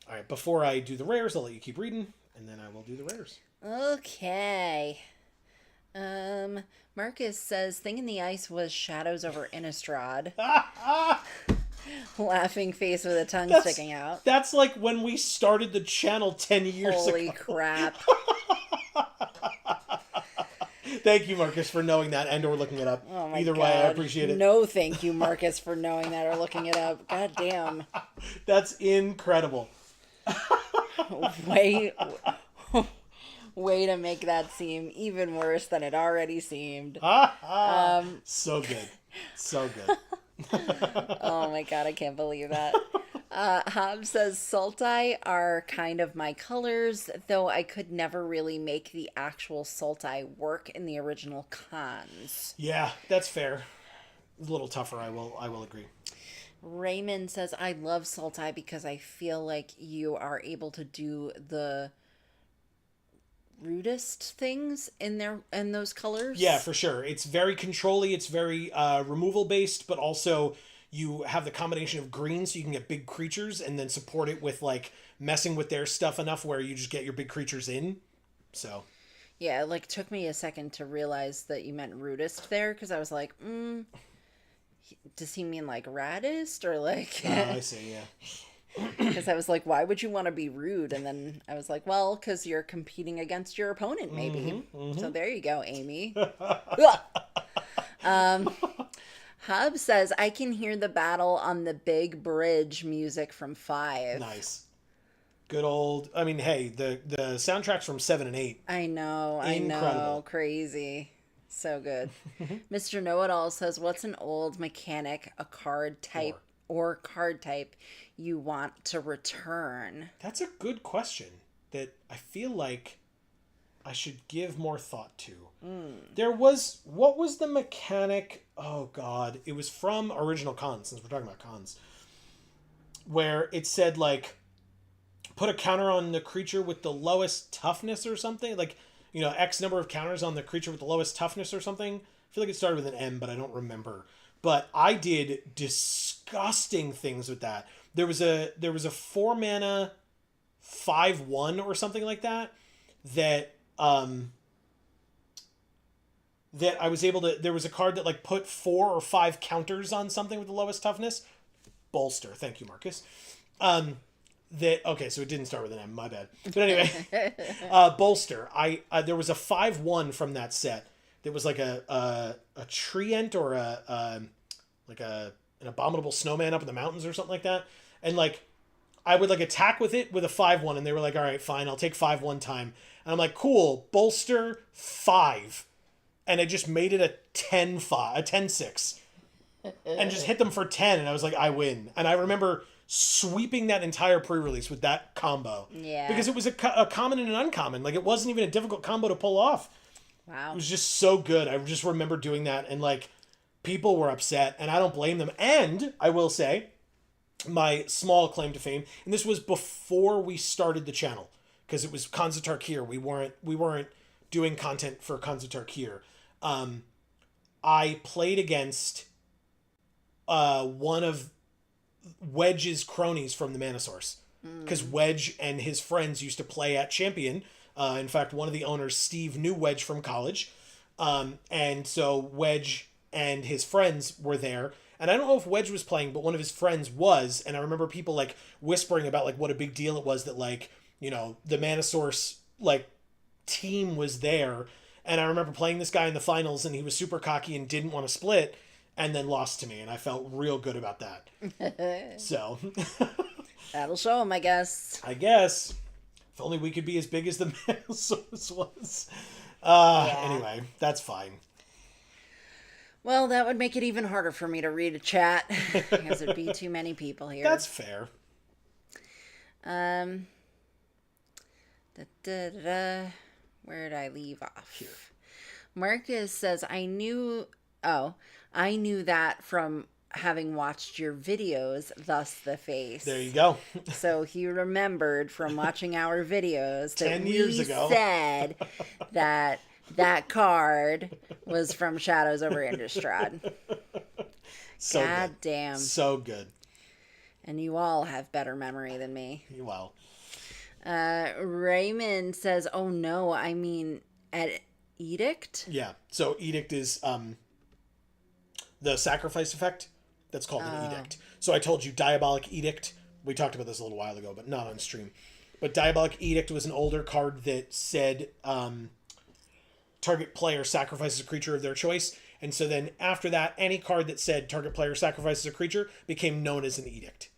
All right, before I do the rares, I'll let you keep reading, and then I will do the rares. Okay. Marcus says, Thing in the Ice was Shadows over Innistrad. Laughing face with a tongue sticking out. That's like when we started the channel 10 years ago. Holy crap. Thank you, Marcus, for knowing that and or looking it up. Oh my Either God. way, I appreciate it. No, thank you, Marcus, for knowing that or looking it up. God damn. That's incredible. Way to make that seem even worse than it already seemed. So good. So good. Oh my God, I can't believe that. Hob says, Sultai are kind of my colors, though I could never really make the actual Sultai work in the original cons. Yeah, that's fair. A little tougher, I will agree. Raymond says, I love Sultai because I feel like you are able to do the rudest things in those colors. Yeah, for sure. It's very control-y, it's very removal based, but also you have the combination of green so you can get big creatures and then support it with like messing with their stuff enough where you just get your big creatures in. So yeah, it like took me a second to realize that you meant rudest there, because I was like, does he mean like raddest or like I see, yeah. because I was like, why would you want to be rude? And then I was like, well, because you're competing against your opponent, maybe. So there you go, Amy. Hub says, I can hear the battle on the big bridge music from 5. Nice. Good old, hey, the soundtracks from 7 and 8. I know. Crazy. So good. Mr. Know-It-All says, what's an old mechanic, a card type, or card type you want to return? That's a good question that I feel like I should give more thought to. What was the mechanic? Oh God, it was from original cons, since we're talking about cons, where it said like, put a counter on the creature with the lowest toughness or something, like, X number of counters on the creature with the lowest toughness or something. I feel like it started with an M, but I don't remember. But I did disgusting things with that. There was a 4 mana 5/1 or something like that that I was able to, there was a card that like put 4 or 5 counters on something with the lowest toughness. Bolster. Thank you, Marcus. Okay, so it didn't start with an M, my bad. But anyway, Bolster. There was a 5/1 from that set that was like a treant or an abominable snowman up in the mountains or something like that. And like I would like attack with it with a 5-1, and they were like, all right, fine, I'll take 5 one time. And I'm like, cool, bolster 5. And I just made it a 10-5, a 10-6. And just hit them for 10, and I was like, I win. And I remember sweeping that entire pre-release with that combo. Yeah. Because it was a common and an uncommon. Like, it wasn't even a difficult combo to pull off. Wow. It was just so good. I just remember doing that, and like, people were upset, and I don't blame them. And I will say, my small claim to fame, and this was before we started the channel, because it was Kanzatark here. We weren't doing content for Kanzatark here. I played against one of Wedge's cronies from the Mana Source, because Wedge and his friends used to play at Champion. In fact, one of the owners, Steve, knew Wedge from college, and so Wedge and his friends were there. And I don't know if Wedge was playing, but one of his friends was. And I remember people like whispering about like what a big deal it was that like, you know, the Mana Source like team was there. And I remember playing this guy in the finals, and he was super cocky and didn't want to split, and then lost to me. And I felt real good about that. So that'll show him, I guess. I guess. If only we could be as big as the Mana Source was. Anyway, that's fine. Well, that would make it even harder for me to read a chat because there'd be too many people here. That's fair. Where did I leave off? Here. Marcus says, I knew that from having watched your videos, thus the face. There you go. So he remembered from watching our videos that 10 years ago. said that card was from Shadows over Innistrad. So God good. damn. So good. And you all have better memory than me. Well. Raymond says, oh no, I mean at Edict? Yeah. So Edict is the sacrifice effect. That's called an Edict. So I told you Diabolic Edict. We talked about this a little while ago, but not on stream. But Diabolic Edict was an older card that said target player sacrifices a creature of their choice. And so then after that, any card that said target player sacrifices a creature became known as an Edict.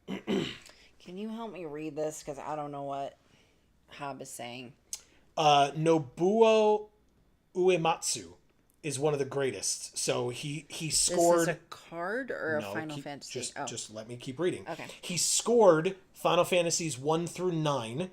Can you help me read this? Because I don't know what Hab is saying. Nobuo Uematsu is one of the greatest. So he scored... Is this a card or a Final Fantasy? Just let me keep reading. Okay. He scored Final Fantasies 1 through 9,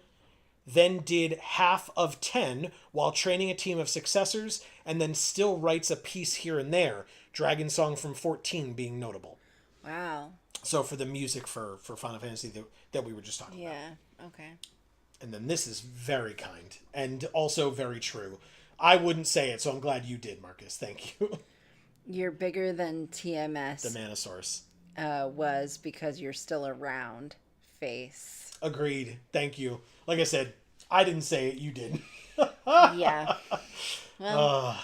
then did half of 10 while training a team of successors, and then still writes a piece here and there. Dragon Song from 14 being notable. Wow. So for the music for Final Fantasy that we were just talking about. Yeah, okay. And then this is very kind and also very true. I wouldn't say it, so I'm glad you did, Marcus. Thank you. You're bigger than TMS. The Mana Source. Was because you're still around. Face. Agreed. Thank you. Like I said, I didn't say it. You did. Yeah. Well.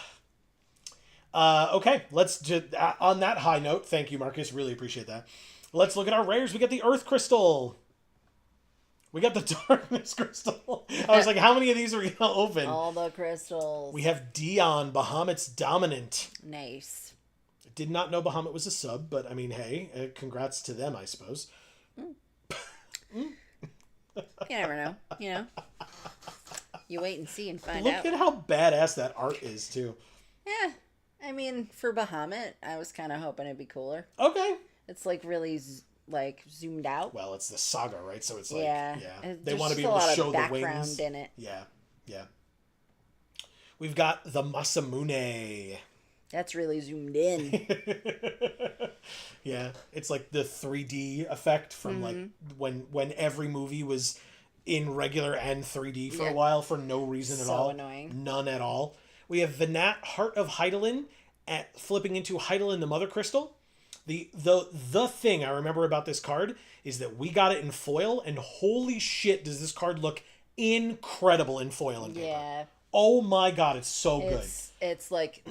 Okay. Let's just on that high note. Thank you, Marcus. Really appreciate that. Let's look at our rares. We got the Earth Crystal. We got the Darkness Crystal. I was like, how many of these are we gonna open? All the crystals. We have Dion, Bahamut's Dominant. Nice. Did not know Bahamut was a sub, but I mean, hey, congrats to them, I suppose. You never know. You know. You wait and see and find Look out. at how badass that art is, too. Yeah. I mean, for Bahamut, I was kind of hoping it'd be cooler. Okay. It's like really zoomed out. Well, it's the saga, right? So it's like, yeah. They want to be able to show the wings. Background in it. Yeah. We've got the Masamune. That's really zoomed in. Yeah, it's like the 3D effect from like when every movie was in regular and 3D for a while for no reason at all. So annoying. None at all. We have Venat, Heart of Hydaelyn, flipping into Hydaelyn the Mother Crystal. The thing I remember about this card is that we got it in foil, and holy shit, does this card look incredible in foil and paper. Yeah. Oh my god, it's so good. It's like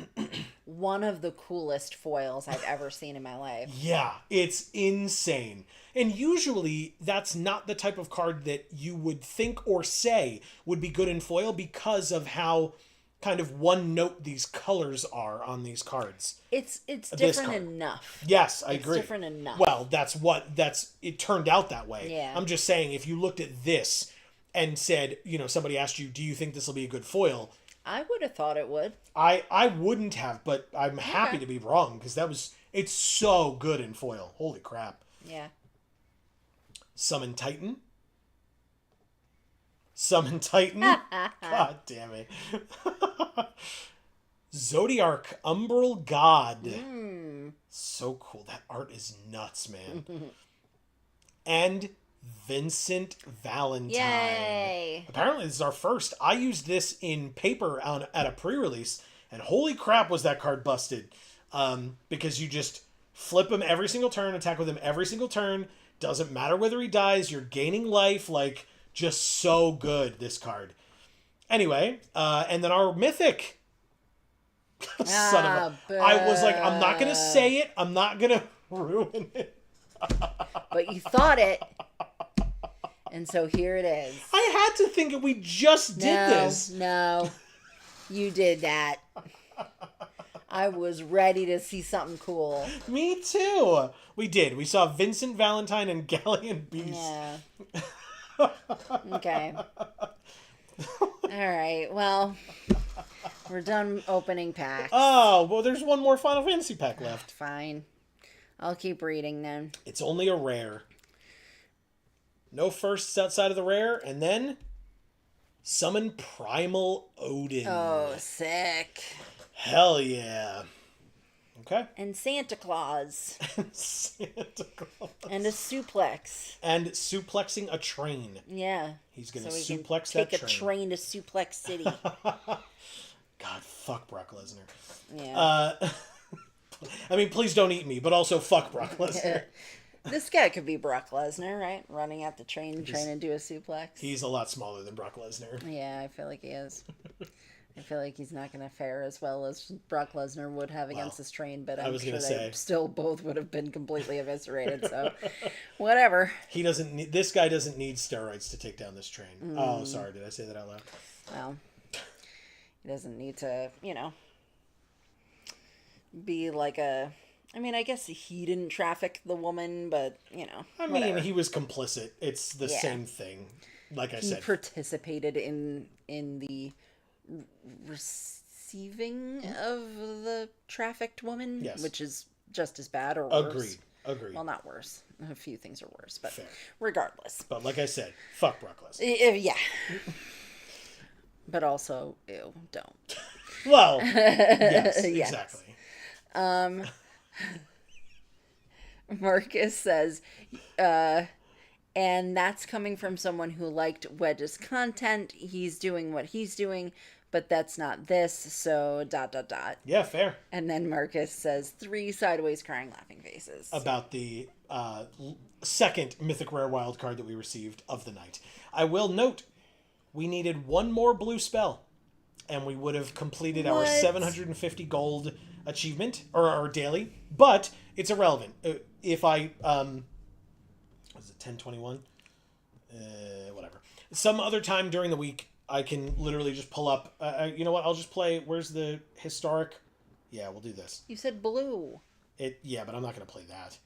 one of the coolest foils I've ever seen in my life. Yeah, it's insane. And usually that's not the type of card that you would think or say would be good in foil because of how kind of one note these colors are on these cards. It's different enough. Yes, I agree. It's different enough. Well, it turned out that way. Yeah. I'm just saying, if you looked at this and said, somebody asked you, do you think this will be a good foil? I would have thought it would. I wouldn't have, but I'm happy to be wrong, because it's so good in foil. Holy crap. Yeah. Summon Titan. God damn it. Zodiarch Umbral God. So cool. That art is nuts, man. And Vincent Valentine. Yay. Apparently this is our first. I used this in paper at a pre-release, and holy crap was that card busted. Because you just flip him every single turn, attack with him every single turn. Doesn't matter whether he dies, you're gaining life. Like, just so good, this card. Anyway, and then our mythic. Son of a... I was like, I'm not going to say it. I'm not going to ruin it. But you thought it. And so here it is. I had to think it. We just did this. No, you did that. I was ready to see something cool. Me too. We did. We saw Vincent Valentine and Galleon Beast. Yeah. Okay. All right. Well, we're done opening packs. Oh, well, there's one more Final Fantasy pack left. Fine. I'll keep reading then. It's only a rare. No firsts outside of the rare, and then summon Primal Odin. Oh, sick. Hell yeah. Okay. And Santa Claus. Santa Claus. And a suplex. And suplexing a train. Yeah. He's going to so suplex that train. Take a train to Suplex City. God, fuck Brock Lesnar. Yeah. I mean, please don't eat me, but also fuck Brock Lesnar. This guy could be Brock Lesnar, right? Running out the train, trying to do a suplex. He's a lot smaller than Brock Lesnar. Yeah, I feel like he is. I feel like he's not going to fare as well as Brock Lesnar would have against this train, but I'm sure they still both would have been completely eviscerated, so whatever. This guy doesn't need steroids to take down this train. Oh, sorry, did I say that out loud? Well, he doesn't need to, be like a... I mean, I guess he didn't traffic the woman, but, I mean, he was complicit. It's the same thing, like I said. He participated in the receiving of the trafficked woman, yes. Which is just as bad or worse. Agreed. Well, not worse. A few things are worse, but fair. Regardless. But like I said, fuck Brock Lesnar. Yeah. But also, ew, don't. Well, yes, exactly. Marcus says, and that's coming from someone who liked Wedge's content. He's doing what he's doing, but that's not this, so ... Yeah, fair. And then Marcus says 3 sideways crying laughing faces. About the second Mythic Rare Wild card that we received of the night. I will note, we needed one more blue spell, and we would have completed our 750 gold achievement, or our daily, but it's irrelevant. If I, was it 1021? Whatever. Some other time during the week, I can literally just pull up, you know what, I'll just play, where's the historic? Yeah, we'll do this. You said blue. Yeah, but I'm not going to play that.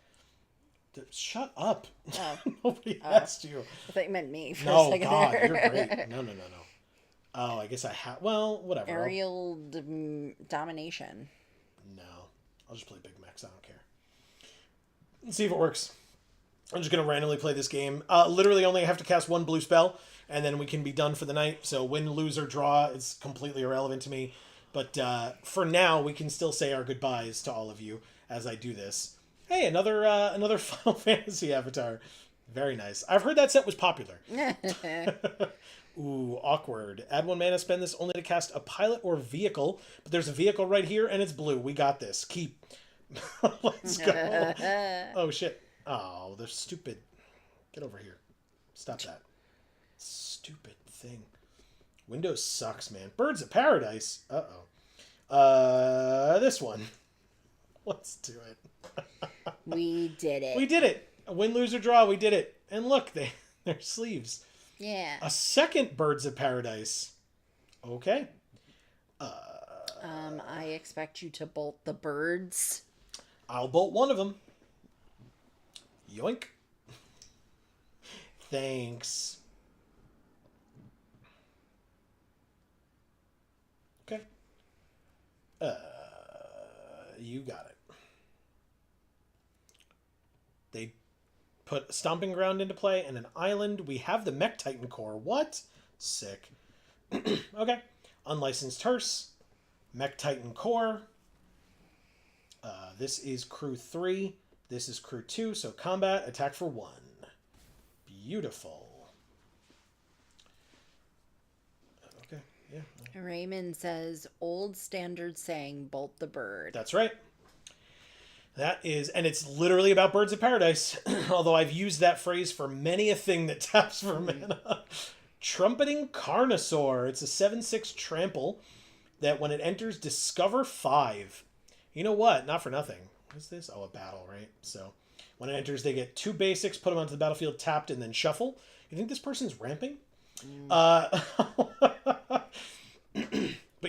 Shut up. Oh. Nobody asked you. I thought you meant me for a second God, there. you're great. No. Oh, I guess I have, well, whatever. Aerial domination. No. I'll just play Big Max. I don't care. Let's see if it works. I'm just going to randomly play this game. Literally only have to cast one blue spell, and then we can be done for the night. So win, lose, or draw, it's completely irrelevant to me. But for now, we can still say our goodbyes to all of you as I do this. Hey, another Final Fantasy avatar. Very nice. I've heard that set was popular. Ooh, awkward. Add 1 mana, spend this only to cast a pilot or vehicle. But there's a vehicle right here, and it's blue. We got this. Keep. Let's go. Oh, shit. Oh, they're stupid. Get over here. Stop that. Stupid thing. Windows sucks, man. Birds of Paradise. Uh-oh. This one. Let's do it. We did it. We did it. A win, lose, or draw. We did it. And look, they're sleeves. Yeah. A second Birds of Paradise. Okay. I expect you to bolt the birds. I'll bolt one of them. Yoink. Thanks. Okay. You got it. They put Stomping Ground into play and an island. We have the Mech Titan core. What? Sick. Okay. Unlicensed Hearse. Mech Titan core. This is crew 3. This is crew 2. So combat, attack for 1. Beautiful. Okay. Yeah. Raymond says, old standard saying, bolt the bird. That's right. That is, and it's literally about birds of paradise. Although I've used that phrase for many a thing that taps for mana. Trumpeting Carnosaur. It's a 7/6 trample that when it enters, discover 5. You know what? Not for nothing. What is this? Oh, a battle, right? So when it enters, they get 2 basics, put them onto the battlefield, tapped, and then shuffle. You think this person's ramping? But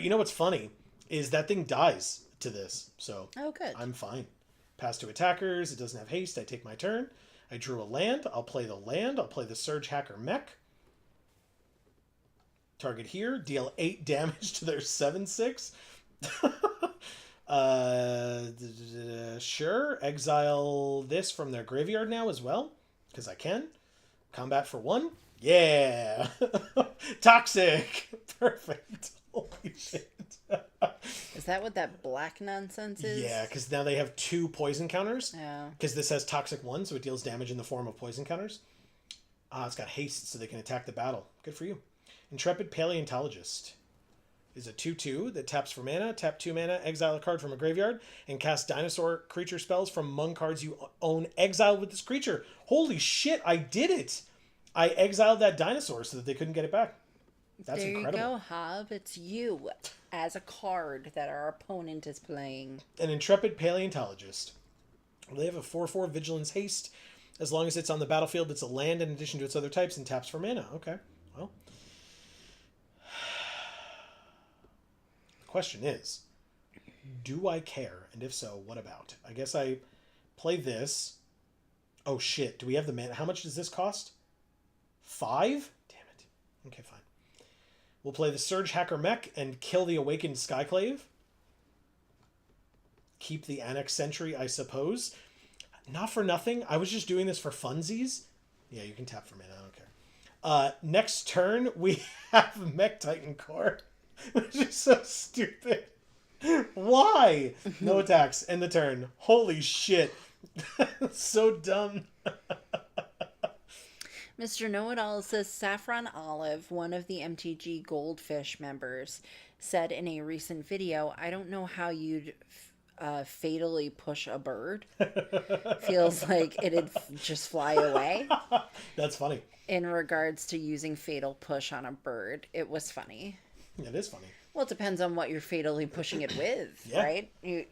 you know what's funny is that thing dies to this. So Oh, good. I'm fine. Pass to attackers. It doesn't have haste. I take my turn. I drew a land. I'll play the land. I'll play the Surge Hacker Mech. Target here. Deal 8 damage to their 7/6. Sure. Exile this from their graveyard now as well. Because I can. Combat for 1. Yeah. Toxic. Perfect. Holy shit. Is that what that black nonsense is? Yeah, because now they have 2 poison counters. Yeah. Because this has Toxic 1, so it deals damage in the form of poison counters. It's got haste, so they can attack the battle. Good for you. Intrepid Paleontologist is a 2/2 that taps for mana, tap 2 mana, exile a card from a graveyard, and cast dinosaur creature spells from among cards you own exiled with this creature. Holy shit, I did it! I exiled that dinosaur so that they couldn't get it back. That's incredible. There you go, Hob. It's you as a card that our opponent is playing. An Intrepid Paleontologist. They have a 4/4 Vigilance Haste. As long as it's on the battlefield, it's a land in addition to its other types and taps for mana. Okay, well. The question is, do I care? And if so, what about? I guess I play this. Oh shit, do we have the mana? How much does this cost? 5? Damn it. Okay, fine. We'll play the Surge Hacker Mech and kill the Awakened Skyclave. Keep the Annex Sentry, I suppose. Not for nothing. I was just doing this for funsies. Yeah, you can tap for mana. I don't care. Next turn, we have Mech Titan Core. Which is so stupid. Why? No attacks. End the turn. Holy shit. So dumb. Mr. Know-It-All says Saffron Olive, one of the MTG Goldfish members, said in a recent video, I don't know how you'd fatally push a bird. Feels like it'd just fly away. That's funny. In regards to using fatal push on a bird, it was funny. It is funny. Well, it depends on what you're fatally pushing it with, Yeah. right? You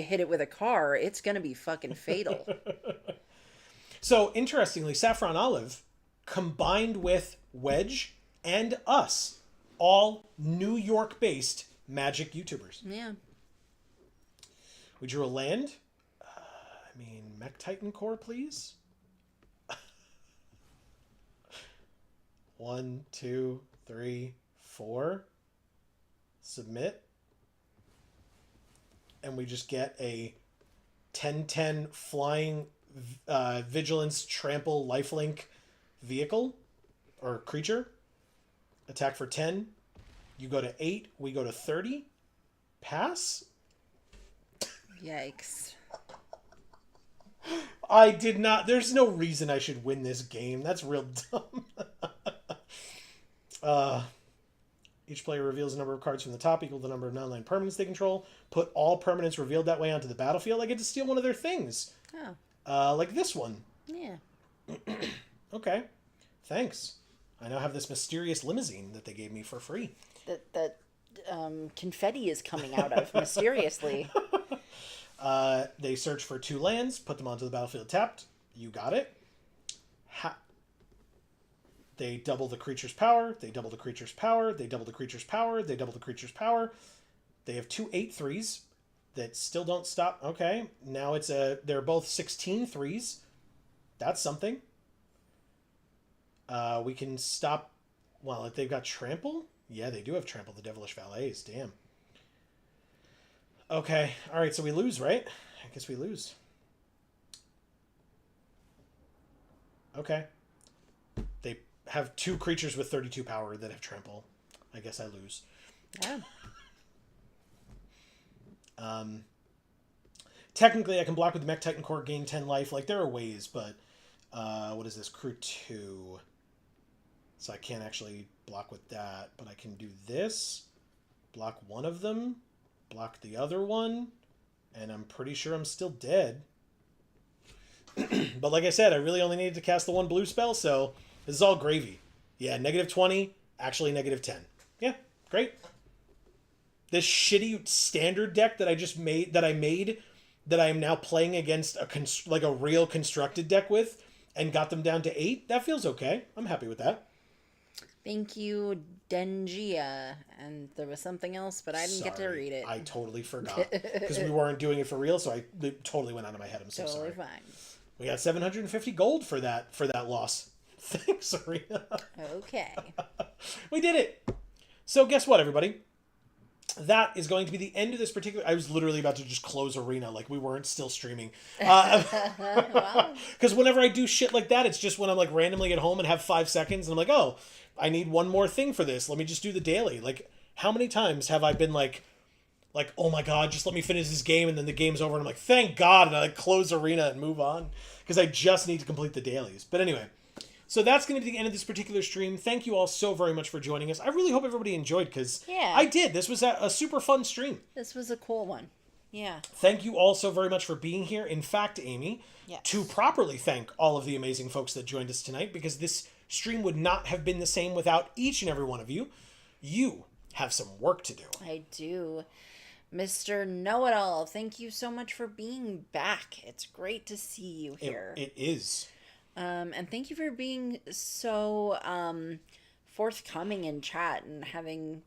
hit it with a car, it's going to be fucking fatal. So, interestingly, Saffron Olive combined with Wedge and us, all New York-based Magic YouTubers. Yeah. We drew a land. Mech Titan Core, please. 1, 2, 3, 4. Submit. And we just get a 10/10 flying vigilance trample lifelink vehicle or creature. Attack for 10. You go to 8. We go to 30. Pass. Yikes. I did not. There's no reason I should win this game. That's real dumb. Each player reveals a number of cards from the top equal to the number of non-land permanents they control. Put all permanents revealed that way onto the battlefield. I get to steal one of their things. Oh. Like this one. Yeah. Okay. Thanks. I now have this mysterious limousine that they gave me for free. That confetti is coming out of mysteriously. They search for 2 lands, put them onto the battlefield tapped. You got it. They double the creature's power. They double the creature's power. They double the creature's power. They double the creature's power. They have 2 8-3s that still don't stop. Okay, now they're both 16 threes. That's something. We can stop. Well, if they've got trample, yeah, they do have trample. The Devilish Valets, damn. Okay, all right, so we lose, right? I guess we lose. Okay. They have 2 creatures with 32 power that have trample. I guess I lose. Yeah. Technically, I can block with the Mech Titan Core, gain 10 life. Like, there are ways, but what is this? Crew 2. So I can't actually block with that, but I can do this. Block one of them. Block the other one. And I'm pretty sure I'm still dead. But like I said, I really only needed to cast the 1 blue spell, so this is all gravy. Yeah, -20, actually -10. Yeah, great. This shitty standard deck that I made, that I am now playing against a real constructed deck with, and got them down to 8, that feels okay. I'm happy with that. Thank you, Dengia. And there was something else, but I didn't get to read it. I totally forgot. Because we weren't doing it for real, so it totally went out of my head. I'm so sorry. Totally fine. We got 750 gold for that loss. Thanks, Arena. Okay. We did it. So guess what, everybody? That is going to be the end of this particular... I was literally about to just close Arena, like we weren't still streaming. Because whenever I do shit like that, it's just when I'm like randomly at home and have 5 seconds, and I'm like, oh, I need one more thing for this. Let me just do the daily. Like, how many times have I been like, oh my god, just let me finish this game, and then the game's over, and I'm like, thank god, and I like close Arena and move on. Because I just need to complete the dailies. But anyway... So that's going to be the end of this particular stream. Thank you all so very much for joining us. I really hope everybody enjoyed, because I did. This was a super fun stream. This was a cool one. Yeah. Thank you all so very much for being here. In fact, Amy, to properly thank all of the amazing folks that joined us tonight, because this stream would not have been the same without each and every one of you. You have some work to do. I do. Mr. Know-It-All, thank you so much for being back. It's great to see you here. It is. And thank you for being so forthcoming in chat and having,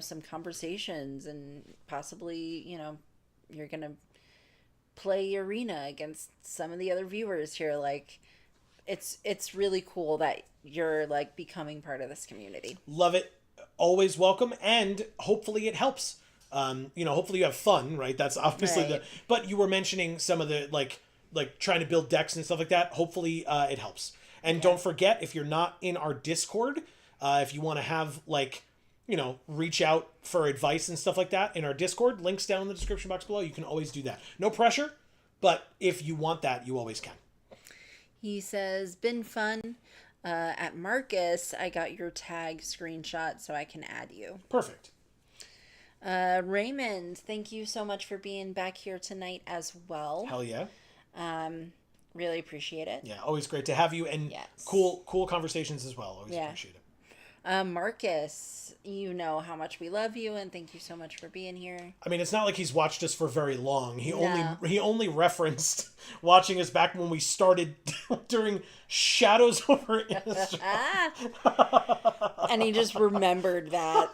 some conversations, and possibly, you're going to play Arena against some of the other viewers here. Like, it's really cool that you're like becoming part of this community. Love it. Always welcome. And hopefully it helps. Hopefully you have fun, right? That's obviously but you were mentioning some of the like trying to build decks and stuff like that. Hopefully it helps. And don't forget, if you're not in our Discord, if you want to have reach out for advice and stuff like that in our Discord, links down in the description box below. You can always do that. No pressure, but if you want that, you always can. He says, been fun. At Marcus, I got your tag screenshot so I can add you. Perfect. Raymond, thank you so much for being back here tonight as well. Hell yeah. Really appreciate it. Yeah, always great to have you, and cool conversations as well. Always appreciate it. Marcus, you know how much we love you, and thank you so much for being here. I mean, it's not like he's watched us for very long. He only referenced watching us back when we started during Shadows over Innistrad. And he just remembered that.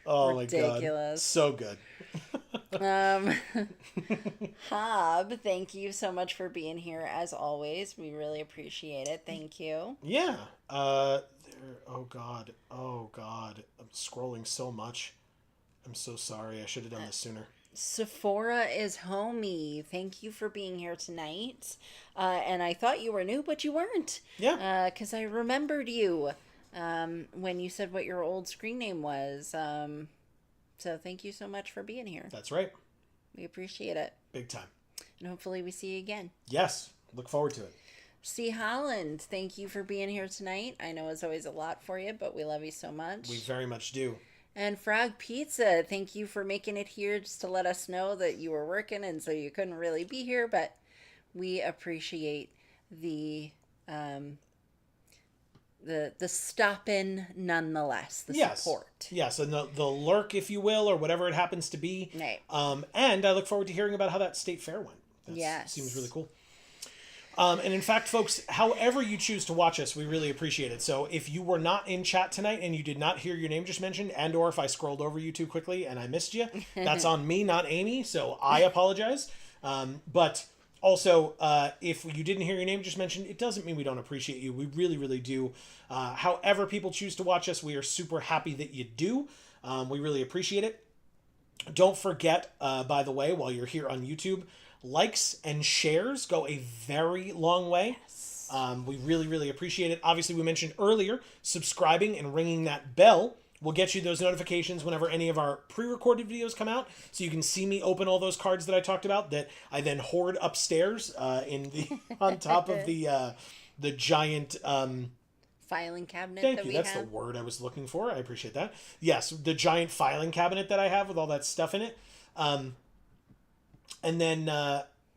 Oh ridiculous. My god. So good. Hob, thank you so much for being here as always. We really appreciate it. Thank you. Yeah. Oh god. I'm scrolling so much. I'm so sorry. I should have done this sooner. Sephora is homie. Thank you for being here tonight. And I thought you were new, but you weren't. Yeah. Because I remembered you when you said what your old screen name was. So thank you so much for being here. That's right. We appreciate it. Big time. And hopefully we see you again. Yes. Look forward to it. C. Holland, thank you for being here tonight. I know it's always a lot for you, but we love you so much. We very much do. And Frog Pizza, thank you for making it here just to let us know that you were working and so you couldn't really be here, but we appreciate the stop in nonetheless, the support. Yes, and the lurk, if you will, or whatever it happens to be. Right. And I look forward to hearing about how that state fair went. Yes. Seems really cool. And in fact, folks, however you choose to watch us, we really appreciate it. So if you were not in chat tonight and you did not hear your name just mentioned, and or if I scrolled over you too quickly and I missed you, that's on me, not Amy. So I apologize. But also, if you didn't hear your name just mentioned, it doesn't mean we don't appreciate you. We really, really do. However people choose to watch us, we are super happy that you do. We really appreciate it. Don't forget, by the way, while you're here on YouTube, likes and shares go a very long way. Yes. We really, really appreciate it. Obviously, we mentioned earlier, subscribing and ringing that bell will get you those notifications whenever any of our pre-recorded videos come out. So you can see me open all those cards that I talked about that I then hoard upstairs on top of the giant... filing cabinet. Thank you. That's the word I was looking for. I appreciate that. Yes, the giant filing cabinet that I have with all that stuff in it. And then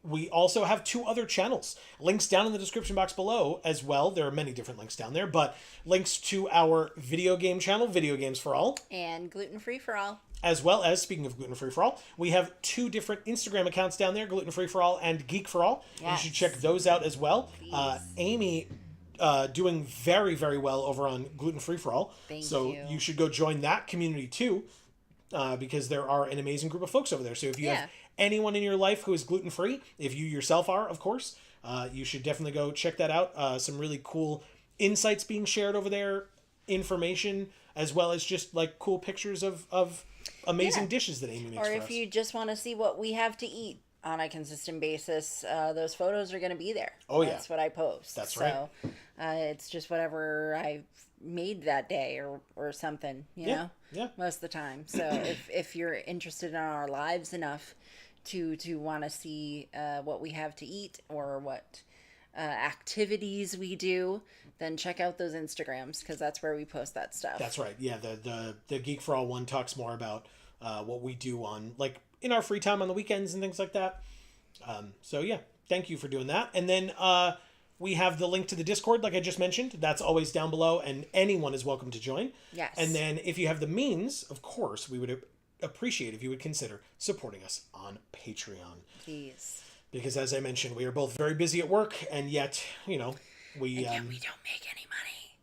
we also have 2 other channels. Links down in the description box below as well. There are many different links down there, but links to our video game channel, Video Games for All. And Gluten Free for All. As well as, speaking of Gluten Free for All, we have 2 different Instagram accounts down there, Gluten Free for All and Geek for All. Yes. You should check those out as well. Amy... doing very, very well over on Gluten Free for All. Thank you. So you should go join that community too, because there are an amazing group of folks over there. So if you have anyone in your life who is gluten-free, if you yourself are, of course, you should definitely go check that out. Some really cool insights being shared over there, information, as well as just like cool pictures of amazing dishes that Amy makes for us. Or if you just want to see what we have to eat on a consistent basis, those photos are going to be there. Oh, yeah. That's what I post. That's right. So it's just whatever I made that day or something, you know? Yeah. Most of the time. So if you're interested in our lives enough to want to see what we have to eat or what activities we do, then check out those Instagrams, because that's where we post that stuff. That's right. Yeah, the Geek for All one talks more about what we do on, like, in our free time on the weekends and things like that. So yeah, thank you for doing that. And then we have the link to the Discord, like I just mentioned. That's always down below, and anyone is welcome to join. Yes. And then if you have the means, of course, we would appreciate if you would consider supporting us on Patreon. Please. Because as I mentioned, we are both very busy at work, and yet, you know, we don't make any money.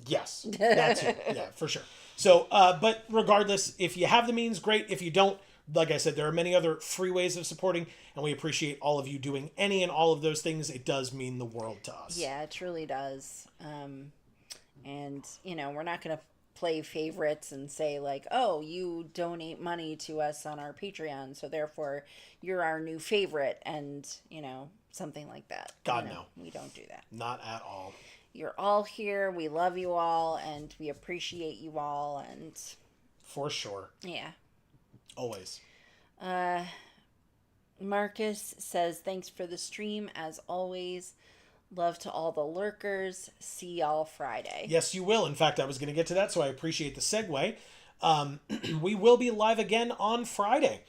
Yes, that's it. Yeah, for sure. So, but regardless, if you have the means, great. If you don't, like I said, there are many other free ways of supporting, and we appreciate all of you doing any and all of those things. It does mean the world to us. Yeah, it truly does. And, you know, we're not going to play favorites and say, like, oh, you donate money to us on our Patreon, so therefore you're our new favorite, and, you know, something like that. God, you know, no. We don't do that. Not at all. You're all here. We love you all, and we appreciate you all, and... For sure. Yeah. Always. Marcus says, thanks for the stream, as always. Love to all the lurkers. See y'all Friday. Yes, you will. In fact, I was going to get to that, so I appreciate the segue. We will be live again on Friday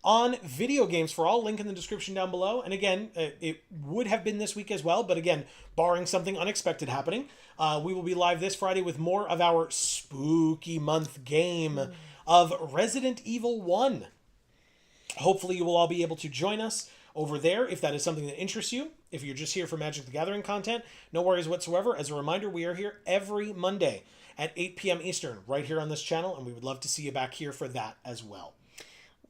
on Video Games for All. Link in the description down below. And again, it would have been this week as well, but again, barring something unexpected happening, we will be live this Friday with more of our spooky month game of Resident Evil 1. Hopefully you will all be able to join us over there if that is something that interests you. If you're just here for Magic the Gathering content, no worries whatsoever. As a reminder, we are here every Monday at 8 p.m. Eastern, right here on this channel, and we would love to see you back here for that as well.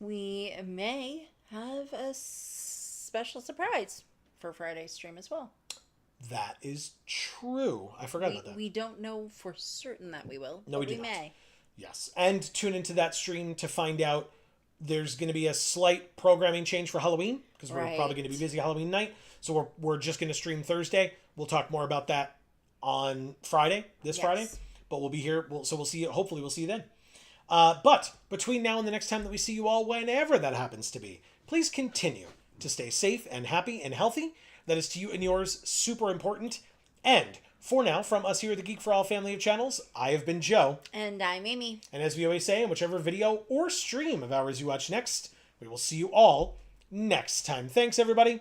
We may have a special surprise for Friday's stream as well. That is true. I forgot about that. We don't know for certain that we will. No, but we do not. May. Yes, and tune into that stream to find out. There's going to be a slight programming change for Halloween, because we're probably going to be busy Halloween night. So we're just going to stream Thursday. We'll talk more about that on Friday, Friday. But we'll be here. So we'll see you. Hopefully we'll see you then. But between now and the next time that we see you all, whenever that happens to be, please continue to stay safe and happy and healthy. That is to you and yours super important. And for now, from us here at the Geek for All family of channels, I have been Joe. And I'm Amy. And as we always say, in whichever video or stream of ours you watch next, we will see you all next time. Thanks, everybody.